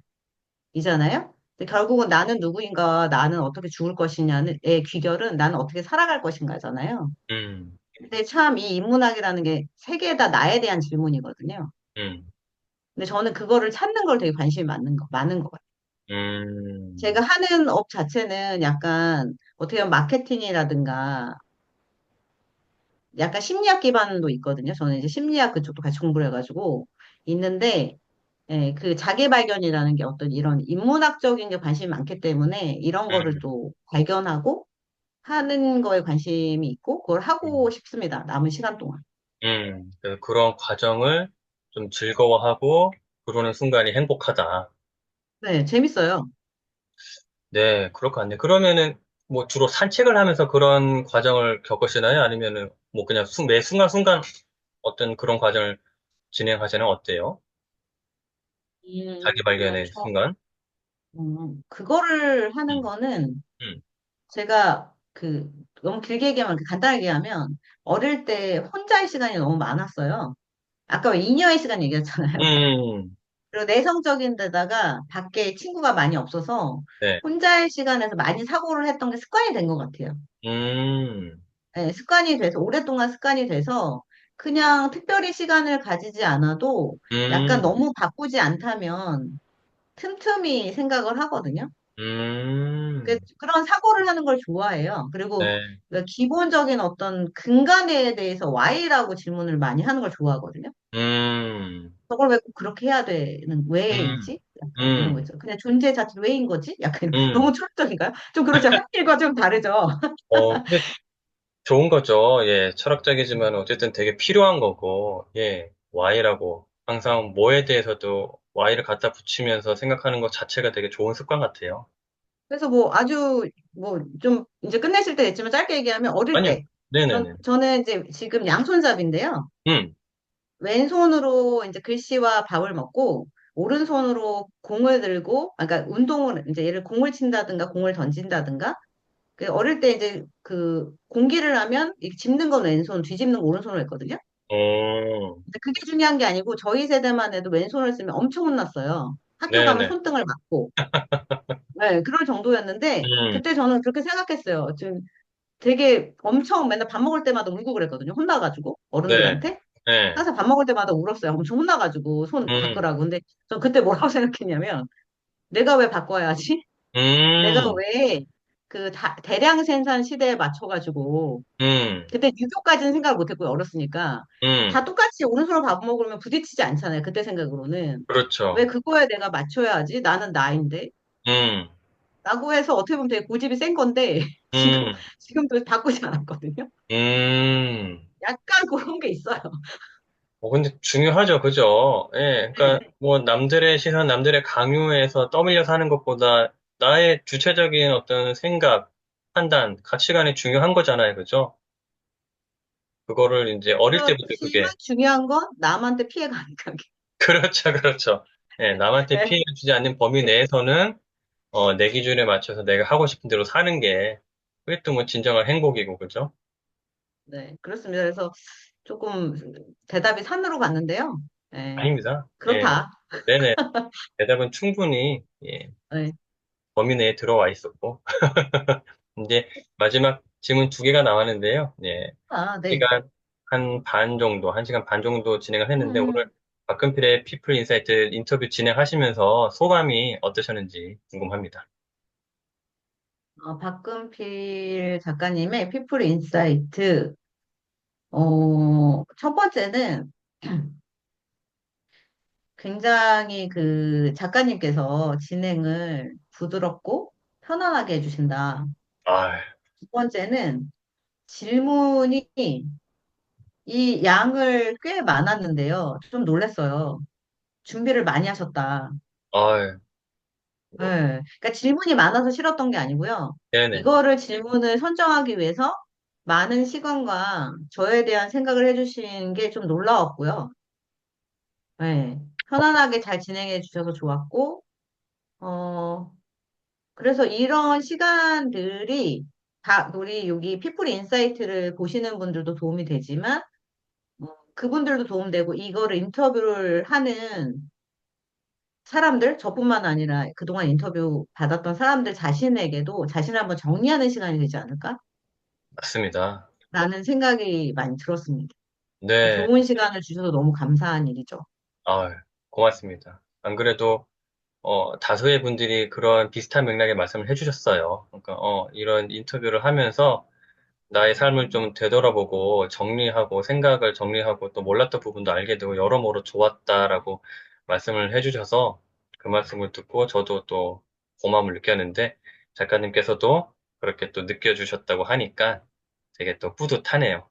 이잖아요? 근데 결국은 나는 누구인가? 나는 어떻게 죽을 것이냐의 귀결은 나는 어떻게 살아갈 것인가잖아요. 음, 근데 참 이 인문학이라는 게 세 개 다 나에 대한 질문이거든요. 음, 근데 저는 그거를 찾는 걸 되게 관심이 많은 것 같아요. 제가 음, 하는 업 자체는 약간 어떻게 보면 마케팅이라든가 약간 심리학 기반도 있거든요. 저는 이제 심리학 그쪽도 같이 공부를 해가지고 있는데 그 자기 발견이라는 게 어떤 이런 인문학적인 게 관심이 많기 때문에 이런 거를 음, 또 발견하고 하는 거에 관심이 있고 그걸 하고 음, 싶습니다. 남은 시간 동안. 그래서 그런 과정을 좀 즐거워하고 그러는 순간이 행복하다. 네, 재밌어요. 네, 그럴 것 같네. 그러면은 뭐 주로 산책을 하면서 그런 과정을 겪으시나요? 아니면은 뭐 그냥 매 순간순간 어떤 그런 과정을 진행하시는 어때요? 자기 그, 발견의 저, 순간? 그거를 하는 음, 거는 음, 제가 너무 길게 얘기하면 간단하게 얘기하면 어릴 때 혼자의 시간이 너무 많았어요. 아까 왜 잉여의 시간 얘기했잖아요. 음, 그리고 내성적인 데다가 밖에 친구가 많이 없어서 네. 혼자의 시간에서 많이 사고를 했던 게 습관이 된 것 같아요. 음, 네, 습관이 돼서, 오랫동안 습관이 돼서 그냥 특별히 시간을 가지지 않아도 약간 음, 너무 바쁘지 않다면 틈틈이 생각을 하거든요. 그런 사고를 하는 걸 좋아해요. 그리고 네. 그 기본적인 어떤 근간에 대해서 Y라고 질문을 많이 하는 걸 좋아하거든요. 음, 저걸 왜 꼭 그렇게 해야 되는, 음, 왜이지? 약간 이런 거 음, 있죠. 그냥 존재 자체 왜인 거지? 약간 음. 너무 철학적인가요? 좀 그렇죠. 할 일과 좀 다르죠. 근데 좋은 거죠. 예, 철학적이지만 어쨌든 되게 필요한 거고, 예, Y라고 항상 뭐에 대해서도 Y를 갖다 붙이면서 생각하는 것 자체가 되게 좋은 습관 같아요. 그래서 뭐 아주 뭐 좀 이제 끝내실 때 됐지만 짧게 얘기하면 어릴 아니요. 때 네네네. 저는 이제 지금 양손잡이인데요. 음, 왼손으로 이제 글씨와 밥을 먹고 오른손으로 공을 들고 그러니까 운동을 이제 얘를 공을 친다든가 공을 던진다든가 그 어릴 때 이제 그 공기를 하면 이 집는 건 왼손, 뒤집는 건 오른손으로 했거든요. 어, 근데 그게 중요한 게 아니고 저희 세대만 해도 왼손을 쓰면 엄청 혼났어요. 학교 가면 네네. 손등을 맞고. 네, 그럴 정도였는데 음, 그때 저는 그렇게 생각했어요. 지금 되게 엄청 맨날 밥 먹을 때마다 울고 그랬거든요. 혼나가지고 네, 어른들한테. 네, 항상 밥 먹을 때마다 울었어요. 엄청 혼나가지고 손 음, 바꾸라고. 근데 저 그때 뭐라고 생각했냐면 내가 왜 바꿔야 하지? 내가 음, 왜 그 대량 생산 시대에 맞춰가지고 음, 그때 유교까지는 생각을 못했고요. 어렸으니까. 다 음, 똑같이 오른손으로 밥 먹으면 부딪히지 않잖아요. 그때 생각으로는. 왜 그렇죠. 그거에 내가 맞춰야 하지? 나는 나인데. 음, 라고 해서 어떻게 보면 되게 고집이 센 건데, 음, 지금도 바꾸지 않았거든요. 음. 약간 그런 게 있어요. 근데 중요하죠, 그죠? 예, 그러니까 네. 뭐 남들의 시선, 남들의 강요에서 떠밀려 사는 것보다 나의 주체적인 어떤 생각, 판단, 가치관이 중요한 거잖아요, 그죠? 그거를 이제 어릴 때부터 그렇지만 그게 중요한 건 남한테 피해가 안 가게. 그렇죠, 그렇죠. 예, 남한테 네. 피해를 주지 않는 범위 내에서는 내 기준에 맞춰서 내가 하고 싶은 대로 사는 게 그게 또 뭐 진정한 행복이고, 그죠? 네, 그렇습니다. 그래서 조금 대답이 산으로 갔는데요. 네, 아닙니다. 예, 그렇다. 네네. 대답은 충분히 예, 네. 범위 내에 들어와 있었고. 이제 마지막 질문 두 개가 나왔는데요. 예, 아, 네. 시간 한 반 정도, 한 시간 반 정도 진행을 했는데 오늘 음, 박근필의 피플 인사이트 인터뷰 진행하시면서 소감이 어떠셨는지 궁금합니다. 박근필 작가님의 피플 인사이트. 첫 번째는 굉장히 그 작가님께서 진행을 부드럽고 편안하게 해주신다. 아, 두 번째는 질문이 이 양을 꽤 많았는데요. 좀 놀랐어요. 준비를 많이 하셨다. 아, 네. 그러니까 질문이 많아서 싫었던 게 아니고요. 네네. 이거를 질문을 선정하기 위해서 많은 시간과 저에 대한 생각을 해주신 게 좀 놀라웠고요. 네. 편안하게 잘 진행해 주셔서 좋았고, 어, 그래서 이런 시간들이 다 우리 여기 피플 인사이트를 보시는 분들도 도움이 되지만, 그분들도 도움되고, 이거를 인터뷰를 하는 사람들, 저뿐만 아니라 그동안 인터뷰 받았던 사람들 자신에게도 자신을 한번 정리하는 시간이 되지 않을까? 맞습니다. 라는 생각이 많이 들었습니다. 네, 좋은 시간을 주셔서 너무 감사한 일이죠. 아, 고맙습니다. 안 그래도 다수의 분들이 그런 비슷한 맥락의 말씀을 해주셨어요. 그러니까 이런 인터뷰를 하면서 나의 삶을 좀 되돌아보고 정리하고 생각을 정리하고 또 몰랐던 부분도 알게 되고 여러모로 좋았다라고 말씀을 해주셔서 그 말씀을 듣고 저도 또 고마움을 느꼈는데 작가님께서도 그렇게 또 느껴주셨다고 하니까 되게 또 뿌듯하네요.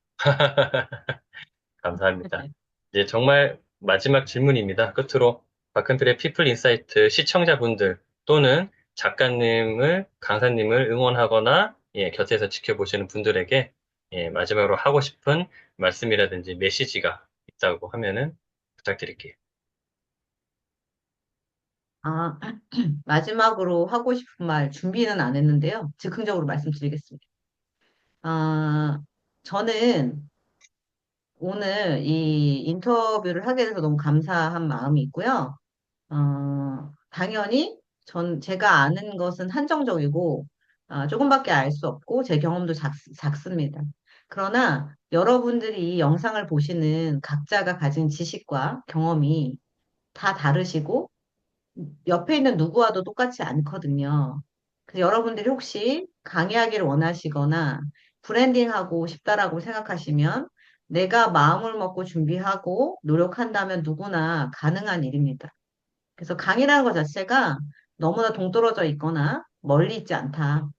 감사합니다. 이제 정말 마지막 질문입니다. 끝으로 박근필의 피플 인사이트 시청자분들 또는 작가님을, 강사님을 응원하거나 곁에서 지켜보시는 분들에게 마지막으로 하고 싶은 말씀이라든지 메시지가 있다고 하면은 부탁드릴게요. 아, 마지막으로 하고 싶은 말 준비는 안 했는데요. 즉흥적으로 말씀드리겠습니다. 아, 저는 오늘 이 인터뷰를 하게 돼서 너무 감사한 마음이 있고요. 당연히 제가 아는 것은 한정적이고, 조금밖에 알 수 없고, 제 경험도 작습니다. 그러나 여러분들이 이 영상을 보시는 각자가 가진 지식과 경험이 다 다르시고, 옆에 있는 누구와도 똑같지 않거든요. 그래서 여러분들이 혹시 강의하기를 원하시거나 브랜딩하고 싶다라고 생각하시면 내가 마음을 먹고 준비하고 노력한다면 누구나 가능한 일입니다. 그래서 강의라는 것 자체가 너무나 동떨어져 있거나 멀리 있지 않다.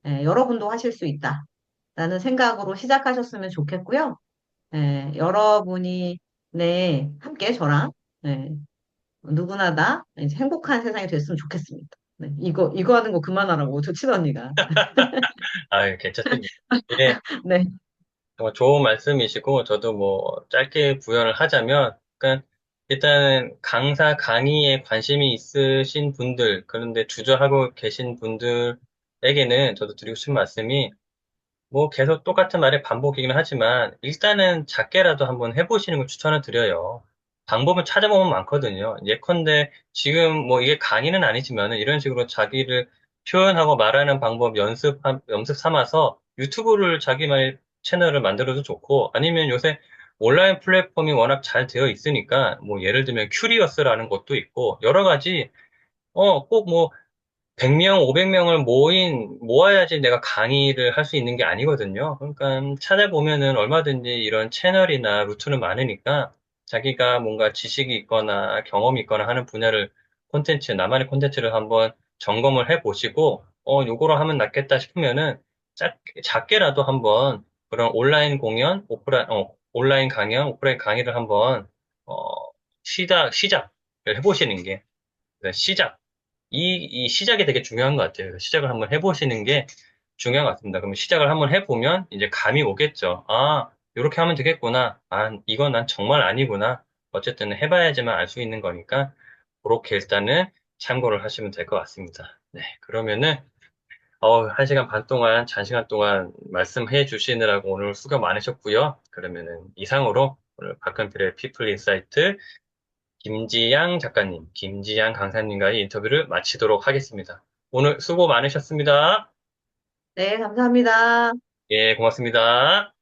예, 여러분도 하실 수 있다. 라는 생각으로 시작하셨으면 좋겠고요. 예, 여러분이 네, 함께 저랑 네, 누구나 다 이제 행복한 세상이 됐으면 좋겠습니다. 네, 이거 하는 거 그만하라고, 조친 언니가. 아, 괜찮습니다. 예, 네, 정말 좋은 말씀이시고, 저도 뭐, 짧게 부연을 하자면, 그러니까, 일단은 강사 강의에 관심이 있으신 분들, 그런데 주저하고 계신 분들에게는 저도 드리고 싶은 말씀이, 뭐 계속 똑같은 말의 반복이긴 하지만 일단은 작게라도 한번 해보시는 걸 추천을 드려요. 방법을 찾아보면 많거든요. 예컨대 지금 뭐 이게 강의는 아니지만 이런 식으로 자기를 표현하고 말하는 방법 연습 삼아서 유튜브를 자기만의 채널을 만들어도 좋고 아니면 요새 온라인 플랫폼이 워낙 잘 되어 있으니까 뭐 예를 들면 큐리어스라는 것도 있고 여러 가지 꼭뭐 100명, 500명을 모아야지 내가 강의를 할 수 있는 게 아니거든요. 그러니까 찾아보면은 얼마든지 이런 채널이나 루트는 많으니까 자기가 뭔가 지식이 있거나 경험이 있거나 하는 분야를 나만의 콘텐츠를 한번 점검을 해 보시고, 요거로 하면 낫겠다 싶으면은 작게라도 한번 그런 온라인 강연, 오프라인 강의를 한번, 어, 시작을 해보시는 게, 네, 이 시작이 되게 중요한 것 같아요. 시작을 한번 해보시는 게 중요한 것 같습니다. 그러면 시작을 한번 해보면 이제 감이 오겠죠. 아, 이렇게 하면 되겠구나. 아, 이건 난 정말 아니구나. 어쨌든 해봐야지만 알 수 있는 거니까 그렇게 일단은 참고를 하시면 될 것 같습니다. 네, 그러면은 1시간 반 동안, 잔시간 동안 말씀해 주시느라고 오늘 수고 많으셨고요. 그러면은 이상으로 오늘 박근필의 피플 인사이트 김지양 작가님, 김지양 강사님과의 인터뷰를 마치도록 하겠습니다. 오늘 수고 많으셨습니다. 네, 감사합니다. 예, 고맙습니다.